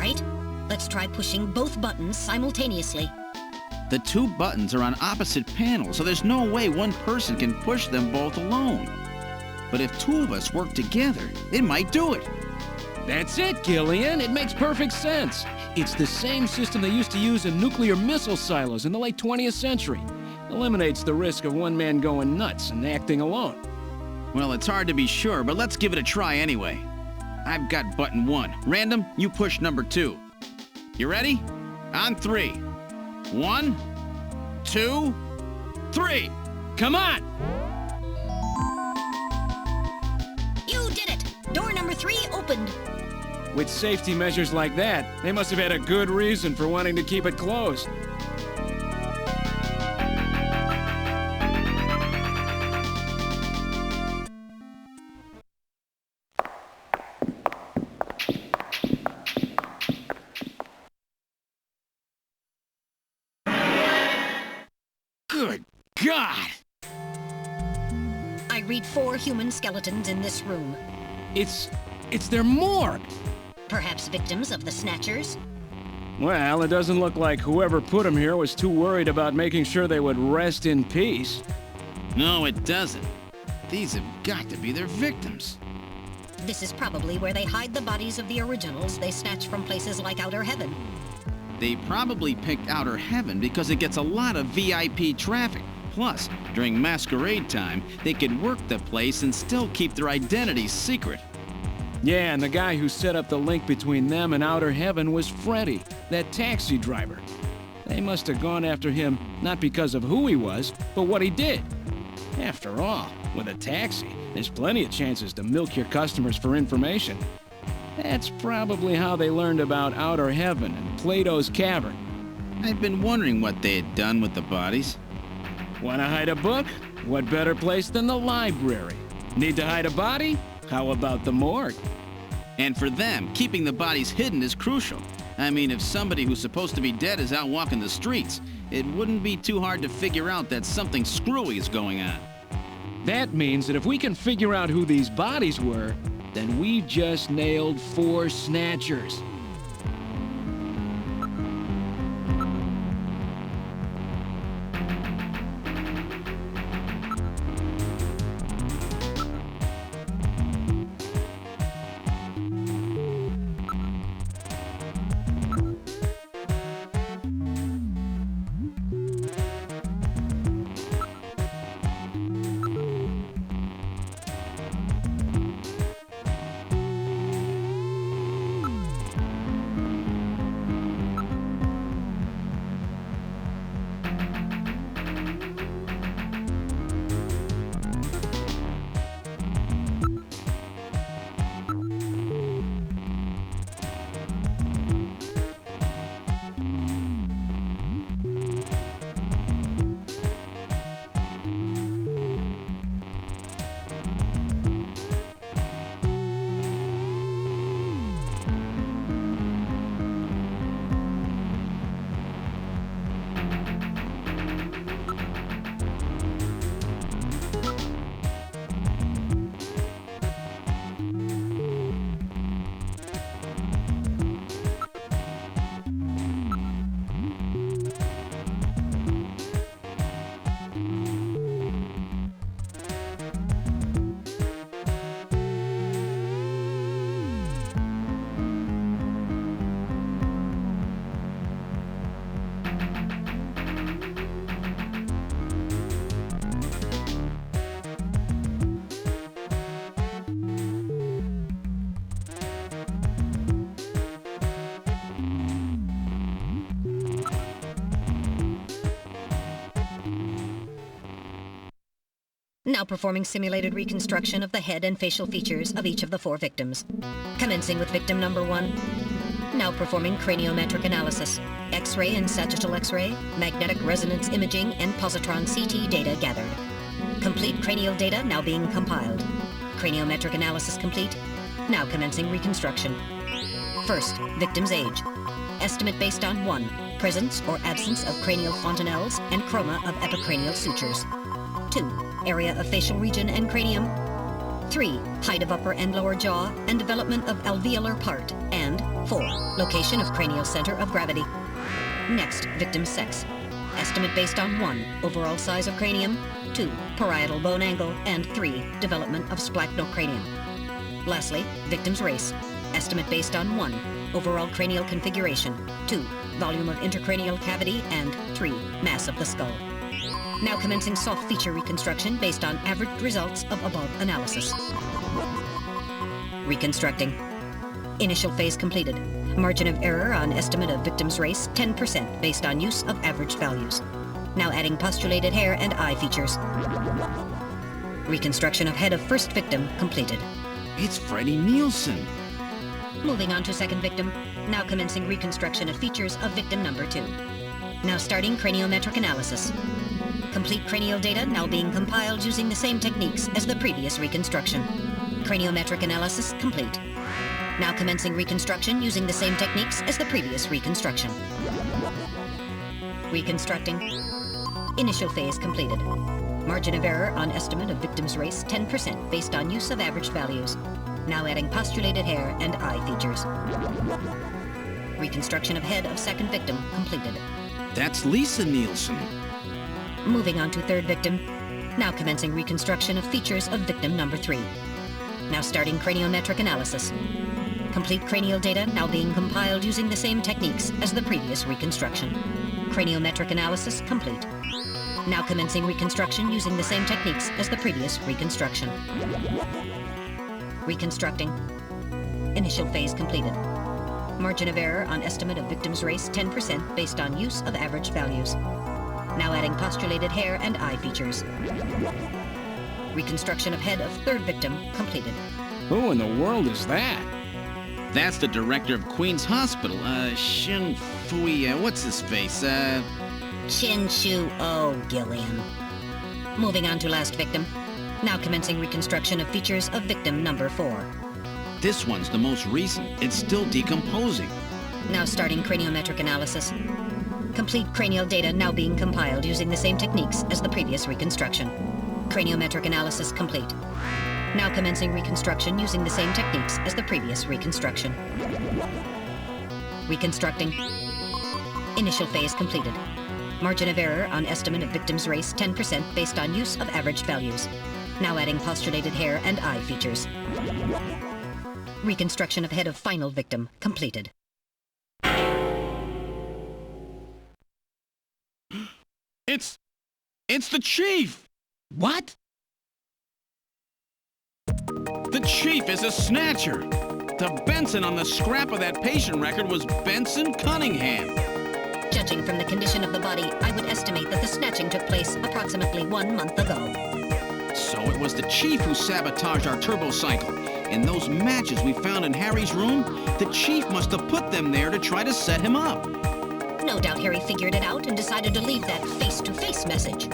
right. Let's try pushing both buttons simultaneously. The two buttons are on opposite panels, so there's no way one person can push them both alone. But if two of us work together, it might do it. That's it, Gillian. It makes perfect sense. It's the same system they used to use in nuclear missile silos in the late 20th century. Eliminates the risk of one man going nuts and acting alone. Well, it's hard to be sure, but let's give it a try anyway. I've got button 1. Random, you push number 2. You ready? On 3. 1, 2, 3. Come on! You did it! Door number 3 opened. With safety measures like that, they must have had a good reason for wanting to keep it closed. Good God! I read 4 human skeletons in this room. It's their morgue! Perhaps victims of the Snatchers? Well, it doesn't look like whoever put them here was too worried about making sure they would rest in peace. No, it doesn't. These have got to be their victims. This is probably where they hide the bodies of the originals they snatch from places like Outer Heaven. They probably picked Outer Heaven because it gets a lot of VIP traffic. Plus, during masquerade time, they could work the place and still keep their identities secret. Yeah, and the guy who set up the link between them and Outer Heaven was Freddy, that taxi driver. They must have gone after him not because of who he was, but what he did. After all, with a taxi, there's plenty of chances to milk your customers for information. That's probably how they learned about Outer Heaven and Plato's Cavern. I've been wondering what they had done with the bodies. Want to hide a book? What better place than the library? Need to hide a body? How about the morgue? And for them, keeping the bodies hidden is crucial. I mean, if somebody who's supposed to be dead is out walking the streets, it wouldn't be too hard to figure out that something screwy is going on. That means that if we can figure out who these bodies were, then we've just nailed 4 Snatchers. Now performing simulated reconstruction of the head and facial features of each of the 4 victims. Commencing with victim number 1. Now performing craniometric analysis. X-ray and sagittal X-ray, magnetic resonance imaging, and positron CT data gathered. Complete cranial data now being compiled. Craniometric analysis complete. Now commencing reconstruction. First, victim's age. Estimate based on 1. Presence or absence of cranial fontanelles and chroma of epicranial sutures. 2. Area of facial region and cranium. 3. Height of upper and lower jaw and development of alveolar part. And 4. Location of cranial center of gravity. Next, victim sex. Estimate based on 1. Overall size of cranium, 2. Parietal bone angle, and 3. Development of splachocranium. Lastly, victim's race. Estimate based on 1. Overall cranial configuration, 2. Volume of intercranial cavity, and 3. Mass of the skull. Now commencing soft feature reconstruction based on average results of above analysis. Reconstructing. Initial phase completed. Margin of error on estimate of victim's race, 10% based on use of average values. Now adding postulated hair and eye features. Reconstruction of head of first victim completed. It's Freddie Nielsen. Moving on to second victim. Now commencing reconstruction of features of victim number 2. Now starting craniometric analysis. Complete cranial data now being compiled using the same techniques as the previous reconstruction. Craniometric analysis complete. Now commencing reconstruction using the same techniques as the previous reconstruction. Reconstructing. Initial phase completed. Margin of error on estimate of victim's race, 10% based on use of average values. Now adding postulated hair and eye features. Reconstruction of head of second victim completed. That's Lisa Nielsen. Moving on to third victim. Now commencing reconstruction of features of victim number 3. Now starting craniometric analysis. Complete cranial data now being compiled using the same techniques as the previous reconstruction. Craniometric analysis complete. Now commencing reconstruction using the same techniques as the previous reconstruction. Reconstructing. Initial phase completed. Margin of error on estimate of victim's race, 10% based on use of average values. Now adding postulated hair and eye features. Reconstruction of head of third victim completed. Who in the world is that? That's the director of Queen's Hospital, Shin Fui, what's his face, Chin Shu O, Gillian. Moving on to last victim. Now commencing reconstruction of features of victim number 4. This one's the most recent. It's still decomposing. Now starting craniometric analysis. Complete cranial data now being compiled using the same techniques as the previous reconstruction. Craniometric analysis complete. Now commencing reconstruction using the same techniques as the previous reconstruction. Reconstructing. Initial phase completed. Margin of error on estimate of victim's race, 10% based on use of average values. Now adding postulated hair and eye features. Reconstruction of head of final victim completed. It's the Chief! What? The Chief is a Snatcher! The Benson on the scrap of that patient record was Benson Cunningham. Judging from the condition of the body, I would estimate that the snatching took place approximately 1 month ago. So it was the Chief who sabotaged our turbo cycle. And those matches we found in Harry's room, the Chief must have put them there to try to set him up. No doubt Harry figured it out and decided to leave that face-to-face message.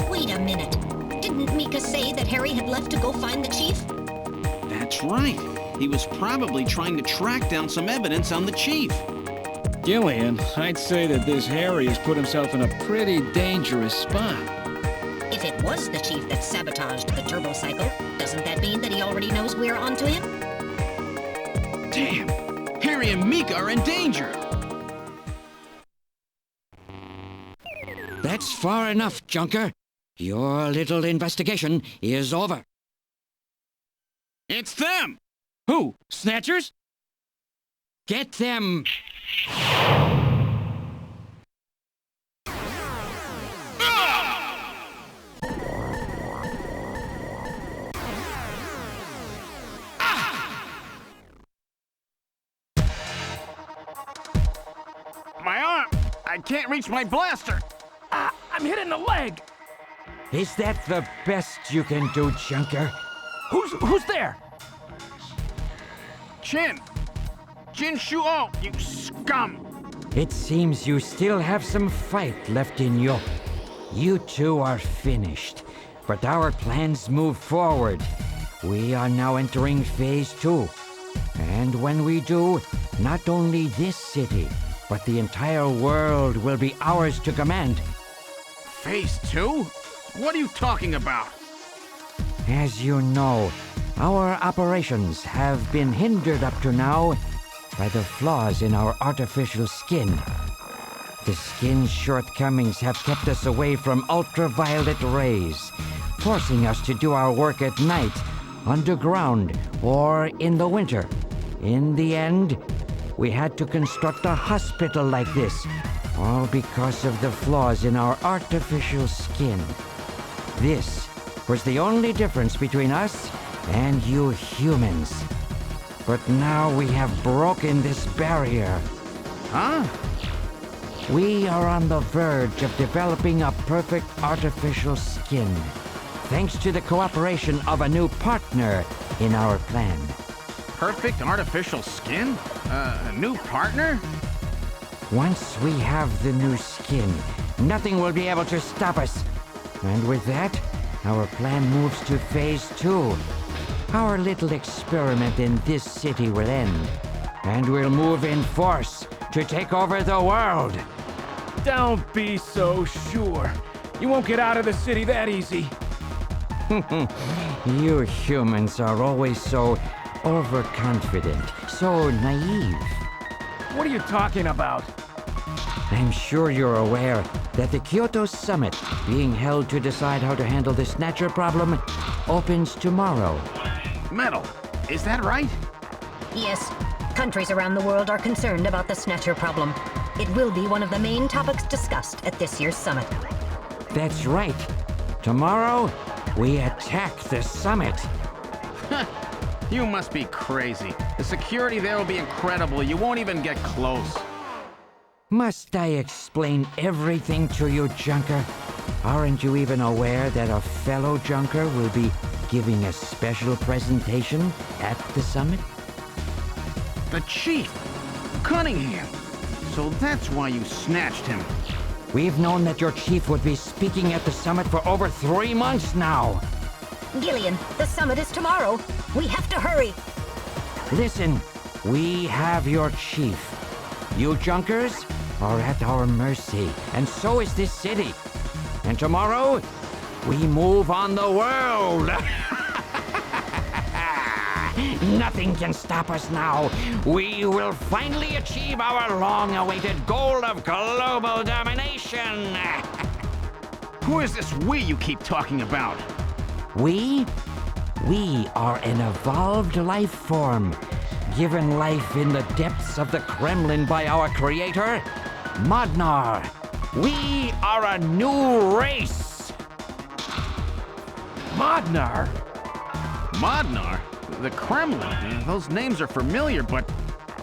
Wait a minute. Didn't Mika say that Harry had left to go find the Chief? That's right. He was probably trying to track down some evidence on the Chief. Gillian, I'd say that this Harry has put himself in a pretty dangerous spot. If it was the Chief that sabotaged the turbo cycle, doesn't that mean that he already knows we're onto him? Damn! Harry and Mika are in danger! That's far enough, Junker. Your little investigation is over. It's them! Who? Snatchers? Get them! My arm! I can't reach my blaster! I'm hit in the leg! Is that the best you can do, Junker? Who's there? Jin Shuo, you scum! It seems you still have some fight left in you. You two are finished, but our plans move forward. We are now entering Phase 2. And when we do, not only this city, but the entire world will be ours to command. Phase 2? What are you talking about? As you know, Our operations have been hindered up to now by the flaws in our artificial skin. The skin's shortcomings have kept us away from ultraviolet rays, forcing us to do our work at night, underground, or in the winter. In the end, we had to construct a hospital like this, all because of the flaws in our artificial skin. This was the only difference between us and you humans. But now we have broken this barrier. Huh? We are on the verge of developing a perfect artificial skin, thanks to the cooperation of a new partner in our plan. Perfect artificial skin? A new partner? Once we have the new skin, nothing will be able to stop us. And with that, our plan moves to phase 2. Our little experiment in this city will end, and we'll move in force to take over the world. Don't be so sure. You won't get out of the city that easy. You humans are always so overconfident, so naive. What are you talking about? I'm sure you're aware that the Kyoto Summit, being held to decide how to handle the Snatcher problem, opens tomorrow. Metal, is that right? Yes. Countries around the world are concerned about the Snatcher problem. It will be one of the main topics discussed at this year's summit. That's right. Tomorrow, we attack the summit. You must be crazy. The security there will be incredible. You won't even get close. Must I explain everything to you, Junker? Aren't you even aware that a fellow Junker will be giving a special presentation at the summit? The Chief! Cunningham! So that's why you snatched him. We've known that your chief would be speaking at the summit for over 3 months now. Gillian, the summit is tomorrow. We have to hurry. Listen, we have your chief. You Junkers are at our mercy, and so is this city. And tomorrow, we move on the world. Nothing can stop us now. We will finally achieve our long-awaited goal of global domination. Who is this we you keep talking about? We? We are an evolved life form, given life in the depths of the Kremlin by our creator, Modnar. We are a new race. Modnar? Modnar? The Kremlin? Those names are familiar, but...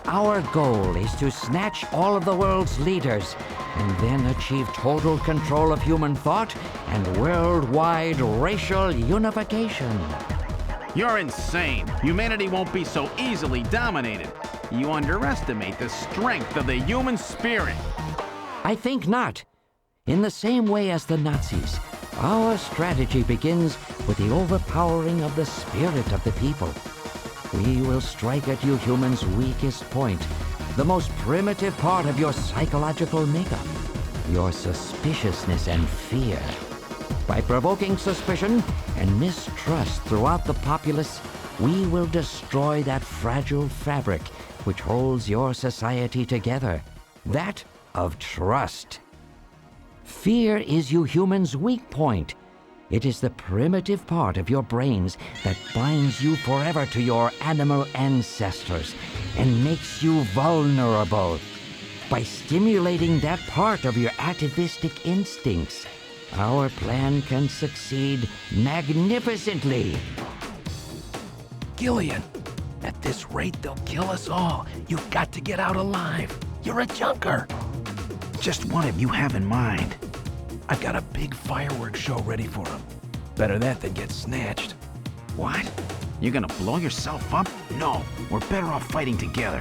Our goal is to snatch all of the world's leaders and then achieve total control of human thought and worldwide racial unification. You're insane. Humanity won't be so easily dominated. You underestimate the strength of the human spirit. I think not. In the same way as the Nazis, our strategy begins with the overpowering of the spirit of the people. We will strike at you humans' weakest point, the most primitive part of your psychological makeup, your suspiciousness and fear. By provoking suspicion and mistrust throughout the populace, we will destroy that fragile fabric which holds your society together, that of trust. Fear is you humans' weak point. It is the primitive part of your brains that binds you forever to your animal ancestors and makes you vulnerable. By stimulating that part of your atavistic instincts, our plan can succeed magnificently. Gillian, at this rate, they'll kill us all. You've got to get out alive. You're a Junker. Just what have you have in mind? I've got a big fireworks show ready for him. Better that than get snatched. What? You're gonna blow yourself up? No, we're better off fighting together.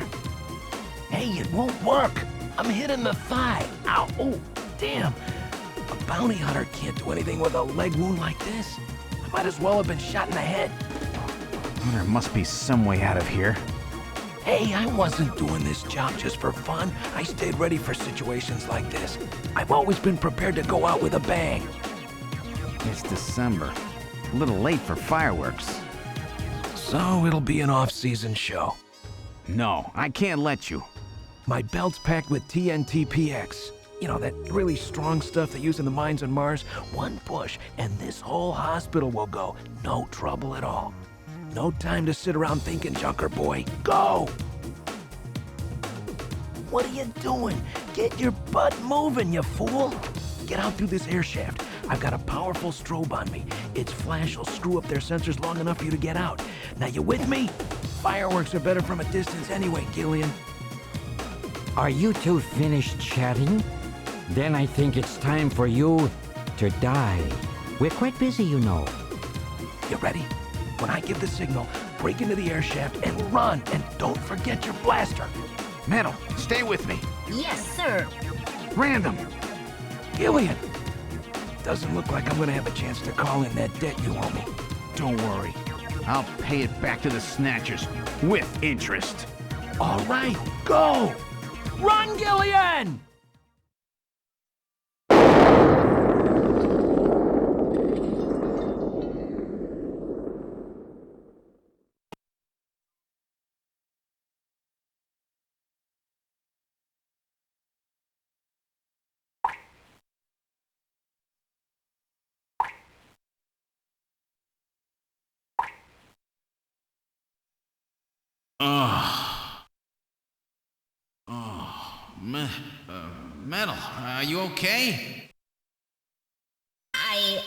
Hey, it won't work. I'm hit in the thigh. Ow, oh, damn. A bounty hunter can't do anything with a leg wound like this. I might as well have been shot in the head. Well, there must be some way out of here. Hey, I wasn't doing this job just for fun. I stayed ready for situations like this. I've always been prepared to go out with a bang. It's December. A little late for fireworks. So it'll be an off-season show. No, I can't let you. My belt's packed with TNT-PX. You know, that really strong stuff they use in the mines on Mars. One push, and this whole hospital will go. No trouble at all. No time to sit around thinking, Junker boy. Go! What are you doing? Get your butt moving, you fool! Get out through this air shaft. I've got a powerful strobe on me. Its flash will screw up their sensors long enough for you to get out. Now, you with me? Fireworks are better from a distance anyway, Gillian. Are you two finished chatting? Then I think it's time for you to die. We're quite busy, you know. You ready? When I give the signal, break into the air shaft and run, and don't forget your blaster. Metal, stay with me. Yes, sir. Random. Gillian! Doesn't look like I'm gonna have a chance to call in that debt you owe me. Don't worry. I'll pay it back to the Snatchers with interest. All right, go! Run, Gillian! Metal, are you okay? Alien,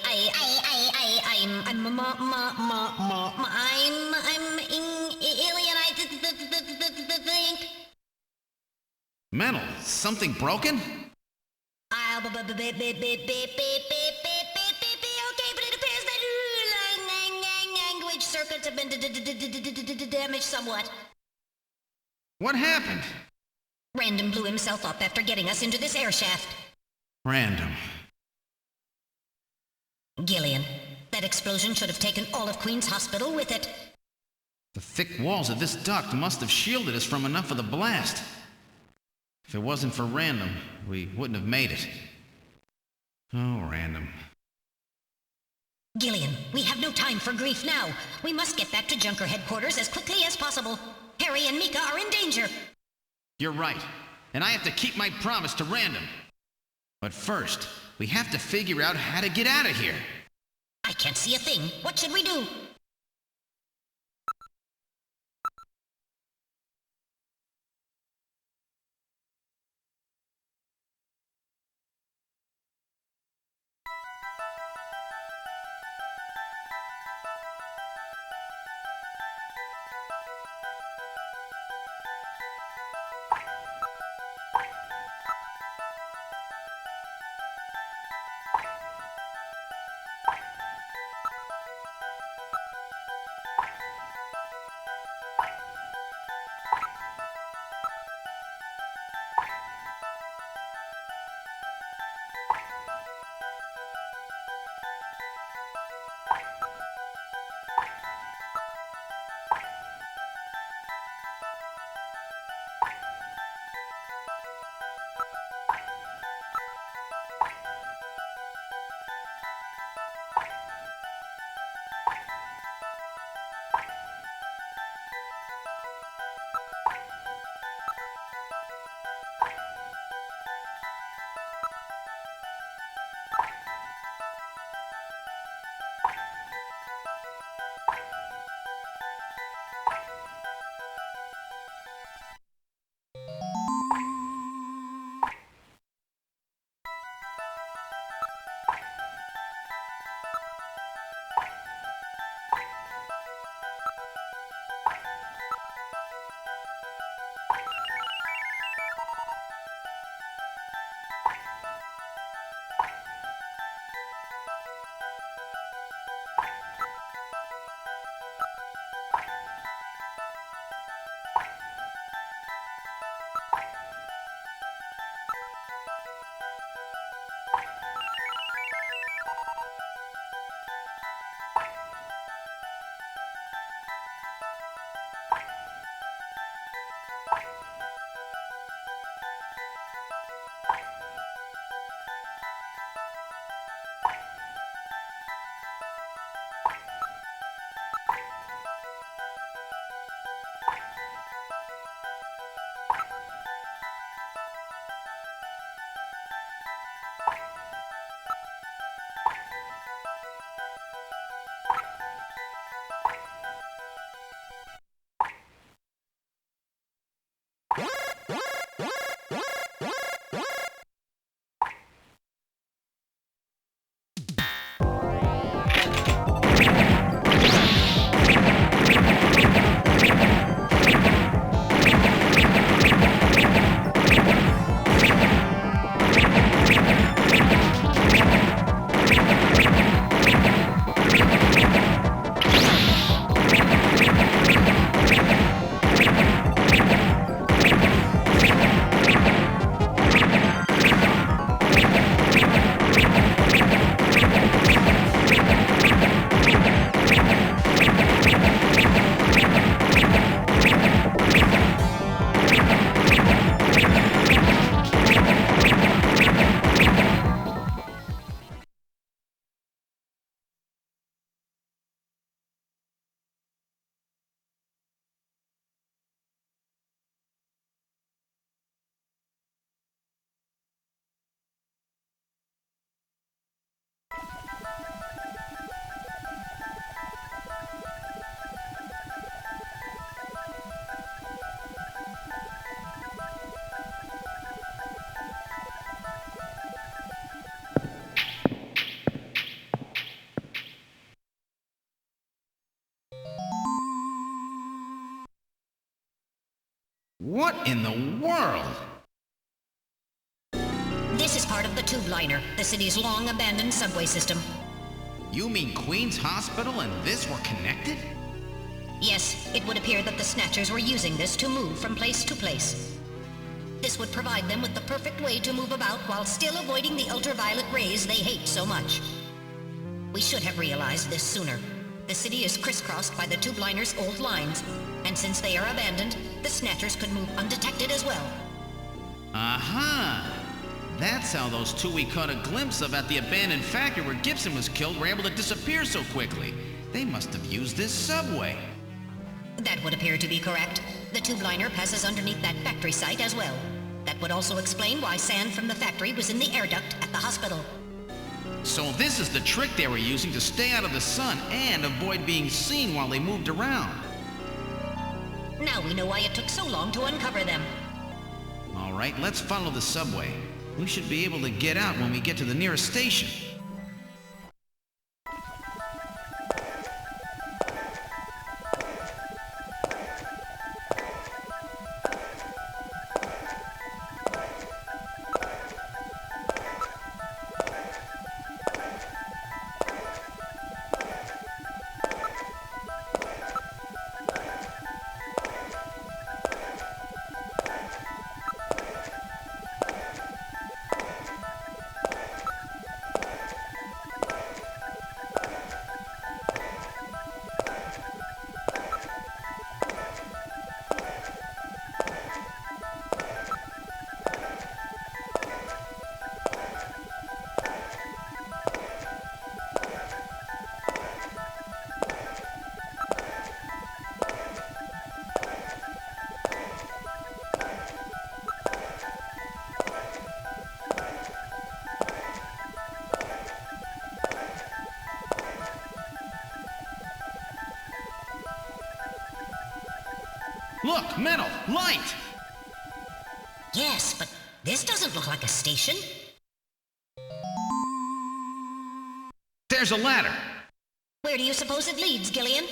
I think. Metal, something broken? Okay, but it appears that language circuits have been damaged somewhat. What happened? Random blew himself up after getting us into this air shaft. Random. Gillian, that explosion should have taken all of Queen's Hospital with it. The thick walls of this duct must have shielded us from enough of the blast. If it wasn't for Random, we wouldn't have made it. Oh, Random. Gillian, we have no time for grief now. We must get back to Junker headquarters as quickly as possible. Harry and Mika are in danger. You're right, and I have to keep my promise to Random. But first, we have to figure out how to get out of here. I can't see a thing. What should we do? in the world? This is part of the tube liner, the city's long-abandoned subway system. You mean Queen's Hospital and this were connected? Yes, it would appear that the Snatchers were using this to move from place to place. This would provide them with the perfect way to move about while still avoiding the ultraviolet rays they hate so much. We should have realized this sooner. The city is crisscrossed by the tube liner's old lines, and since they are abandoned, the Snatchers could move undetected as well. Aha! That's how those two we caught a glimpse of at the abandoned factory where Gibson was killed were able to disappear so quickly. They must have used this subway. That would appear to be correct. The tube liner passes underneath that factory site as well. That would also explain why sand from the factory was in the air duct at the hospital. So this is the trick they were using to stay out of the sun and avoid being seen while they moved around. Now we know why it took so long to uncover them. All right, let's follow the subway. We should be able to get out when we get to the nearest station. Look, metal, light! Yes, but this doesn't look like a station. There's a ladder. Where do you suppose it leads, Gillian?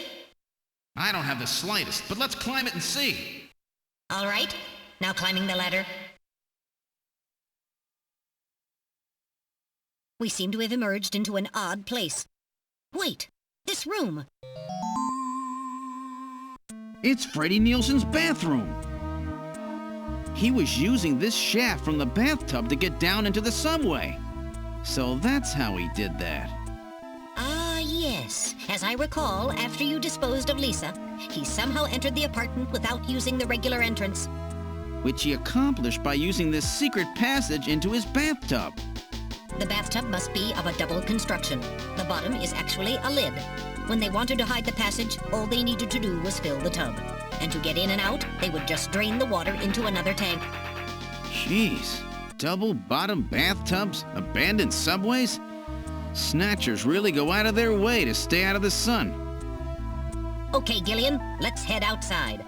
I don't have the slightest, but let's climb it and see. All right, now climbing the ladder. We seem to have emerged into an odd place. Wait, this room. It's Freddie Nielsen's bathroom. He was using this shaft from the bathtub to get down into the subway. So that's how he did that. Ah, yes. As I recall, after you disposed of Lisa, he somehow entered the apartment without using the regular entrance. Which he accomplished by using this secret passage into his bathtub. The bathtub must be of a double construction. The bottom is actually a lid. When they wanted to hide the passage, all they needed to do was fill the tub. And to get in and out, they would just drain the water into another tank. Jeez. Double-bottom bathtubs? Abandoned subways? Snatchers really go out of their way to stay out of the sun. Okay, Gillian, let's head outside.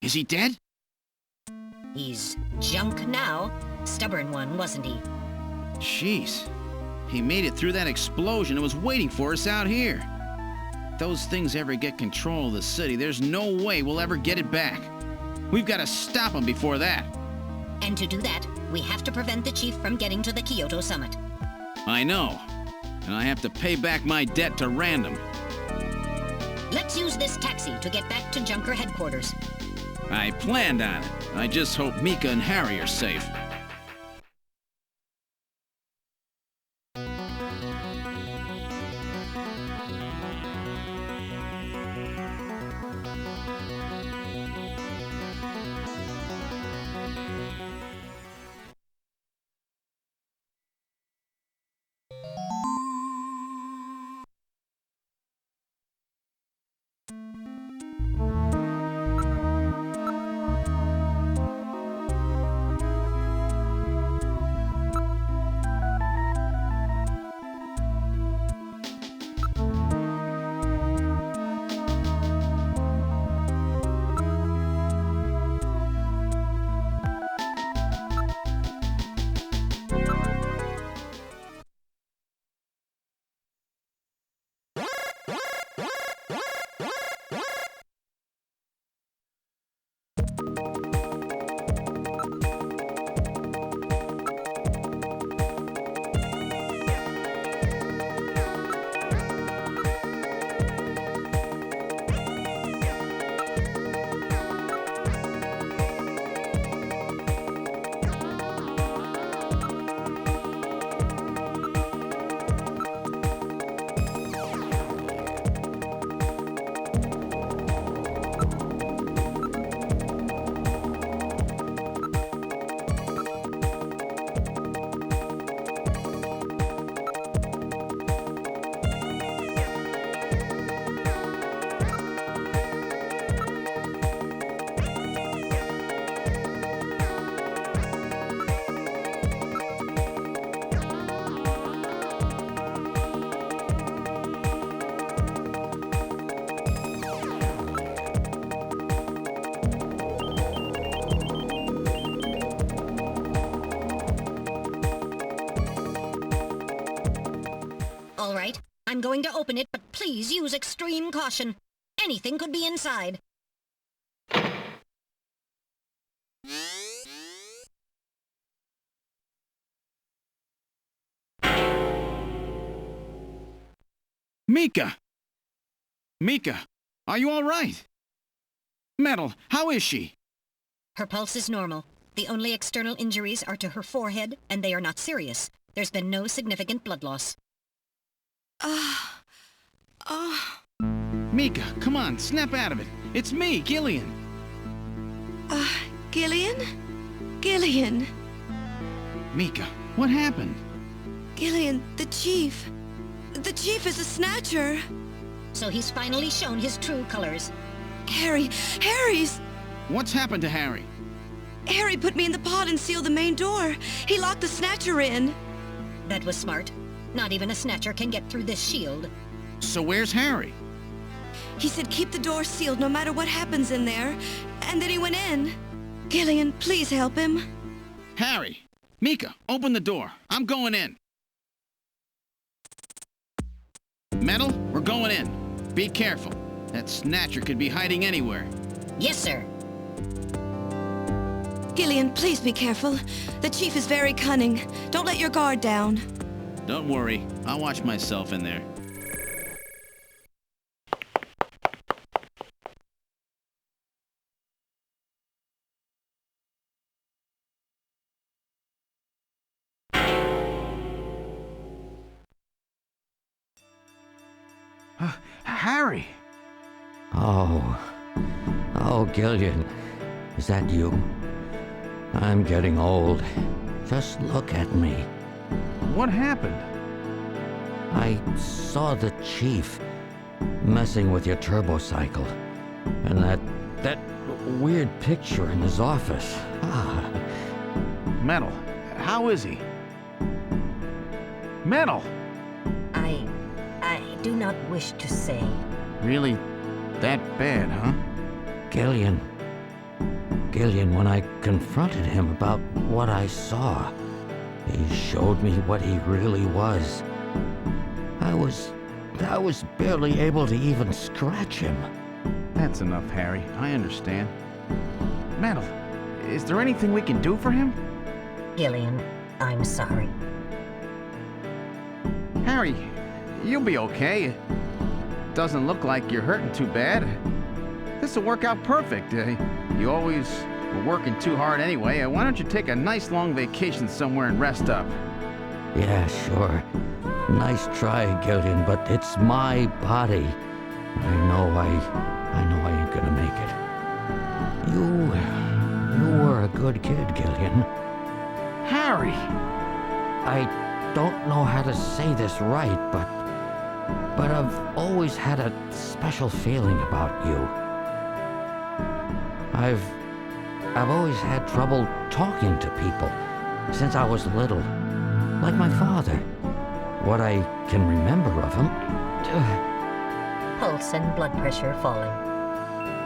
Is he dead? He's junk now. Stubborn one, wasn't he? Jeez. He made it through that explosion and was waiting for us out here. If those things ever get control of the city, there's no way we'll ever get it back. We've got to stop them before that. And to do that, we have to prevent the chief from getting to the Kyoto summit. I know. And I have to pay back my debt to Random. Let's use this taxi to get back to Junker headquarters. I planned on it. I just hope Mika and Harry are safe. All right, I'm going to open it, but please use extreme caution. Anything could be inside. Mika! Mika, are you all right? Metal, how is she? Her pulse is normal. The only external injuries are to her forehead, and they are not serious. There's been no significant blood loss. Mika, come on, snap out of it. It's me, Gillian. Gillian? Gillian! Mika, what happened? Gillian, the chief. The chief is a Snatcher. So he's finally shown his true colors. Harry's... What's happened to Harry? Harry put me in the pod and sealed the main door. He locked the Snatcher in. That was smart. Not even a Snatcher can get through this shield. So where's Harry? He said keep the door sealed no matter what happens in there. And then he went in. Gillian, please help him. Harry! Mika, open the door. I'm going in. Metal, we're going in. Be careful. That Snatcher could be hiding anywhere. Yes, sir. Gillian, please be careful. The chief is very cunning. Don't let your guard down. Don't worry. I'll watch myself in there. Harry! Oh, Gillian. Is that you? I'm getting old. Just look at me. What happened? I saw the chief messing with your turbocycle. And that weird picture in his office. Metal, how is he? Metal! I do not wish to say. Really that bad, huh? Gillian, Gillian when I confronted him about what I saw. He showed me what he really was. I was barely able to even scratch him. That's enough, Harry. I understand. Metal, is there anything we can do for him? Gillian, I'm sorry. Harry, you'll be okay. Doesn't look like you're hurting too bad. This'll work out perfect. You always were working too hard anyway. Why don't you take a nice long vacation somewhere and rest up? Yeah, sure. Nice try, Gillian, but it's my body. I know I ain't gonna make it. You were a good kid, Gillian. Harry! I don't know how to say this right, but I've always had a special feeling about you. I've always had trouble talking to people since I was little, like my father. What I can remember of him. Pulse and blood pressure falling.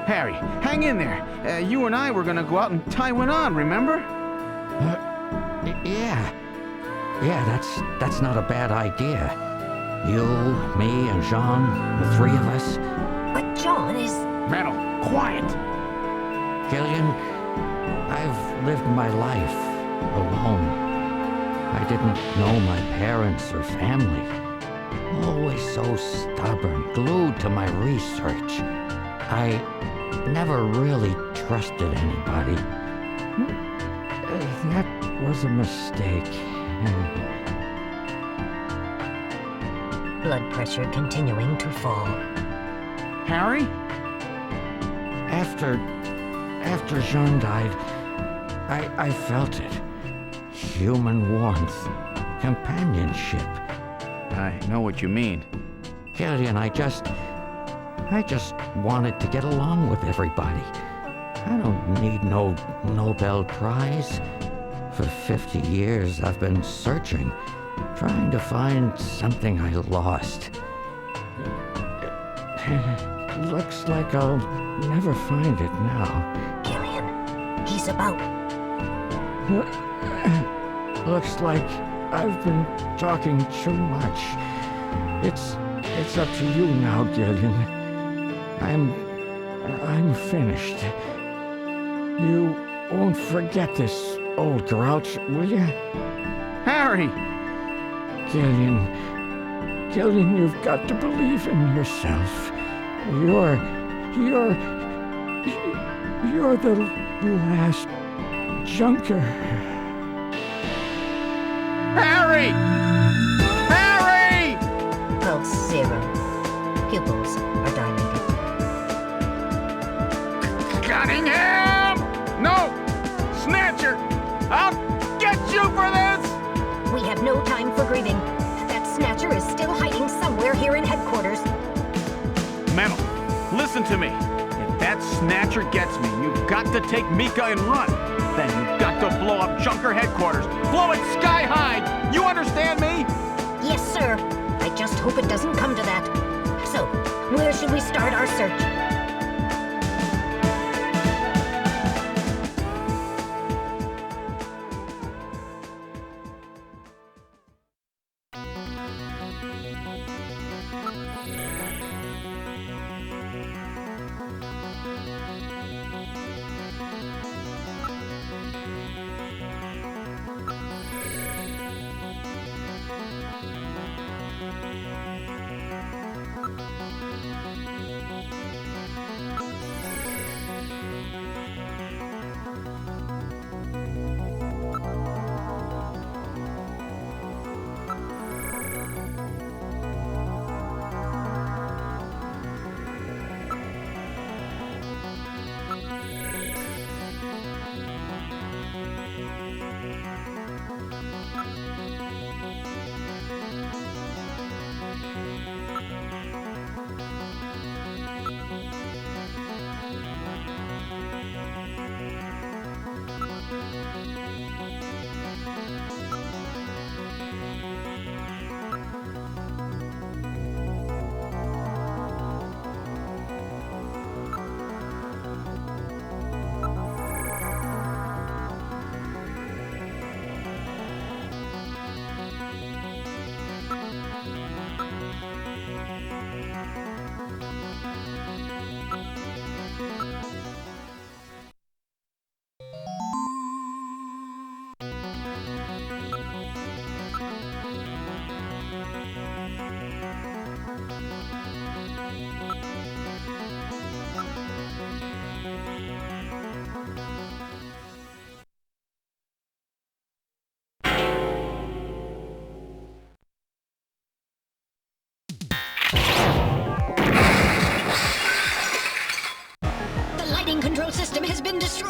Harry, hang in there. You and I were gonna go out and tie one on, remember? Yeah. Yeah, that's not a bad idea. You, me, and Jean, the three of us. But John is... Metal, quiet! Gillian, I've lived my life alone. I didn't know my parents or family. Always so stubborn, glued to my research. I never really trusted anybody. That was a mistake. Blood pressure continuing to fall. Harry? After Jean died, I felt it. Human warmth, companionship. I know what you mean. Gillian, I just wanted to get along with everybody. I don't need no Nobel Prize. For 50 years, I've been searching, trying to find something I lost. Looks like I'll never find it now. Gillian, he's about... Looks like I've been talking too much. It's up to you now, Gillian. I'm finished. You won't forget this, old grouch, will you? Harry! Gillian, you've got to believe in yourself. You're the last junker. Harry! Harry! Pulse 0. Pupils are dilated. Cunningham! No! Snatcher! I'll get you for this! We have no time for grieving. That Snatcher is still hiding somewhere here in headquarters. Metal, listen to me. If that Snatcher gets me, you've got to take Mika and run. Then you've got to blow up Junker headquarters. Blow it sky high! You understand me? Yes, sir. I just hope it doesn't come to that. So, where should we start our search?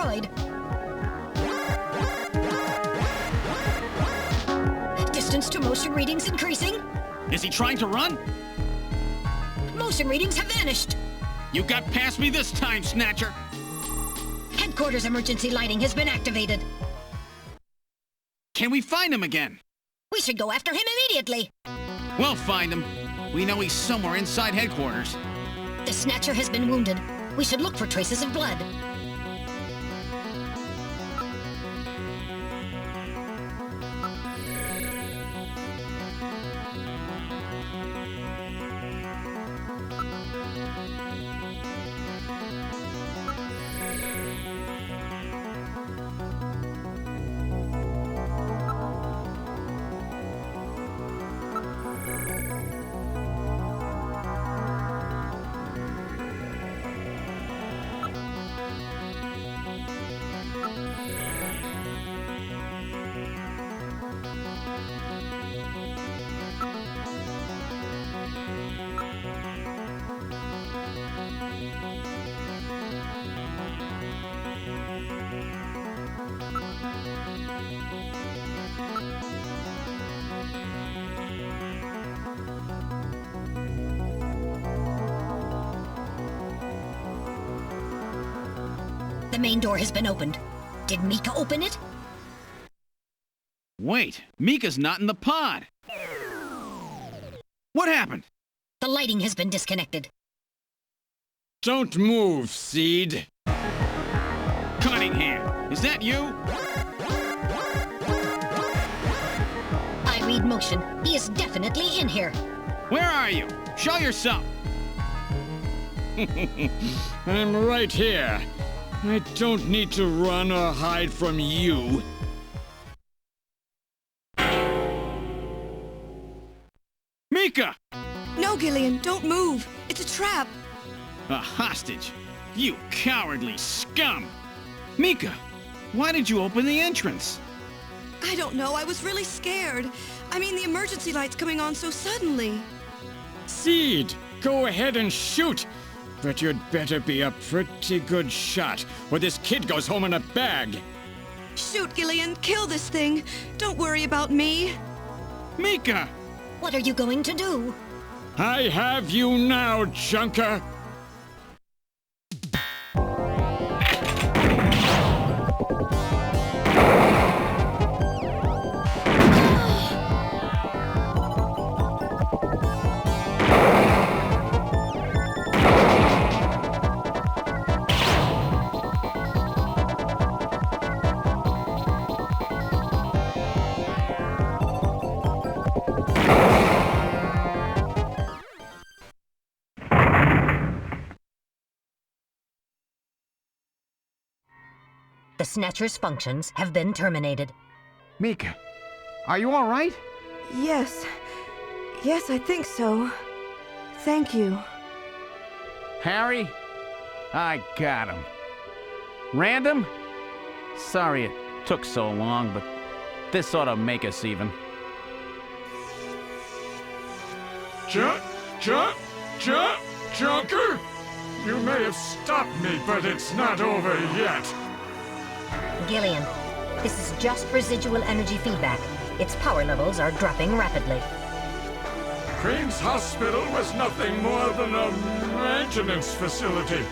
destroyed. Distance to motion readings increasing. Is he trying to run? Motion readings have vanished. You got past me this time, Snatcher. Headquarters emergency lighting has been activated. Can we find him again? We should go after him immediately. We'll find him. We know he's somewhere inside headquarters. The Snatcher has been wounded. We should look for traces of blood. The main door has been opened. Did Mika open it? Wait, Mika's not in the pod. What happened? The lighting has been disconnected. Don't move, Seed. Cunningham, is that you? I read motion. He is definitely in here. Where are you? Show yourself. I'm right here. I don't need to run or hide from you. Mika! No, Gillian, don't move. It's a trap. A hostage? You cowardly scum! Mika, why did you open the entrance? I don't know. I was really scared. I mean, the emergency light's coming on so suddenly. Seed, go ahead and shoot. But you'd better be a pretty good shot, or this kid goes home in a bag. Shoot, Gillian. Kill this thing. Don't worry about me. Mika! What are you going to do? I have you now, Junker. The Snatcher's functions have been terminated. Mika, are you all right? Yes. Yes, I think so. Thank you. Harry? I got him. Random? Sorry it took so long, but this ought to make us even. Junker? You may have stopped me, but it's not over yet. Gillian, this is just residual energy feedback. Its power levels are dropping rapidly. Queen's Hospital was nothing more than a maintenance facility.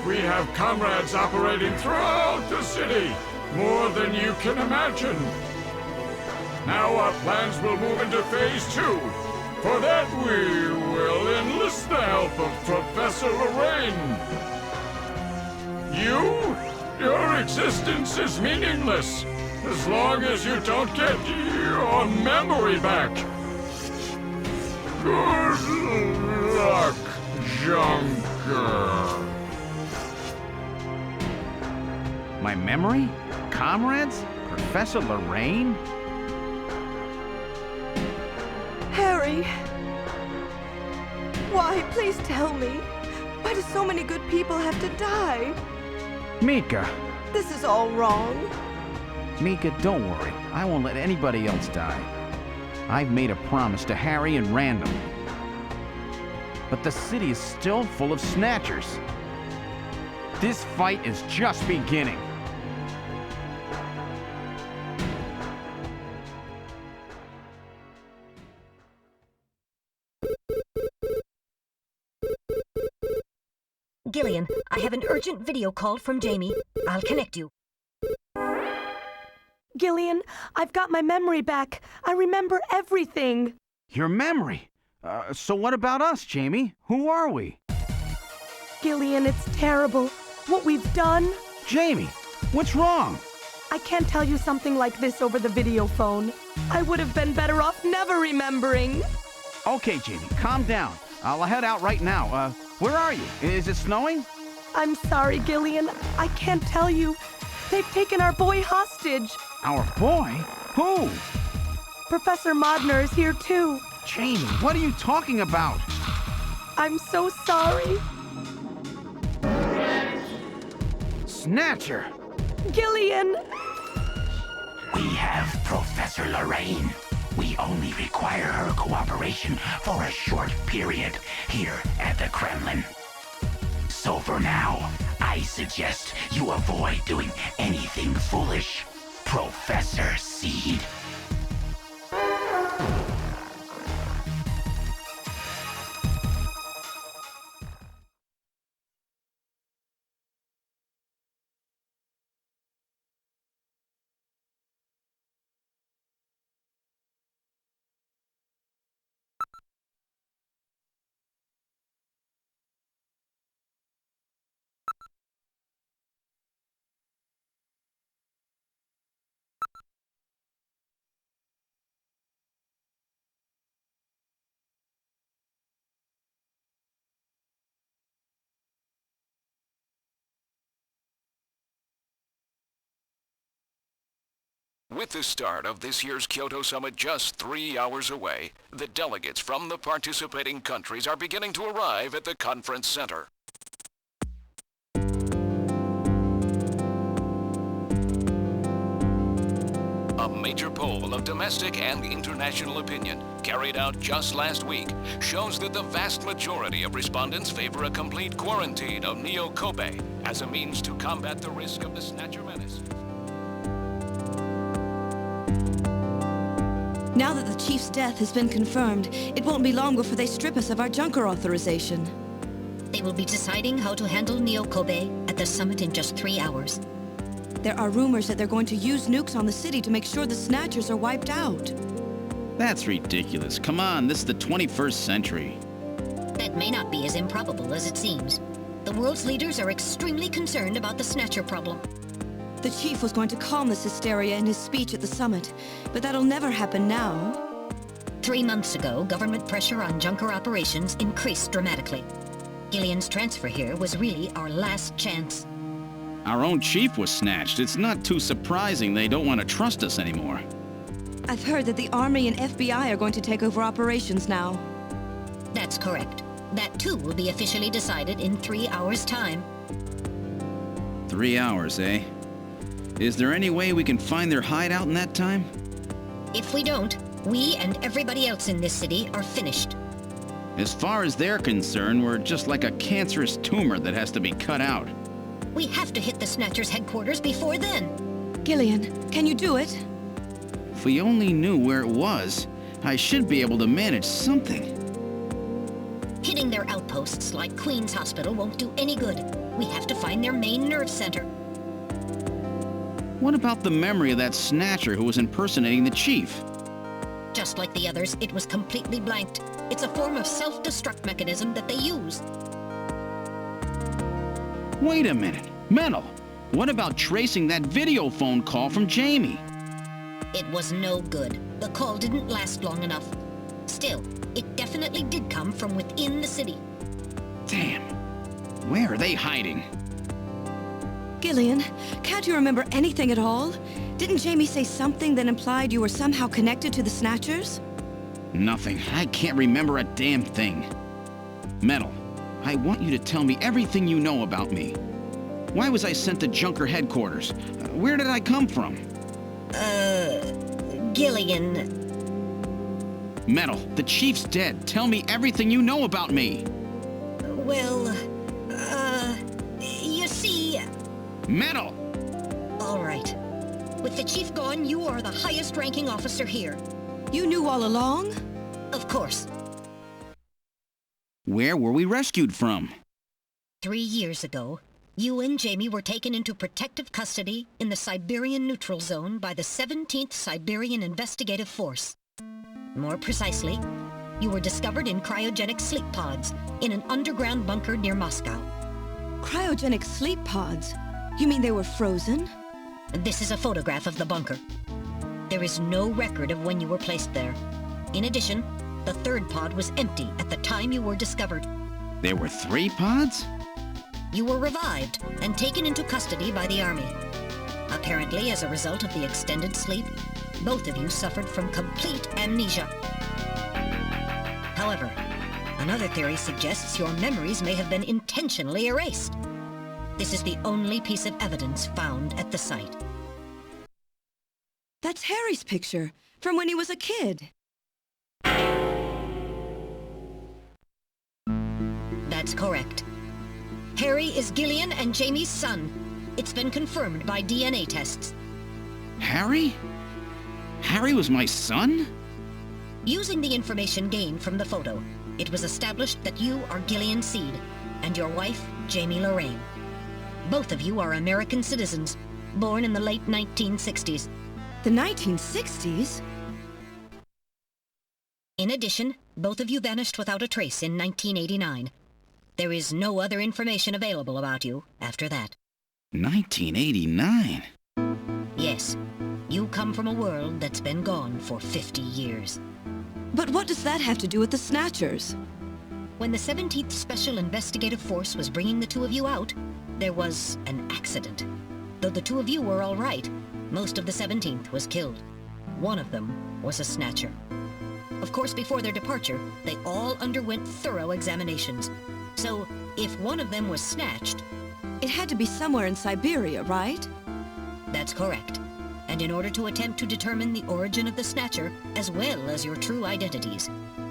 We have comrades operating throughout the city, more than you can imagine. Now our plans will move into Phase 2. For that, we will enlist the help of Professor Lorraine. Your existence is meaningless, as long as you don't get your memory back. Good luck, Junker. My memory? Comrades? Professor Lorraine? Harry! Why? Please tell me. Why do so many good people have to die? Mika! This is all wrong. Mika, don't worry. I won't let anybody else die. I've made a promise to Harry and Random. But the city is still full of Snatchers. This fight is just beginning. Gillian, I have an urgent video call from Jamie. I'll connect you. Gillian, I've got my memory back. I remember everything. Your memory? So what about us, Jamie? Who are we? Gillian, it's terrible. What we've done. Jamie, what's wrong? I can't tell you something like this over the video phone. I would have been better off never remembering. Okay, Jamie, calm down. I'll head out right now. Where are you? Is it snowing? I'm sorry, Gillian. I can't tell you. They've taken our boy hostage. Our boy? Who? Professor Modner is here too. Jamie, what are you talking about? I'm so sorry. Snatcher! Gillian! We have Professor Lorraine. We only require her cooperation for a short period here at the Kremlin. So for now, I suggest you avoid doing anything foolish, Professor Seed. With the start of this year's Kyoto Summit just 3 hours away, the delegates from the participating countries are beginning to arrive at the conference center. A major poll of domestic and international opinion, carried out just last week, shows that the vast majority of respondents favor a complete quarantine of Neo Kobe as a means to combat the risk of the Snatcher menace. Now that the Chief's death has been confirmed, it won't be long before they strip us of our Junker authorization. They will be deciding how to handle Neo Kobe at the summit in just 3 hours. There are rumors that they're going to use nukes on the city to make sure the Snatchers are wiped out. That's ridiculous. Come on, this is the 21st century. That may not be as improbable as it seems. The world's leaders are extremely concerned about the Snatcher problem. The Chief was going to calm this hysteria in his speech at the summit, but that'll never happen now. 3 months ago, government pressure on Junker operations increased dramatically. Gillian's transfer here was really our last chance. Our own chief was snatched. It's not too surprising they don't want to trust us anymore. I've heard that the Army and FBI are going to take over operations now. That's correct. That too will be officially decided in 3 hours' time. 3 hours, eh? Is there any way we can find their hideout in that time? If we don't, we and everybody else in this city are finished. As far as they're concerned, we're just like a cancerous tumor that has to be cut out. We have to hit the Snatcher's headquarters before then. Gillian, can you do it? If we only knew where it was, I should be able to manage something. Hitting their outposts like Queen's Hospital won't do any good. We have to find their main nerve center. What about the memory of that Snatcher who was impersonating the Chief? Just like the others, it was completely blanked. It's a form of self-destruct mechanism that they use. Wait a minute. Mental. What about tracing that video phone call from Jamie? It was no good. The call didn't last long enough. Still, it definitely did come from within the city. Damn. Where are they hiding? Gillian, can't you remember anything at all? Didn't Jamie say something that implied you were somehow connected to the Snatchers? Nothing. I can't remember a damn thing. Metal, I want you to tell me everything you know about me. Why was I sent to Junker headquarters? Where did I come from? Gillian. Metal, the Chief's dead. Tell me everything you know about me. Well, you see... Metal! All right. With the Chief gone, you are the highest-ranking officer here. You knew all along? Of course. Where were we rescued from? 3 years ago, you and Jamie were taken into protective custody in the Siberian Neutral Zone by the 17th Siberian Investigative Force. More precisely, you were discovered in cryogenic sleep pods in an underground bunker near Moscow. Cryogenic sleep pods? You mean they were frozen? This is a photograph of the bunker. There is no record of when you were placed there. In addition, the third pod was empty at the time you were discovered. There were 3 pods? You were revived and taken into custody by the Army. Apparently, as a result of the extended sleep, both of you suffered from complete amnesia. However, another theory suggests your memories may have been intentionally erased. This is the only piece of evidence found at the site. That's Harry's picture, from when he was a kid. That's correct. Harry is Gillian and Jamie's son. It's been confirmed by DNA tests. Harry? Harry was my son? Using the information gained from the photo, it was established that you are Gillian Seed and your wife, Jamie Lorraine. Both of you are American citizens, born in the late 1960s. The 1960s? In addition, both of you vanished without a trace in 1989. There is no other information available about you after that. 1989? Yes. You come from a world that's been gone for 50 years. But what does that have to do with the Snatchers? When the 17th Special Investigative Force was bringing the two of you out, there was an accident. Though the two of you were all right, most of the 17th was killed. One of them was a Snatcher. Of course, before their departure, they all underwent thorough examinations. So, if one of them was snatched... It had to be somewhere in Siberia, right? That's correct. And in order to attempt to determine the origin of the Snatcher, as well as your true identities,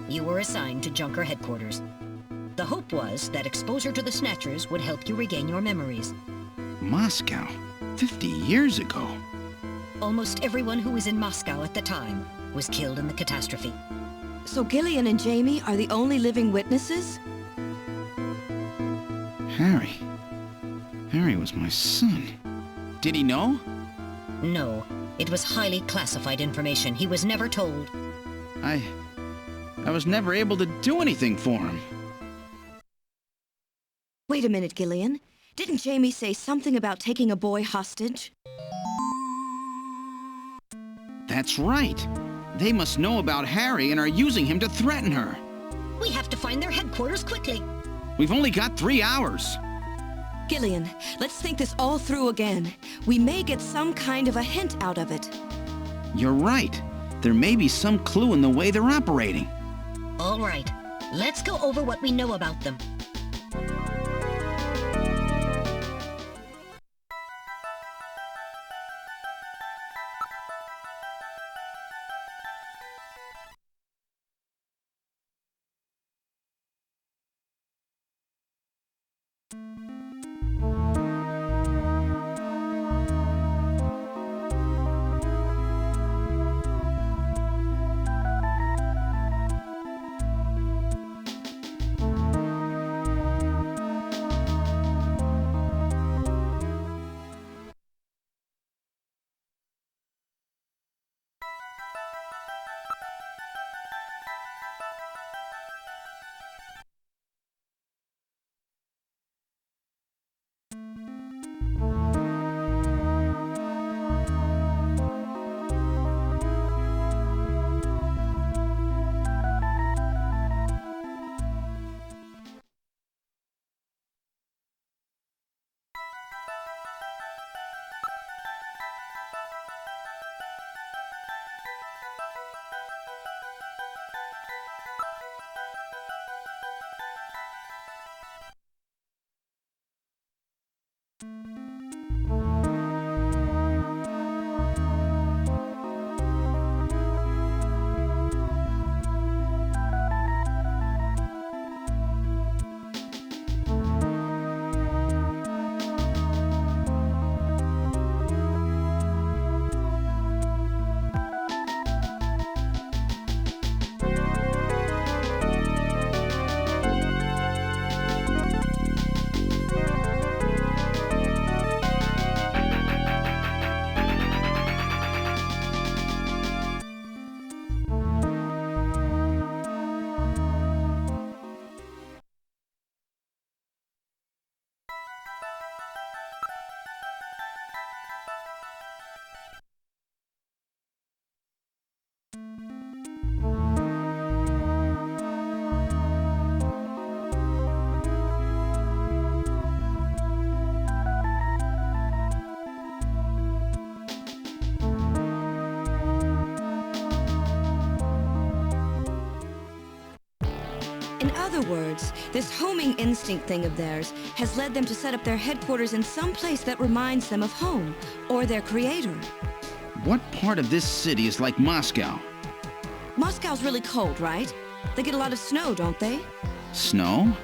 you were assigned to Junker headquarters. The hope was that exposure to the Snatchers would help you regain your memories. Moscow? 50 years ago? Almost everyone who was in Moscow at the time was killed in the catastrophe. So Gillian and Jamie are the only living witnesses? Harry. Harry was my son. Did he know? No. It was highly classified information. He was never told. I was never able to do anything for him. Wait a minute, Gillian. Didn't Jamie say something about taking a boy hostage? That's right. They must know about Harry and are using him to threaten her. We have to find their headquarters quickly. We've only got 3 hours. Gillian, let's think this all through again. We may get some kind of a hint out of it. You're right. There may be some clue in the way they're operating. All right. Let's go over what we know about them. In other words, this homing instinct thing of theirs has led them to set up their headquarters in some place that reminds them of home, or their creator. What part of this city is like Moscow? Moscow's really cold, right? They get a lot of snow, don't they? Snow?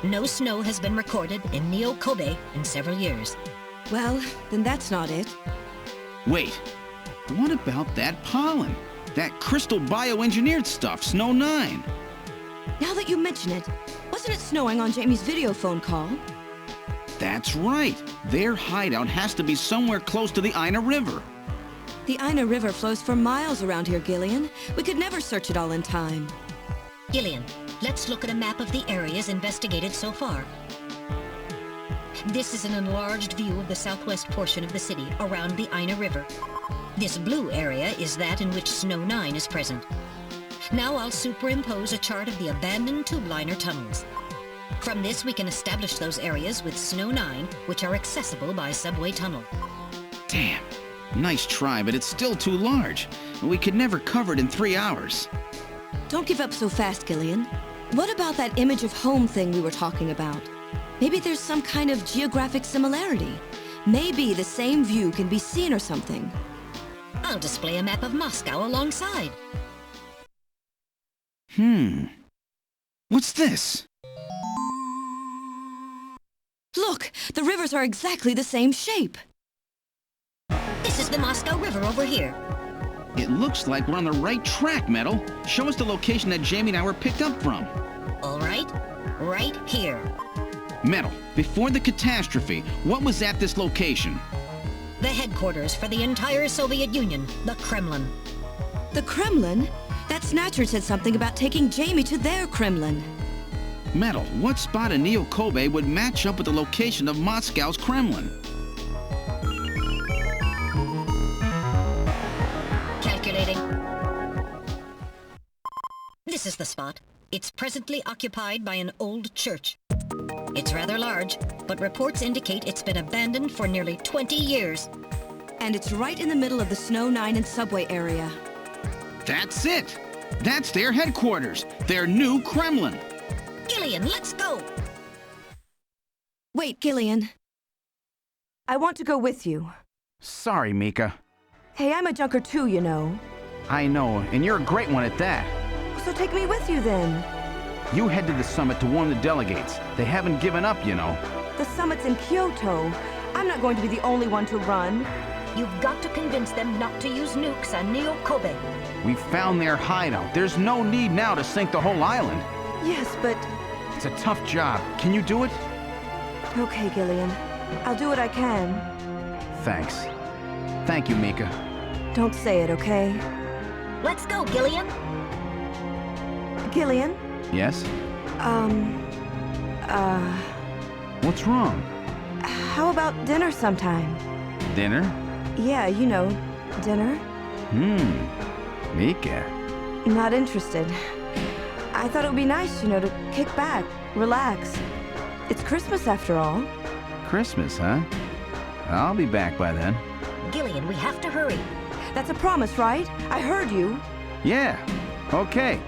No snow has been recorded in Neo-Kobe in several years. Well, then that's not it. Wait, what about that pollen? That crystal bioengineered stuff, Snow 9? Now that you mention it, wasn't it snowing on Jamie's video phone call? That's right. Their hideout has to be somewhere close to the Ina River. The Ina River flows for miles around here, Gillian. We could never search it all in time. Gillian, let's look at a map of the areas investigated so far. This is an enlarged view of the southwest portion of the city around the Ina River. This blue area is that in which Snow 9 is present. Now I'll superimpose a chart of the abandoned tube liner tunnels. From this we can establish those areas with Snow 9, which are accessible by subway tunnel. Damn. Nice try, but it's still too large. We could never cover it in 3 hours. Don't give up so fast, Gillian. What about that image of home thing we were talking about? Maybe there's some kind of geographic similarity. Maybe the same view can be seen or something. I'll display a map of Moscow alongside. What's this? Look, the rivers are exactly the same shape. This is the Moscow River over here. It looks like we're on the right track, Metal. Show us the location that Jamie and I were picked up from. All right, right here. Metal, before the catastrophe, what was at this location? The headquarters for the entire Soviet Union, the Kremlin. The Kremlin? That Snatcher said something about taking Jamie to their Kremlin. Metal, what spot in Neo-Kobe would match up with the location of Moscow's Kremlin? Calculating. This is the spot. It's presently occupied by an old church. It's rather large, but reports indicate it's been abandoned for nearly 20 years. And it's right in the middle of the Snow 9 and subway area. That's it! That's their headquarters, their new Kremlin. Gillian, let's go! Wait, Gillian. I want to go with you. Sorry, Mika. Hey, I'm a junker too, you know. I know, and you're a great one at that. So take me with you then. You head to the summit to warn the delegates. They haven't given up, you know. The summit's in Kyoto. I'm not going to be the only one to run. You've got to convince them not to use nukes on Neo-Kobe. We found their hideout. There's no need now to sink the whole island. Yes, but... It's a tough job. Can you do it? Okay, Gillian. I'll do what I can. Thanks. Thank you, Mika. Don't say it, okay? Let's go, Gillian. Gillian? Yes? What's wrong? How about dinner sometime? Dinner? Yeah, you know, dinner. Mika. Not interested. I thought it would be nice, you know, to kick back, relax. It's Christmas after all. Christmas, huh? I'll be back by then. Gillian, we have to hurry. That's a promise, right? I heard you. Yeah, okay.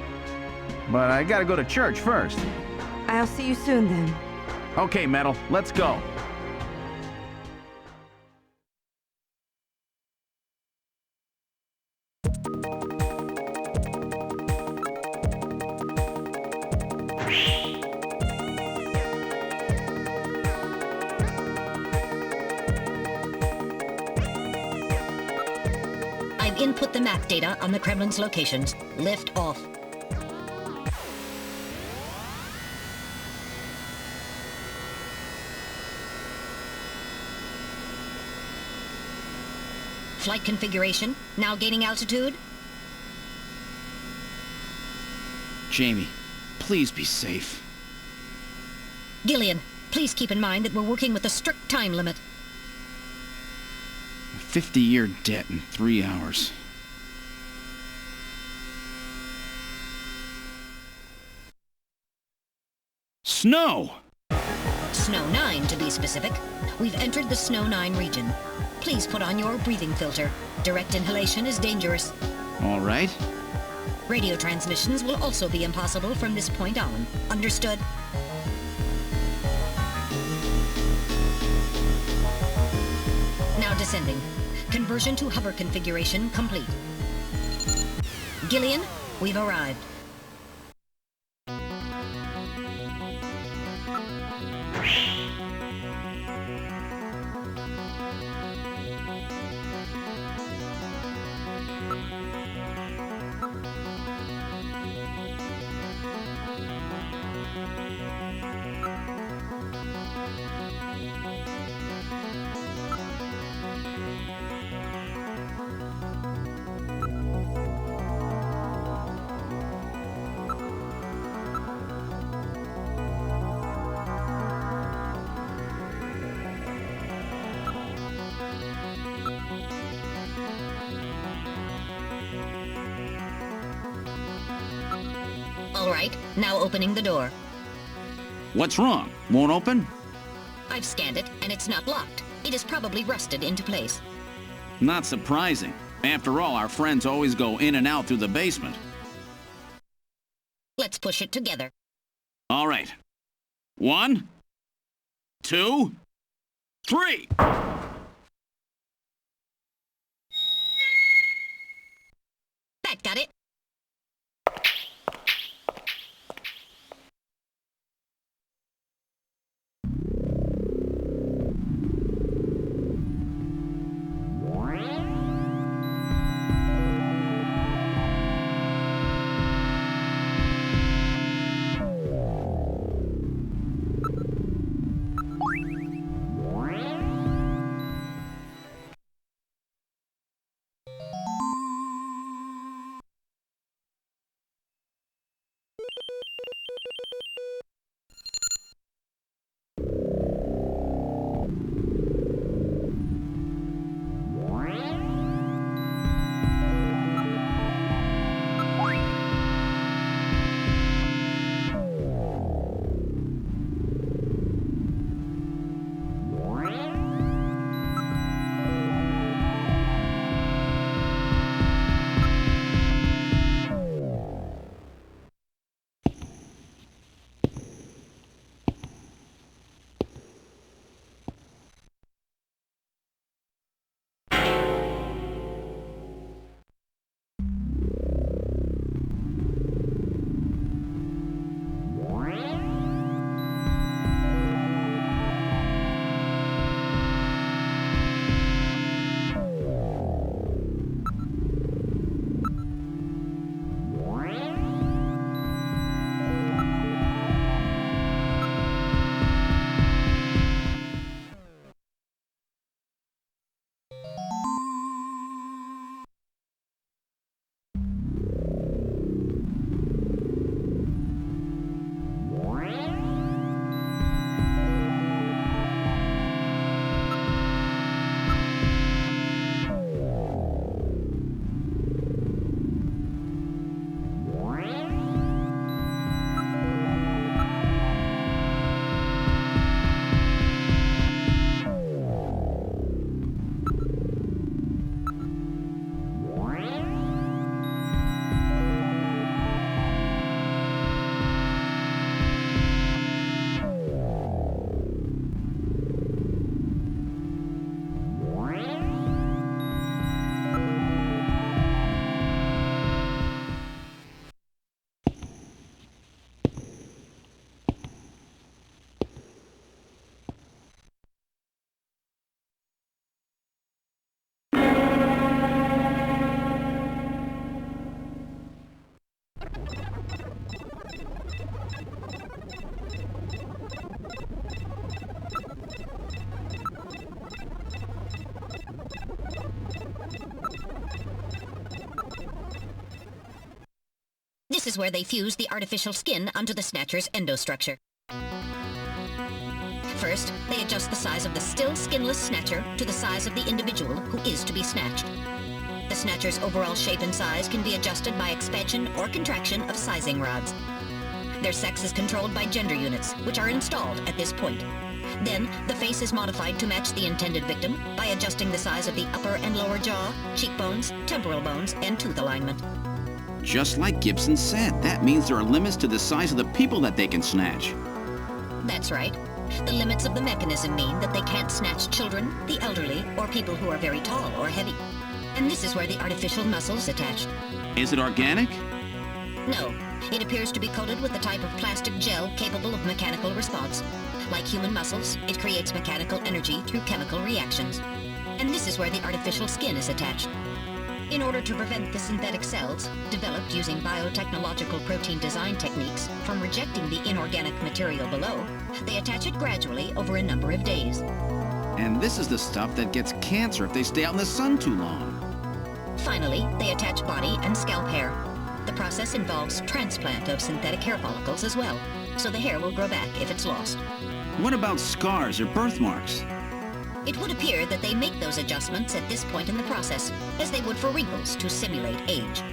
But I gotta go to church first. I'll see you soon then. Okay, Metal, let's go. I've input the map data on the Kremlin's locations. Lift off. Flight configuration, now gaining altitude. Jamie, please be safe. Gillian, please keep in mind that we're working with a strict time limit. A 50-year debt in 3 hours. Snow! Snow 9, to be specific. We've entered the Snow 9 region. Please put on your breathing filter. Direct inhalation is dangerous. All right. Radio transmissions will also be impossible from this point on. Understood? Now descending. Conversion to hover configuration complete. Gillian, we've arrived. All right, now opening the door. What's wrong? Won't open? I've scanned it, and it's not locked. It is probably rusted into place. Not surprising. After all, our friends always go in and out through the basement. Let's push it together. All right. 1, 2, 3! That got it. This is where they fuse the artificial skin onto the Snatcher's endostructure. First, they adjust the size of the still skinless Snatcher to the size of the individual who is to be snatched. The Snatcher's overall shape and size can be adjusted by expansion or contraction of sizing rods. Their sex is controlled by gender units, which are installed at this point. Then, the face is modified to match the intended victim by adjusting the size of the upper and lower jaw, cheekbones, temporal bones, and tooth alignment. Just like Gibson said, that means there are limits to the size of the people that they can snatch. That's right. The limits of the mechanism mean that they can't snatch children, the elderly, or people who are very tall or heavy. And this is where the artificial muscle's attached. Is it organic? No. It appears to be coated with a type of plastic gel capable of mechanical response. Like human muscles, it creates mechanical energy through chemical reactions. And this is where the artificial skin is attached. In order to prevent the synthetic cells, developed using biotechnological protein design techniques, from rejecting the inorganic material below, they attach it gradually over a number of days. And this is the stuff that gets cancer if they stay out in the sun too long. Finally, they attach body and scalp hair. The process involves transplant of synthetic hair follicles as well, so the hair will grow back if it's lost. What about scars or birthmarks? It would appear that they make those adjustments at this point in the process, as they would for wrinkles to simulate age.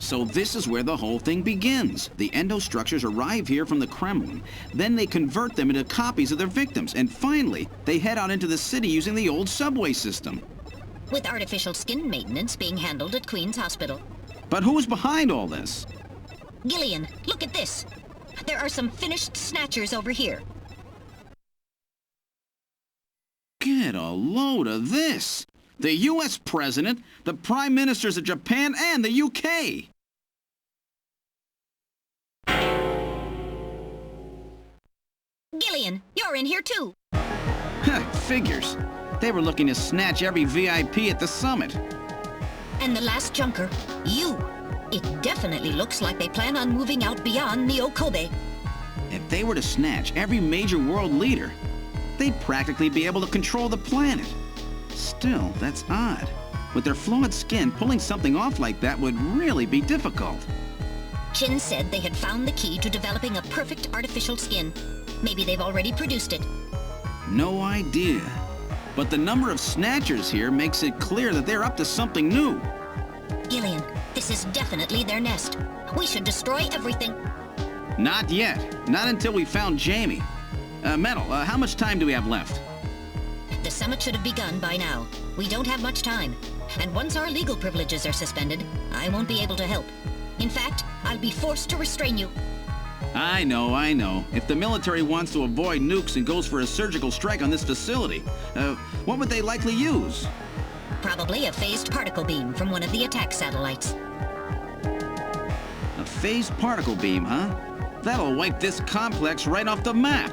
So this is where the whole thing begins. The endostructures arrive here from the Kremlin. Then they convert them into copies of their victims. And finally, they head out into the city using the old subway system. With artificial skin maintenance being handled at Queen's Hospital. But who's behind all this? Gillian, look at this. There are some finished snatchers over here. Get a load of this. The U.S. President, the Prime Ministers of Japan, and the U.K. Gillian, you're in here too. Figures. They were looking to snatch every VIP at the summit. And the last junker, you. It definitely looks like they plan on moving out beyond Neo Kobe. If they were to snatch every major world leader, they'd practically be able to control the planet. Still, that's odd. With their flawed skin, pulling something off like that would really be difficult. Chin said they had found the key to developing a perfect artificial skin. Maybe they've already produced it. No idea. But the number of snatchers here makes it clear that they're up to something new. Gillian, this is definitely their nest. We should destroy everything. Not yet. Not until we found Jamie. Metal, how much time do we have left? The summit should have begun by now. We don't have much time. And once our legal privileges are suspended, I won't be able to help. In fact, I'll be forced to restrain you. I know. If the military wants to avoid nukes and goes for a surgical strike on this facility, what would they likely use? Probably a phased particle beam from one of the attack satellites. A phased particle beam, huh? That'll wipe this complex right off the map.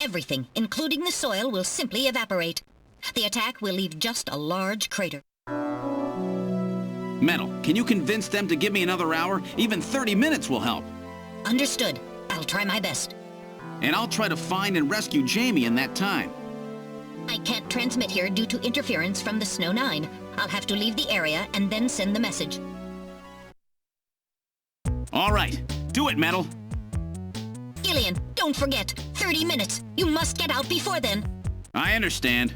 Everything, including the soil, will simply evaporate. The attack will leave just a large crater. Metal, can you convince them to give me another hour? Even 30 minutes will help. Understood. I'll try my best. And I'll try to find and rescue Jamie in that time. I can't transmit here due to interference from the Snow 9. I'll have to leave the area and then send the message. All right. Do it, Metal. Gillian, don't forget. 30 minutes. You must get out before then. I understand.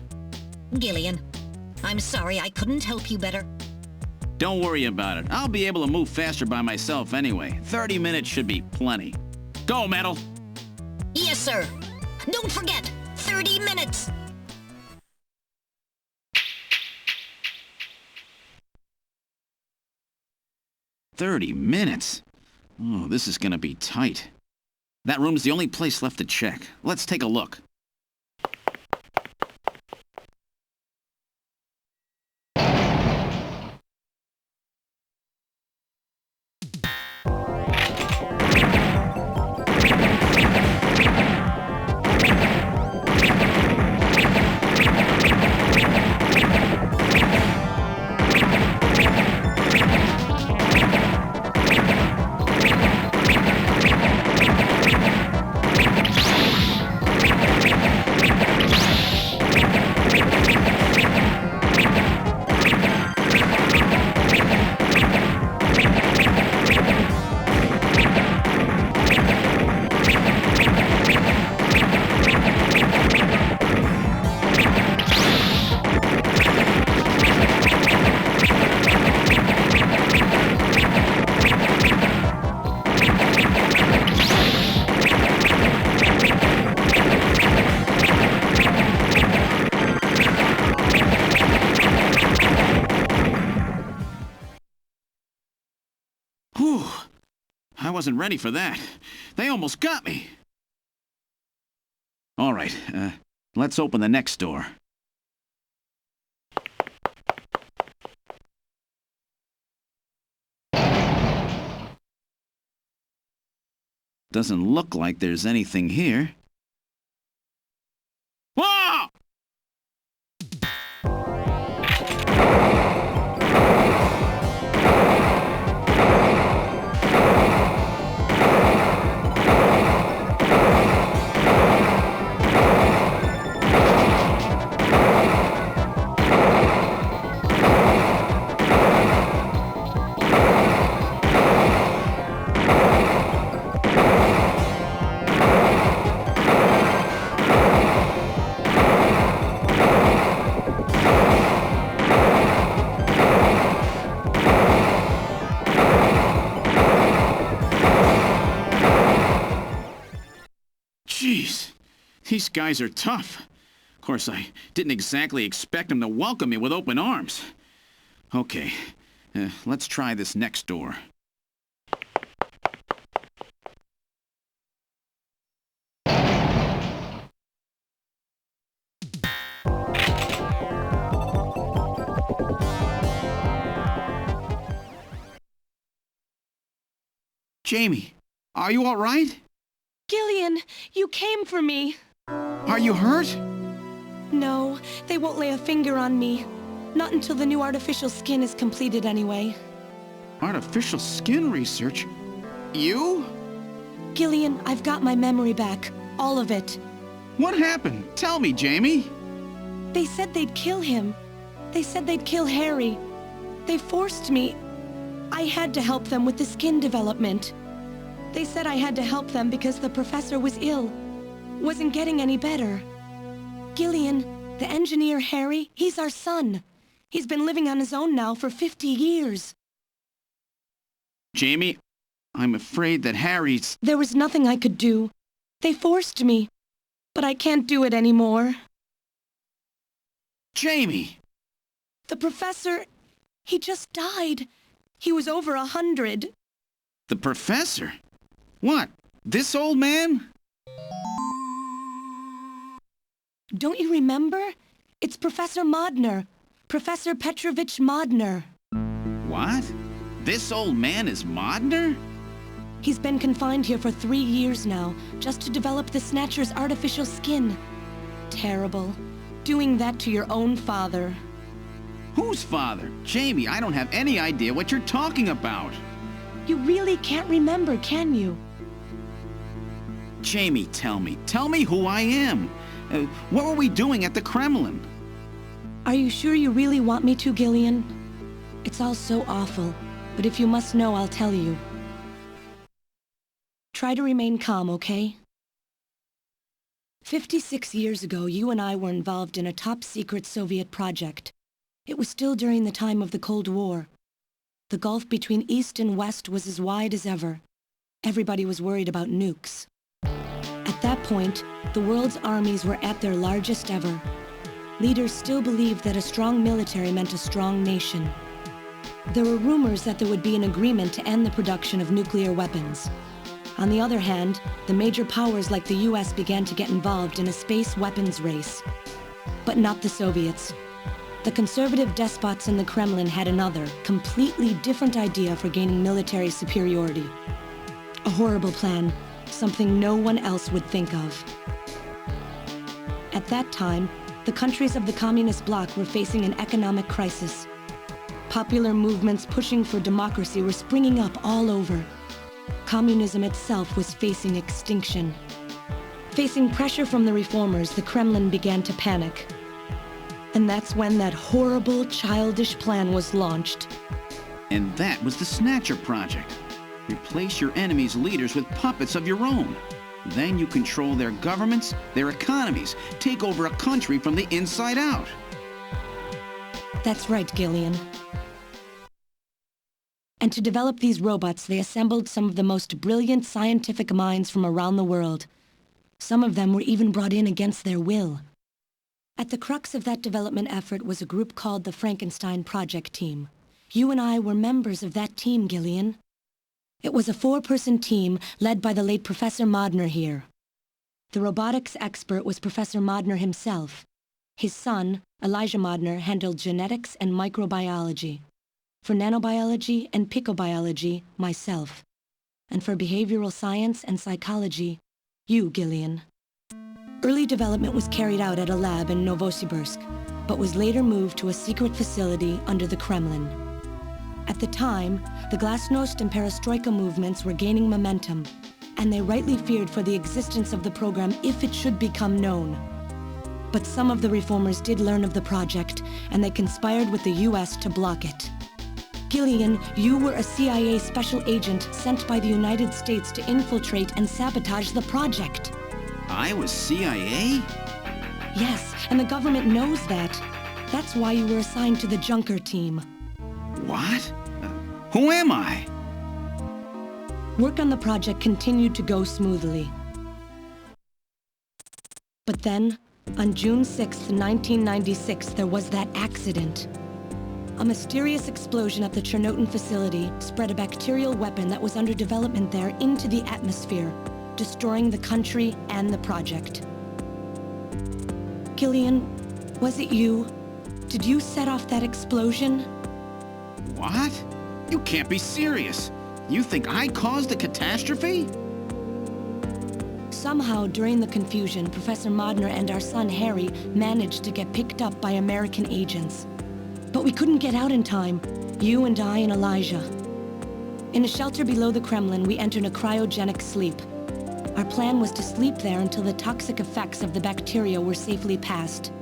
Gillian, I'm sorry I couldn't help you better. Don't worry about it. I'll be able to move faster by myself anyway. 30 minutes should be plenty. Go, Metal! Yes, sir. Don't forget, 30 minutes! "30 minutes? Oh, this is gonna be tight. That room's the only place left to check. Let's take a look. wasn't ready for that. They almost got me. All right, let's open the next door. Doesn't look like there's anything here. Whoa! Jeez, these guys are tough. Of course, I didn't exactly expect them to welcome me with open arms. Okay, let's try this next door. Jamie, are you all right? Gillian, you came for me. Are you hurt? No, they won't lay a finger on me. Not until the new artificial skin is completed anyway. Artificial skin research? You? Gillian, I've got my memory back. All of it. What happened? Tell me, Jamie. They said they'd kill him. They said they'd kill Harry. They forced me. I had to help them with the skin development. They said I had to help them because the professor was ill. Wasn't getting any better. Gillian, the engineer Harry, he's our son. He's been living on his own now for 50 years. Jamie, I'm afraid that Harry's... There was nothing I could do. They forced me. But I can't do it anymore. Jamie! The professor, he just died. He was over 100. The professor? What? This old man? Don't you remember? It's Professor Modner. Professor Petrovich Modner. What? This old man is Modner? He's been confined here for 3 years now, just to develop the Snatcher's artificial skin. Terrible. Doing that to your own father. Whose father? Jamie, I don't have any idea what you're talking about. You really can't remember, can you? Jamie, tell me. Tell me who I am. What were we doing at the Kremlin? Are you sure you really want me to, Gillian? It's all so awful, but if you must know, I'll tell you. Try to remain calm, okay? 56 years ago, you and I were involved in a top-secret Soviet project. It was still during the time of the Cold War. The gulf between East and West was as wide as ever. Everybody was worried about nukes. At that point, the world's armies were at their largest ever. Leaders still believed that a strong military meant a strong nation. There were rumors that there would be an agreement to end the production of nuclear weapons. On the other hand, the major powers like the US began to get involved in a space weapons race. But not the Soviets. The conservative despots in the Kremlin had another, completely different idea for gaining military superiority. A horrible plan, something no one else would think of. At that time, the countries of the communist bloc were facing an economic crisis. Popular movements pushing for democracy were springing up all over. Communism itself was facing extinction. Facing pressure from the reformers, the Kremlin began to panic. And that's when that horrible, childish plan was launched. And that was the Snatcher project. Replace your enemy's leaders with puppets of your own. Then you control their governments, their economies, take over a country from the inside out. That's right, Gillian. And to develop these robots, they assembled some of the most brilliant scientific minds from around the world. Some of them were even brought in against their will. At the crux of that development effort was a group called the Frankenstein Project Team. You and I were members of that team, Gillian. It was a 4-person team led by the late Professor Modner here. The robotics expert was Professor Modner himself. His son, Elijah Modner, handled genetics and microbiology. For nanobiology and picobiology, myself. And for behavioral science and psychology, you, Gillian. Early development was carried out at a lab in Novosibirsk, but was later moved to a secret facility under the Kremlin. At the time, the glasnost and perestroika movements were gaining momentum, and they rightly feared for the existence of the program if it should become known. But some of the reformers did learn of the project, and they conspired with the US to block it. Gillian, you were a CIA special agent sent by the United States to infiltrate and sabotage the project. I was CIA? Yes, and the government knows that. That's why you were assigned to the Junker team. What? Who am I? Work on the project continued to go smoothly. But then, on June 6, 1996, there was that accident. A mysterious explosion at the Chernobyl facility spread a bacterial weapon that was under development there into the atmosphere, destroying the country and the project. Gillian, was it you? Did you set off that explosion? What? You can't be serious. You think I caused the catastrophe? Somehow, during the confusion, Professor Modner and our son Harry managed to get picked up by American agents. But we couldn't get out in time, you and I and Elijah. In a shelter below the Kremlin, we entered a cryogenic sleep. Our plan was to sleep there until the toxic effects of the bacteria were safely passed.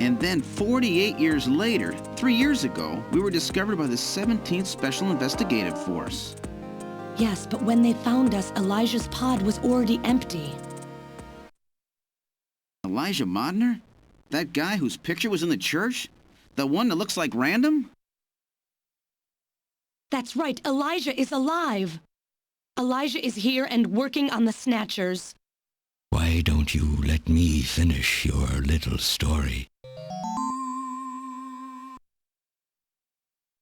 And then 48 years later, 3 years ago, we were discovered by the 17th Special Investigative Force. Yes, but when they found us, Elijah's pod was already empty. Elijah Modner? That guy whose picture was in the church? The one that looks like Random? That's right, Elijah is alive! Elijah is here and working on the Snatchers. Why don't you let me finish your little story?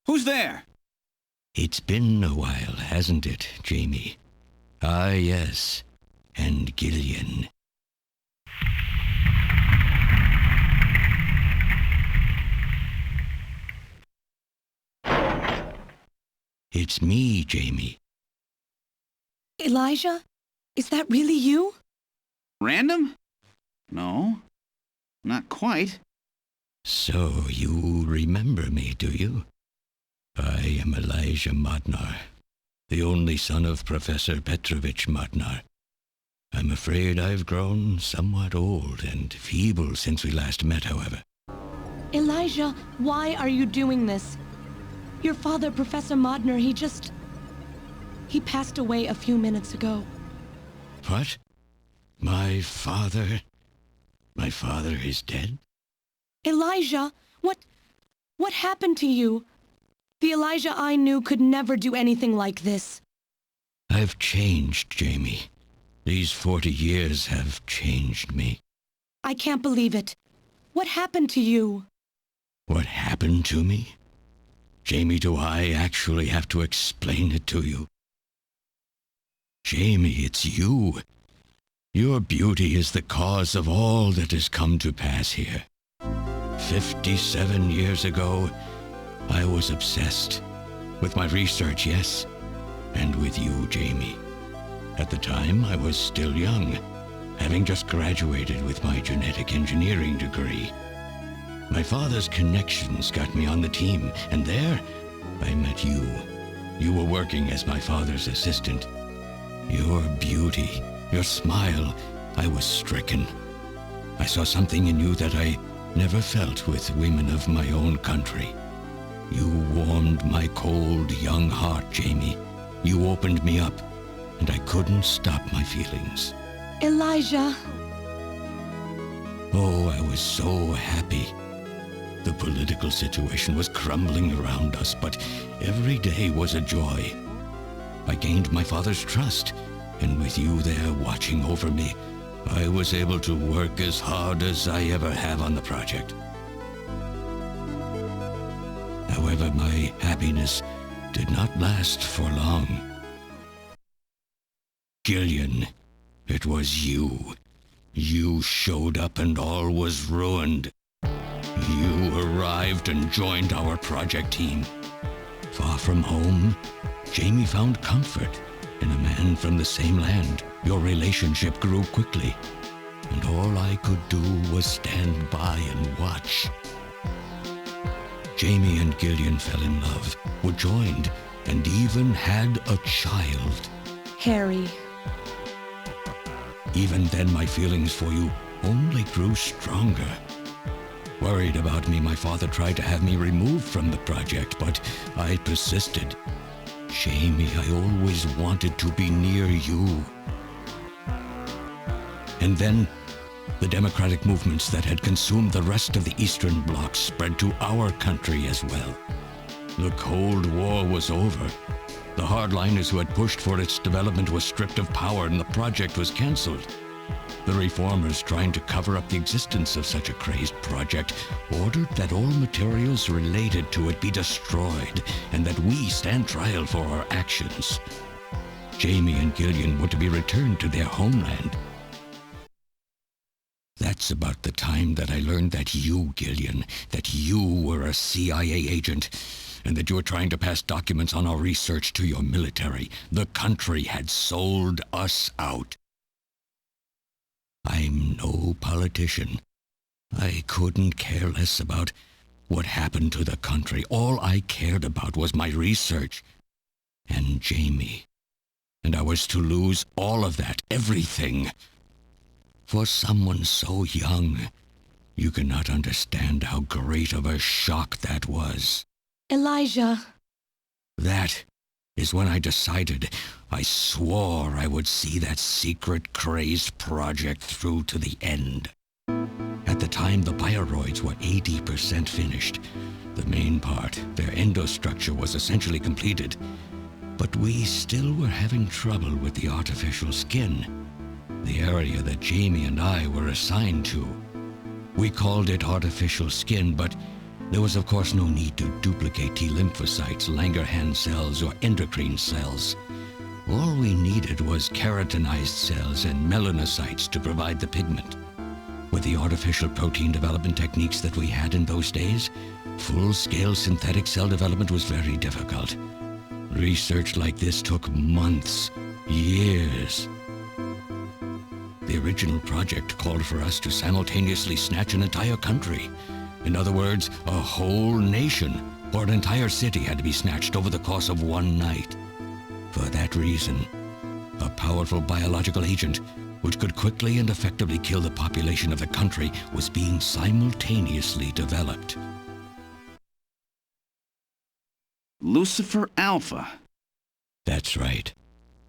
Who's there? It's been a while, hasn't it, Jamie? Ah, yes. And Gillian. It's me, Jamie. Elijah? Is that really you? Random? No, not quite. So you remember me, do you? I am Elijah Modnar, the only son of Professor Petrovich Modnar. I'm afraid I've grown somewhat old and feeble since we last met, however. Elijah, why are you doing this? Your father, Professor Modner, he passed away a few minutes ago. What? My father is dead? Elijah, what happened to you? The Elijah I knew could never do anything like this. I've changed, Jamie. These 40 years have changed me. I can't believe it. What happened to you? What happened to me? Jamie, do I actually have to explain it to you? Jamie, it's you. Your beauty is the cause of all that has come to pass here. 57 years ago, I was obsessed. With my research, yes, and with you, Jamie. At the time, I was still young, having just graduated with my genetic engineering degree. My father's connections got me on the team, and there, I met you. You were working as my father's assistant. Your beauty, your smile, I was stricken. I saw something in you that I never felt with women of my own country. You warmed my cold, young heart, Jamie. You opened me up, and I couldn't stop my feelings. Elijah! Oh, I was so happy. The political situation was crumbling around us, but every day was a joy. I gained my father's trust, and with you there watching over me, I was able to work as hard as I ever have on the project. However, my happiness did not last for long. Gillian, it was you. You showed up and all was ruined. You arrived and joined our project team. Far from home, Jamie found comfort in a man from the same land. Your relationship grew quickly, and all I could do was stand by and watch. Jamie and Gillian fell in love, were joined, and even had a child. Harry. Even then, my feelings for you only grew stronger. Worried about me, my father tried to have me removed from the project, but I persisted. Jamie, I always wanted to be near you. And then, the democratic movements that had consumed the rest of the Eastern Bloc spread to our country as well. The Cold War was over. The hardliners who had pushed for its development were stripped of power and the project was cancelled. The reformers, trying to cover up the existence of such a crazed project, ordered that all materials related to it be destroyed and that we stand trial for our actions. Jamie and Gillian were to be returned to their homeland. That's about the time that I learned that you, Gillian, that you were a CIA agent, and that you were trying to pass documents on our research to your military. The country had sold us out. I'm no politician. I couldn't care less about what happened to the country. All I cared about was my research and Jamie. And I was to lose all of that, everything. For someone so young, you cannot understand how great of a shock that was. Elijah. That is when I decided. I swore I would see that secret, crazed project through to the end. At the time, the bioroids were 80% finished. The main part, their endostructure, was essentially completed. But we still were having trouble with the artificial skin, the area that Jamie and I were assigned to. We called it artificial skin, but there was of course no need to duplicate T lymphocytes, Langerhans cells, or endocrine cells. All we needed was keratinized cells and melanocytes to provide the pigment. With the artificial protein development techniques that we had in those days, full-scale synthetic cell development was very difficult. Research like this took months, years. The original project called for us to simultaneously snatch an entire country. In other words, a whole nation, or an entire city had to be snatched over the course of one night. For that reason, a powerful biological agent, which could quickly and effectively kill the population of the country, was being simultaneously developed. Lucifer Alpha. That's right.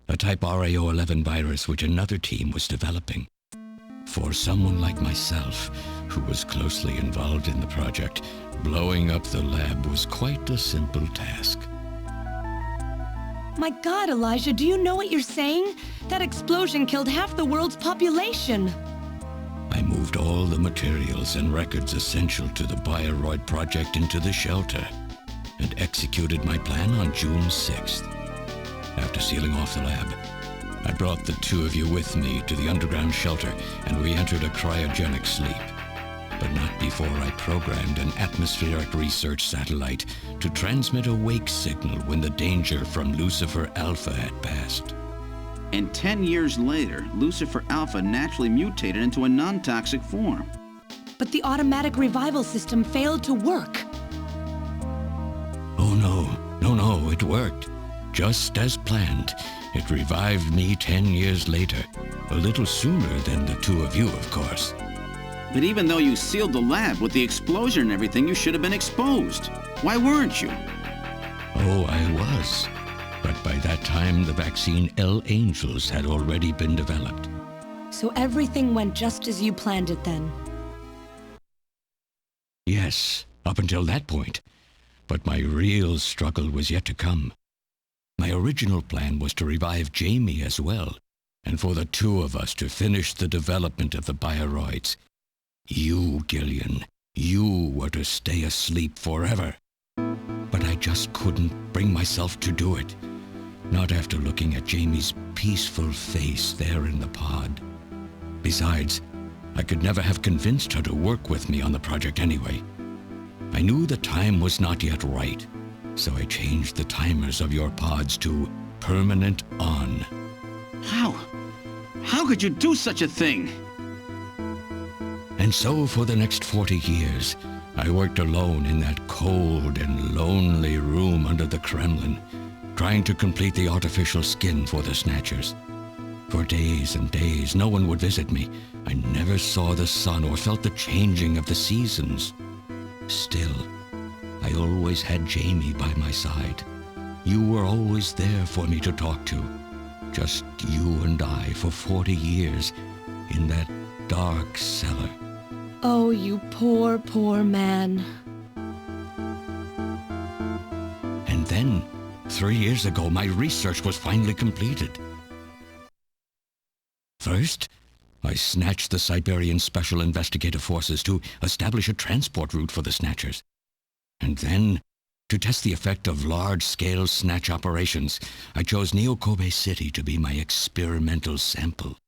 A type RAO11 virus which another team was developing. For someone like myself, who was closely involved in the project, blowing up the lab was quite a simple task. My God, Elijah, do you know what you're saying? That explosion killed half the world's population. I moved all the materials and records essential to the Bioroid project into the shelter and executed my plan on June 6th. After sealing off the lab, I brought the two of you with me to the underground shelter and we entered a cryogenic sleep. But not before I programmed an atmospheric research satellite to transmit a wake signal when the danger from Lucifer Alpha had passed. And 10 years later, Lucifer Alpha naturally mutated into a non-toxic form. But the automatic revival system failed to work. Oh no, it worked. Just as planned. It revived me 10 years later. A little sooner than the two of you, of course. But even though you sealed the lab with the explosion and everything, you should have been exposed. Why weren't you? Oh, I was. But by that time, the vaccine L-Angels had already been developed. So everything went just as you planned it then? Yes, up until that point. But my real struggle was yet to come. My original plan was to revive Jamie as well, and for the two of us to finish the development of the bioroids. You, Gillian, you were to stay asleep forever. But I just couldn't bring myself to do it. Not after looking at Jamie's peaceful face there in the pod. Besides, I could never have convinced her to work with me on the project anyway. I knew the time was not yet right, so I changed the timers of your pods to permanent on. How? How could you do such a thing? And so for the next 40 years, I worked alone in that cold and lonely room under the Kremlin, trying to complete the artificial skin for the Snatchers. For days and days, no one would visit me. I never saw the sun or felt the changing of the seasons. Still, I always had Jamie by my side. You were always there for me to talk to. Just you and I for 40 years in that dark cellar. Oh, you poor, poor man. And then, 3 years ago, my research was finally completed. First, I snatched the Siberian Special Investigative Forces to establish a transport route for the Snatchers. And then, to test the effect of large-scale Snatch operations, I chose Neo Kobe City to be my experimental sample.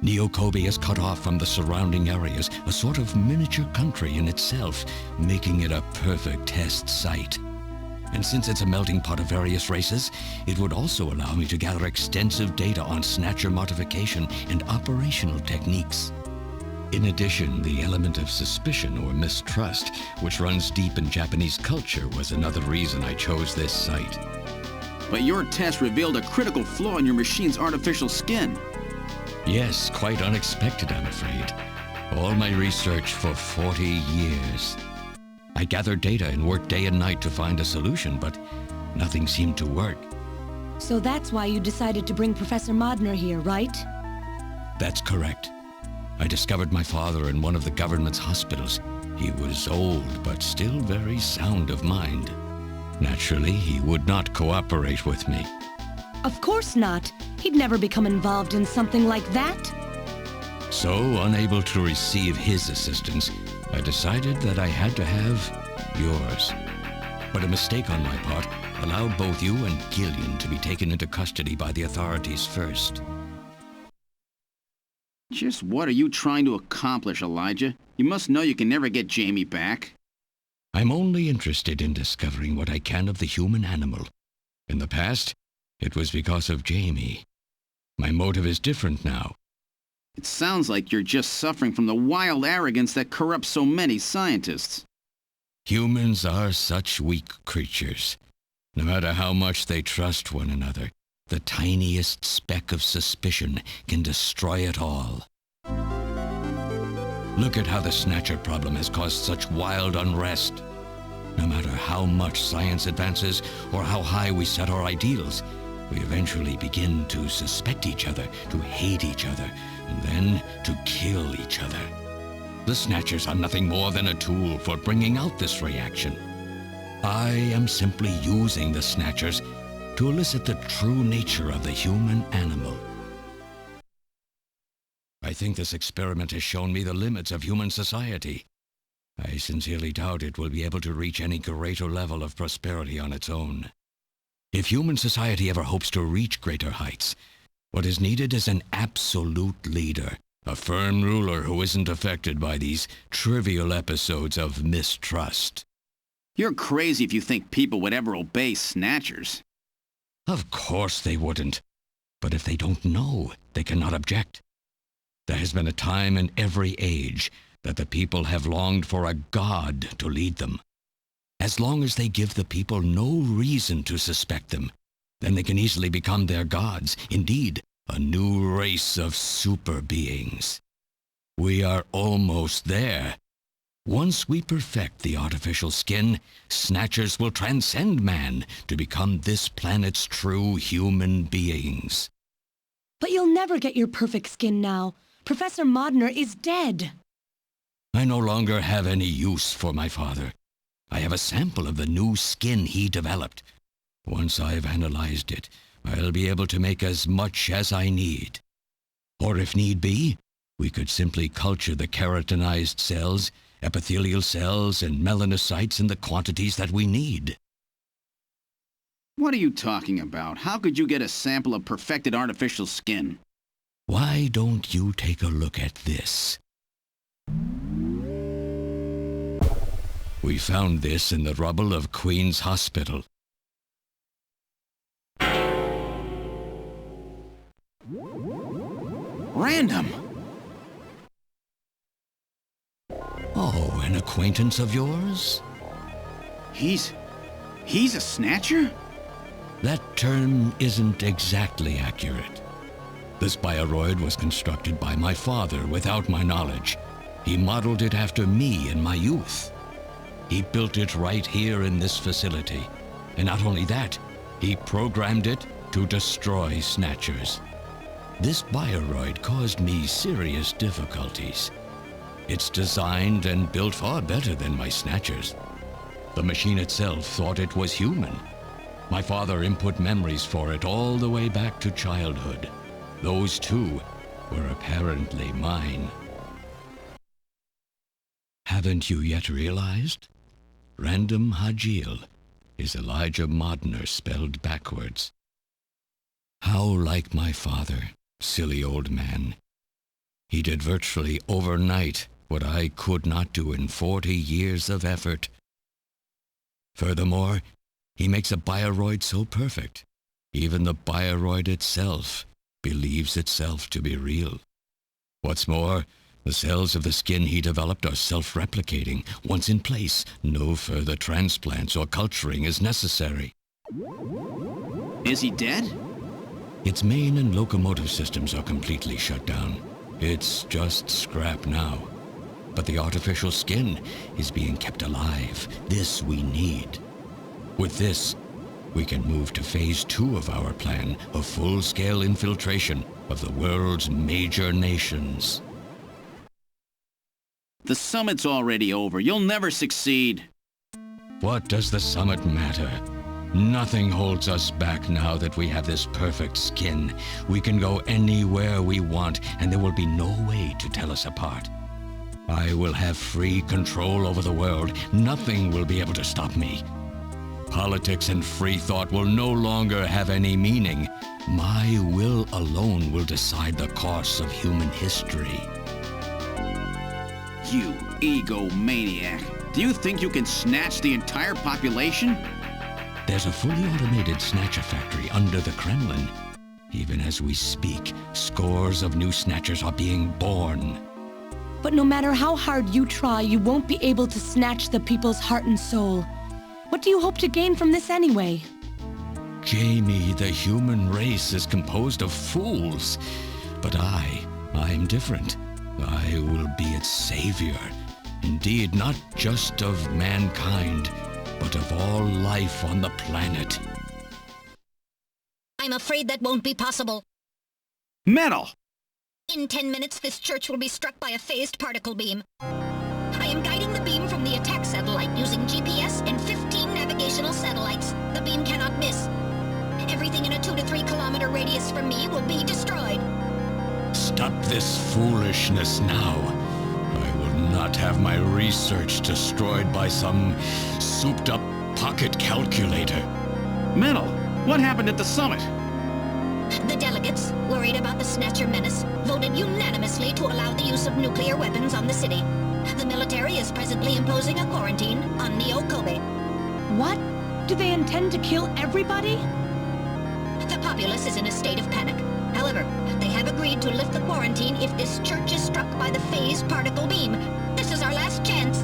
Neo Kobe is cut off from the surrounding areas, a sort of miniature country in itself, making it a perfect test site. And since it's a melting pot of various races, it would also allow me to gather extensive data on Snatcher modification and operational techniques. In addition, the element of suspicion or mistrust, which runs deep in Japanese culture, was another reason I chose this site. But your test revealed a critical flaw in your machine's artificial skin. Yes, quite unexpected, I'm afraid. All my research for 40 years. I gathered data and worked day and night to find a solution, but nothing seemed to work. So that's why you decided to bring Professor Modner here, right? That's correct. I discovered my father in one of the government's hospitals. He was old, but still very sound of mind. Naturally, he would not cooperate with me. Of course not. He'd never become involved in something like that. So, unable to receive his assistance, I decided that I had to have yours. But a mistake on my part allowed both you and Gillian to be taken into custody by the authorities first. Just what are you trying to accomplish, Elijah? You must know you can never get Jamie back. I'm only interested in discovering what I can of the human animal. In the past, it was because of Jamie. My motive is different now. It sounds like you're just suffering from the wild arrogance that corrupts so many scientists. Humans are such weak creatures. No matter how much they trust one another, the tiniest speck of suspicion can destroy it all. Look at how the Snatcher problem has caused such wild unrest. No matter how much science advances or how high we set our ideals, we eventually begin to suspect each other, to hate each other, and then to kill each other. The Snatchers are nothing more than a tool for bringing out this reaction. I am simply using the Snatchers to elicit the true nature of the human animal. I think this experiment has shown me the limits of human society. I sincerely doubt it will be able to reach any greater level of prosperity on its own. If human society ever hopes to reach greater heights, what is needed is an absolute leader, a firm ruler who isn't affected by these trivial episodes of mistrust. You're crazy if you think people would ever obey Snatchers. Of course they wouldn't. But if they don't know, they cannot object. There has been a time in every age that the people have longed for a god to lead them. As long as they give the people no reason to suspect them, then they can easily become their gods, indeed, a new race of super beings. We are almost there. Once we perfect the artificial skin, Snatchers will transcend man to become this planet's true human beings. But you'll never get your perfect skin now. Professor Modner is dead. I no longer have any use for my father. I have a sample of the new skin he developed. Once I've analyzed it, I'll be able to make as much as I need. Or if need be, we could simply culture the keratinized cells, epithelial cells, and melanocytes in the quantities that we need. What are you talking about? How could you get a sample of perfected artificial skin? Why don't you take a look at this? We found this in the rubble of Queen's Hospital. Random! Oh, an acquaintance of yours? He's a Snatcher? That term isn't exactly accurate. This bioroid was constructed by my father without my knowledge. He modeled it after me in my youth. He built it right here in this facility. And not only that, he programmed it to destroy Snatchers. This bioroid caused me serious difficulties. It's designed and built far better than my Snatchers. The machine itself thought it was human. My father input memories for it all the way back to childhood. Those too were apparently mine. Haven't you yet realized? Random Hajil is Elijah Modner spelled backwards. How like my father, silly old man. He did virtually overnight what I could not do in 40 years of effort. Furthermore, he makes a bioroid so perfect, even the bioroid itself believes itself to be real. What's more, the cells of the skin he developed are self-replicating. Once in place, no further transplants or culturing is necessary. Is he dead? Its main and locomotive systems are completely shut down. It's just scrap now. But the artificial skin is being kept alive. This we need. With this, we can move to phase 2 of our plan of full-scale infiltration of the world's major nations. The summit's already over. You'll never succeed. What does the summit matter? Nothing holds us back now that we have this perfect skin. We can go anywhere we want, and there will be no way to tell us apart. I will have free control over the world. Nothing will be able to stop me. Politics and free thought will no longer have any meaning. My will alone will decide the course of human history. You egomaniac. Do you think you can snatch the entire population? There's a fully automated Snatcher factory under the Kremlin. Even as we speak, scores of new Snatchers are being born. But no matter how hard you try, you won't be able to snatch the people's heart and soul. What do you hope to gain from this anyway? Jamie, the human race is composed of fools. But I'm different. I will be its savior. Indeed, not just of mankind, but of all life on the planet. I'm afraid that won't be possible. Metal! In 10 minutes, this church will be struck by a phased particle beam. I am guiding the beam from the attack satellite using GPS and 15 navigational satellites. The beam cannot miss. Everything in a 2 to 3 kilometer radius from me will be destroyed. Stop this foolishness now. I will not have my research destroyed by some souped-up pocket calculator. Metal, what happened at the summit? The delegates, worried about the Snatcher menace, voted unanimously to allow the use of nuclear weapons on the city. The military is presently imposing a quarantine on Neo Kobe. What? Do they intend to kill everybody? The populace is in a state of panic. However, they have agreed to lift the quarantine if this church is struck by the phased particle beam. This is our last chance.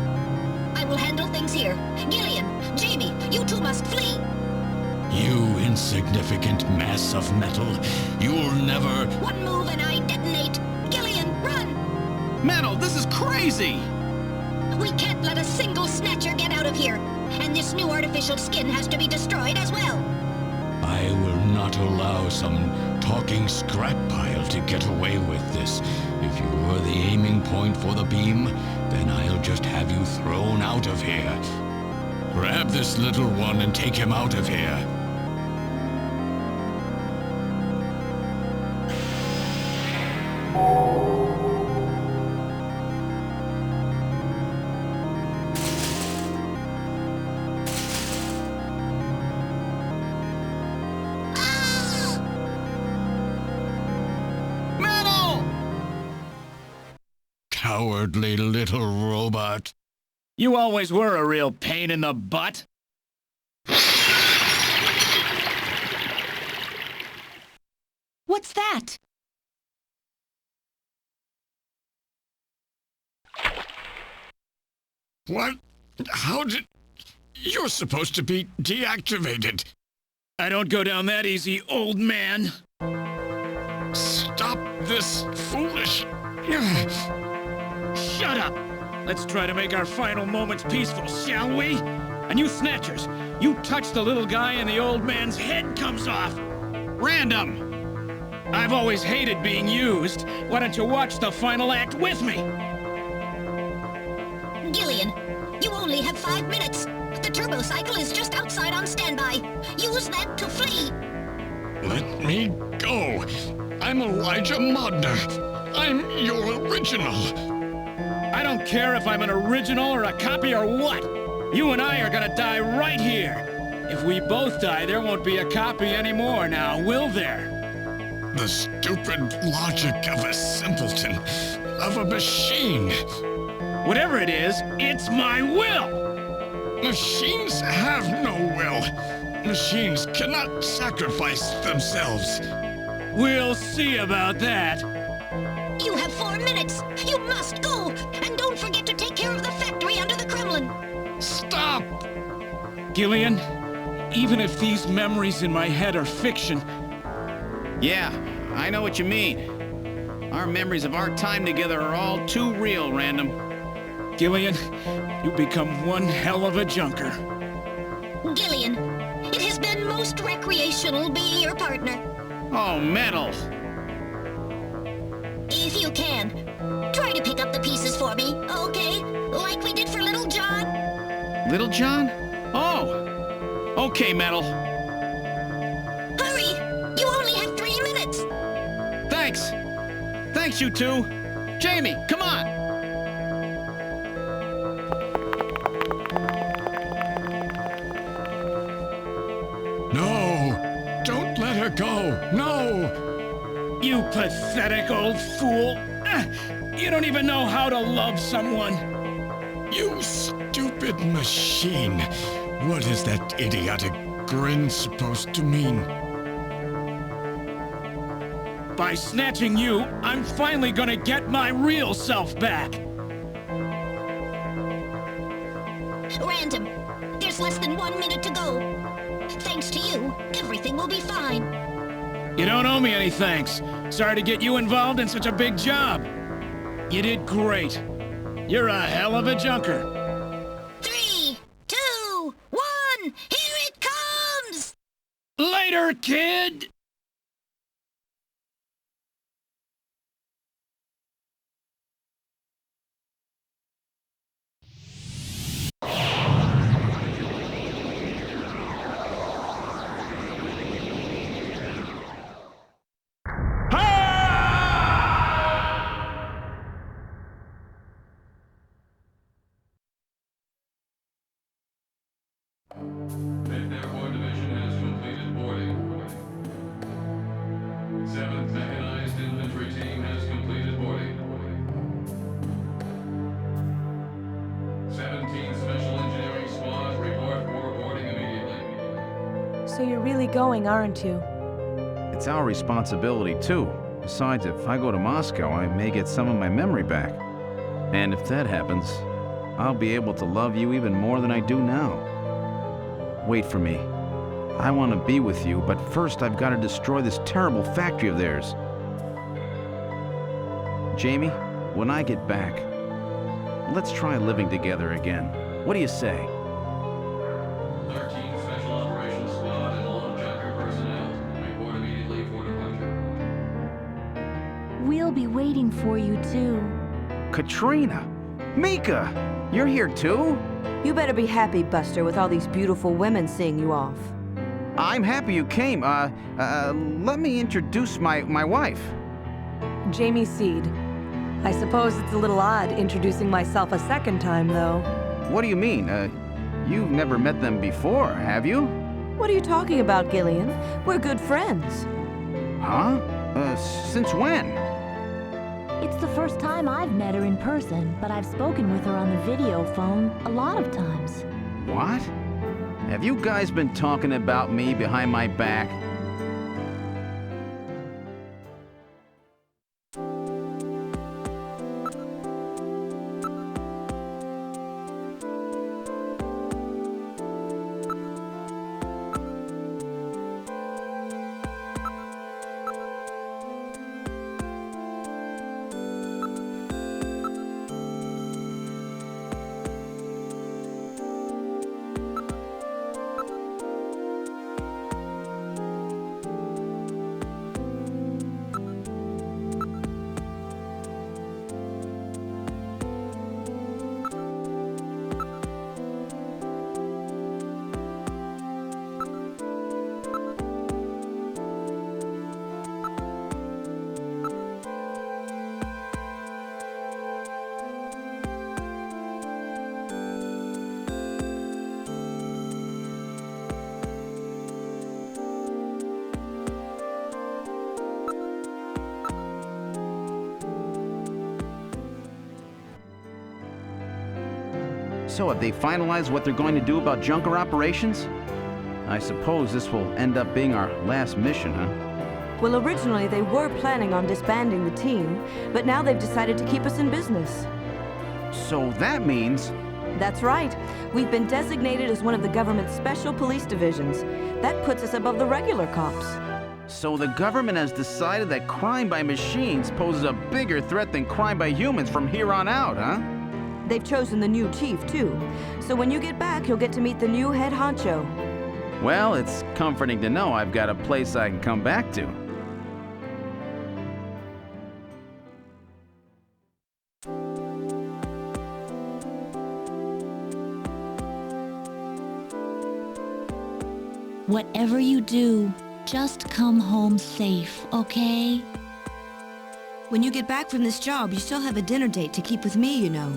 I will handle things here. Gillian, Jamie, you two must flee. You insignificant mass of metal. You'll never... One move and I detonate. Gillian, run! Metal, this is crazy! We can't let a single Snatcher get out of here. And this new artificial skin has to be destroyed as well. I will not allow some talking scrap pile to get away with this. If you were the aiming point for the beam, then I'll just have you thrown out of here. Grab this little one and take him out of here. cowardly little robot. You always were a real pain in the butt. What's that? What? How did... You're supposed to be deactivated. I don't go down that easy, old man. Stop this foolish... Shut up! Let's try to make our final moments peaceful, shall we? And you Snatchers, you touch the little guy and the old man's head comes off. Random! I've always hated being used. Why don't you watch the final act with me? Gillian, you only have 5 minutes. The turbo cycle is just outside on standby. Use that to flee. Let me go. I'm Elijah Modner. I'm your original. I don't care if I'm an original or a copy or what. You and I are gonna die right here. If we both die, there won't be a copy anymore now, will there? The stupid logic of a simpleton, of a machine. Whatever it is, it's my will! Machines have no will. Machines cannot sacrifice themselves. We'll see about that. You have 4 minutes. You must go. And don't forget to take care of the factory under the Kremlin. Stop! Gillian, even if these memories in my head are fiction... Yeah, I know what you mean. Our memories of our time together are all too real, Random. Gillian, you become one hell of a junker. Gillian, it has been most recreational being your partner. Oh, metal! If you can, try to pick up the pieces for me, okay? Like we did for Little John? Little John? Oh! Okay, Metal. Hurry! You only have 3 minutes! Thanks! Thanks, you two! Jamie, come on! No! Don't let her go! No! You pathetic old fool! You don't even know how to love someone! You stupid machine! What is that idiotic grin supposed to mean? By snatching you, I'm finally gonna get my real self back! Random, there's less than 1 minute to go. Thanks to you, everything will be fine. You don't owe me any thanks. Sorry to get you involved in such a big job. You did great. You're a hell of a junker. 3, 2, 1, here it comes! Later, kid! Fifth Airborne Division has completed boarding. 7th Mechanized Infantry Team has completed boarding. 17th Special Engineering Squad report for boarding immediately. So you're really going, aren't you? It's our responsibility, too. Besides, if I go to Moscow, I may get some of my memory back. And if that happens, I'll be able to love you even more than I do now. Wait for me. I want to be with you, but first I've got to destroy this terrible factory of theirs. Jamie, when I get back, let's try living together again. What do you say? 13th Special Operations Squad and all Junker personnel report immediately for departure. We'll be waiting for you, too. Katrina! Mika! You're here too? You better be happy, Buster, with all these beautiful women seeing you off. I'm happy you came. Let me introduce my wife. Jamie Seed. I suppose it's a little odd introducing myself a second time, though. What do you mean? You've never met them before, have you? What are you talking about, Gillian? We're good friends. Huh? Since when? It's the first time I've met her in person, but I've spoken with her on the video phone a lot of times. What? Have you guys been talking about me behind my back? So have they finalized what they're going to do about Junker operations? I suppose this will end up being our last mission, huh? Well, originally they were planning on disbanding the team, but now they've decided to keep us in business. So that means... That's right. We've been designated as one of the government's special police divisions. That puts us above the regular cops. So the government has decided that crime by machines poses a bigger threat than crime by humans from here on out, huh? They've chosen the new chief, too. So when you get back, you'll get to meet the new head honcho. Well, it's comforting to know I've got a place I can come back to. Whatever you do, just come home safe, okay? When you get back from this job, you still have a dinner date to keep with me, you know.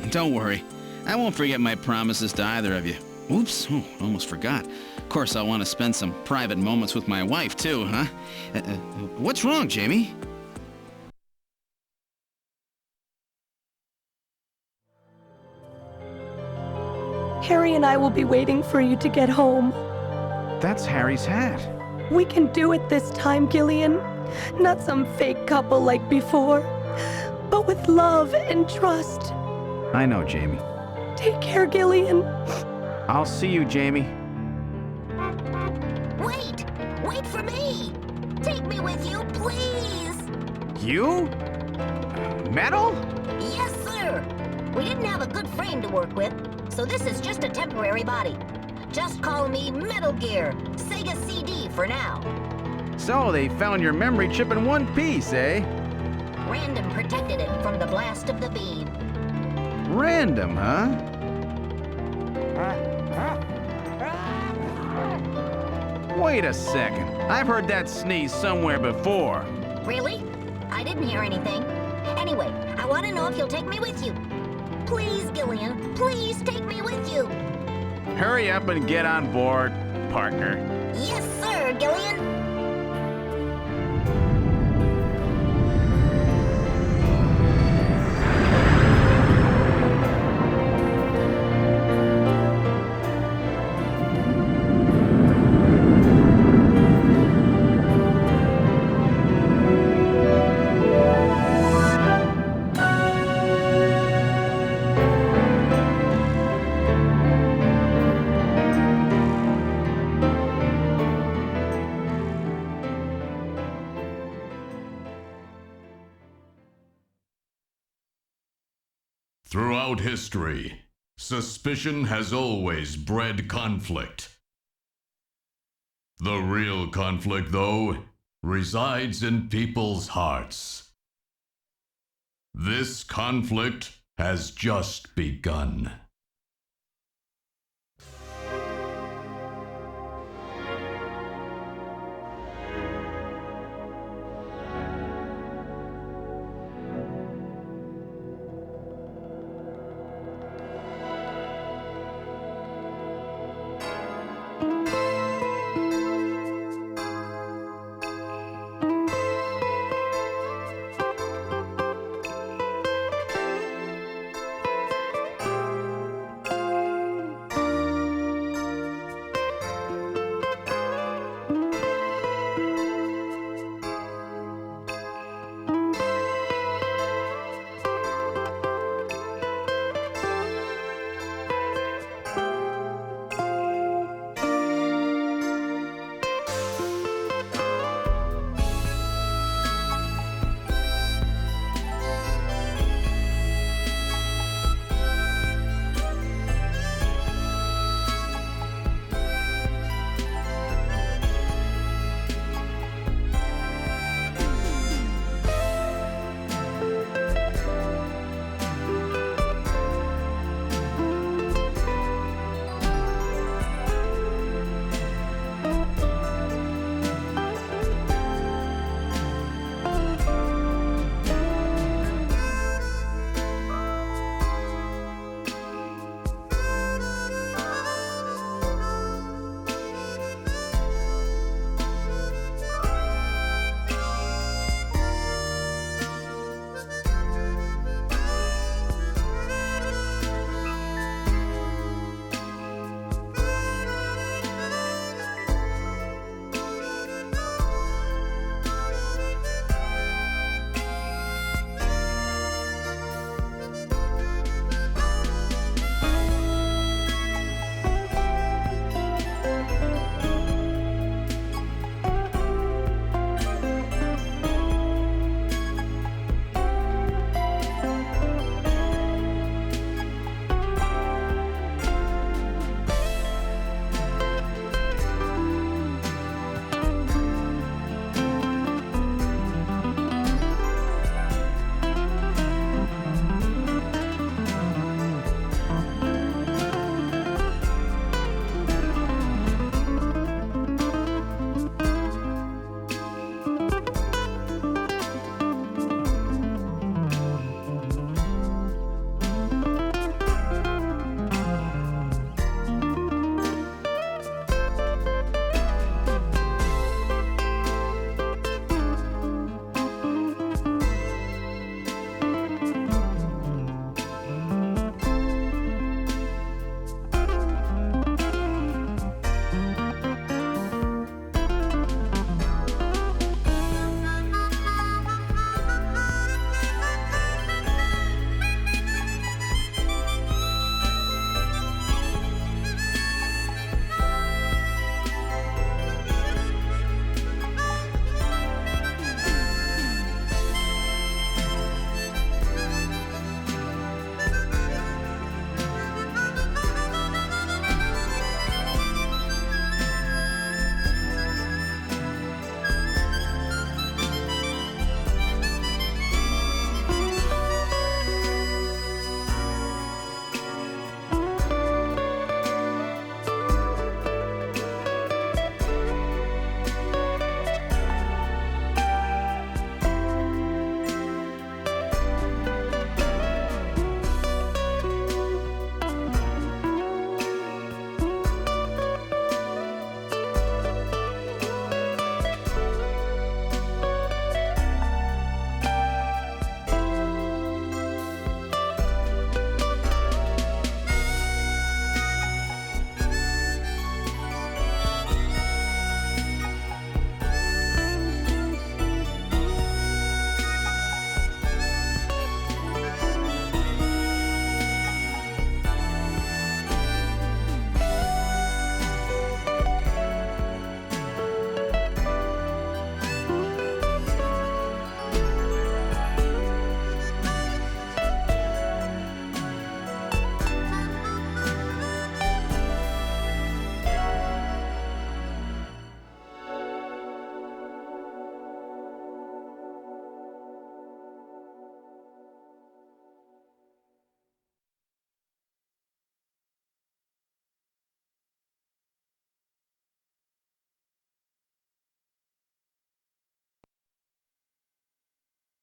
Don't worry. I won't forget my promises to either of you. Oops, almost forgot. Of course, I'll want to spend some private moments with my wife, too, huh? What's wrong, Jamie? Harry and I will be waiting for you to get home. That's Harry's hat. We can do it this time, Gillian. Not some fake couple like before, but with love and trust. I know, Jamie. Take care, Gillian. I'll see you, Jamie. Wait! Wait for me! Take me with you, please! You? Metal? Yes, sir! We didn't have a good frame to work with, so this is just a temporary body. Just call me Metal Gear, Sega CD for now. So they found your memory chip in one piece, eh? Random protected it from the blast of the beam. Random, huh? Wait a second. I've heard that sneeze somewhere before. Really? I didn't hear anything. Anyway, I want to know if you'll take me with you. Please, Gillian, please take me with you. Hurry up and get on board, partner. Yes, sir, Gillian. Throughout history, suspicion has always bred conflict. The real conflict, though, resides in people's hearts. This conflict has just begun.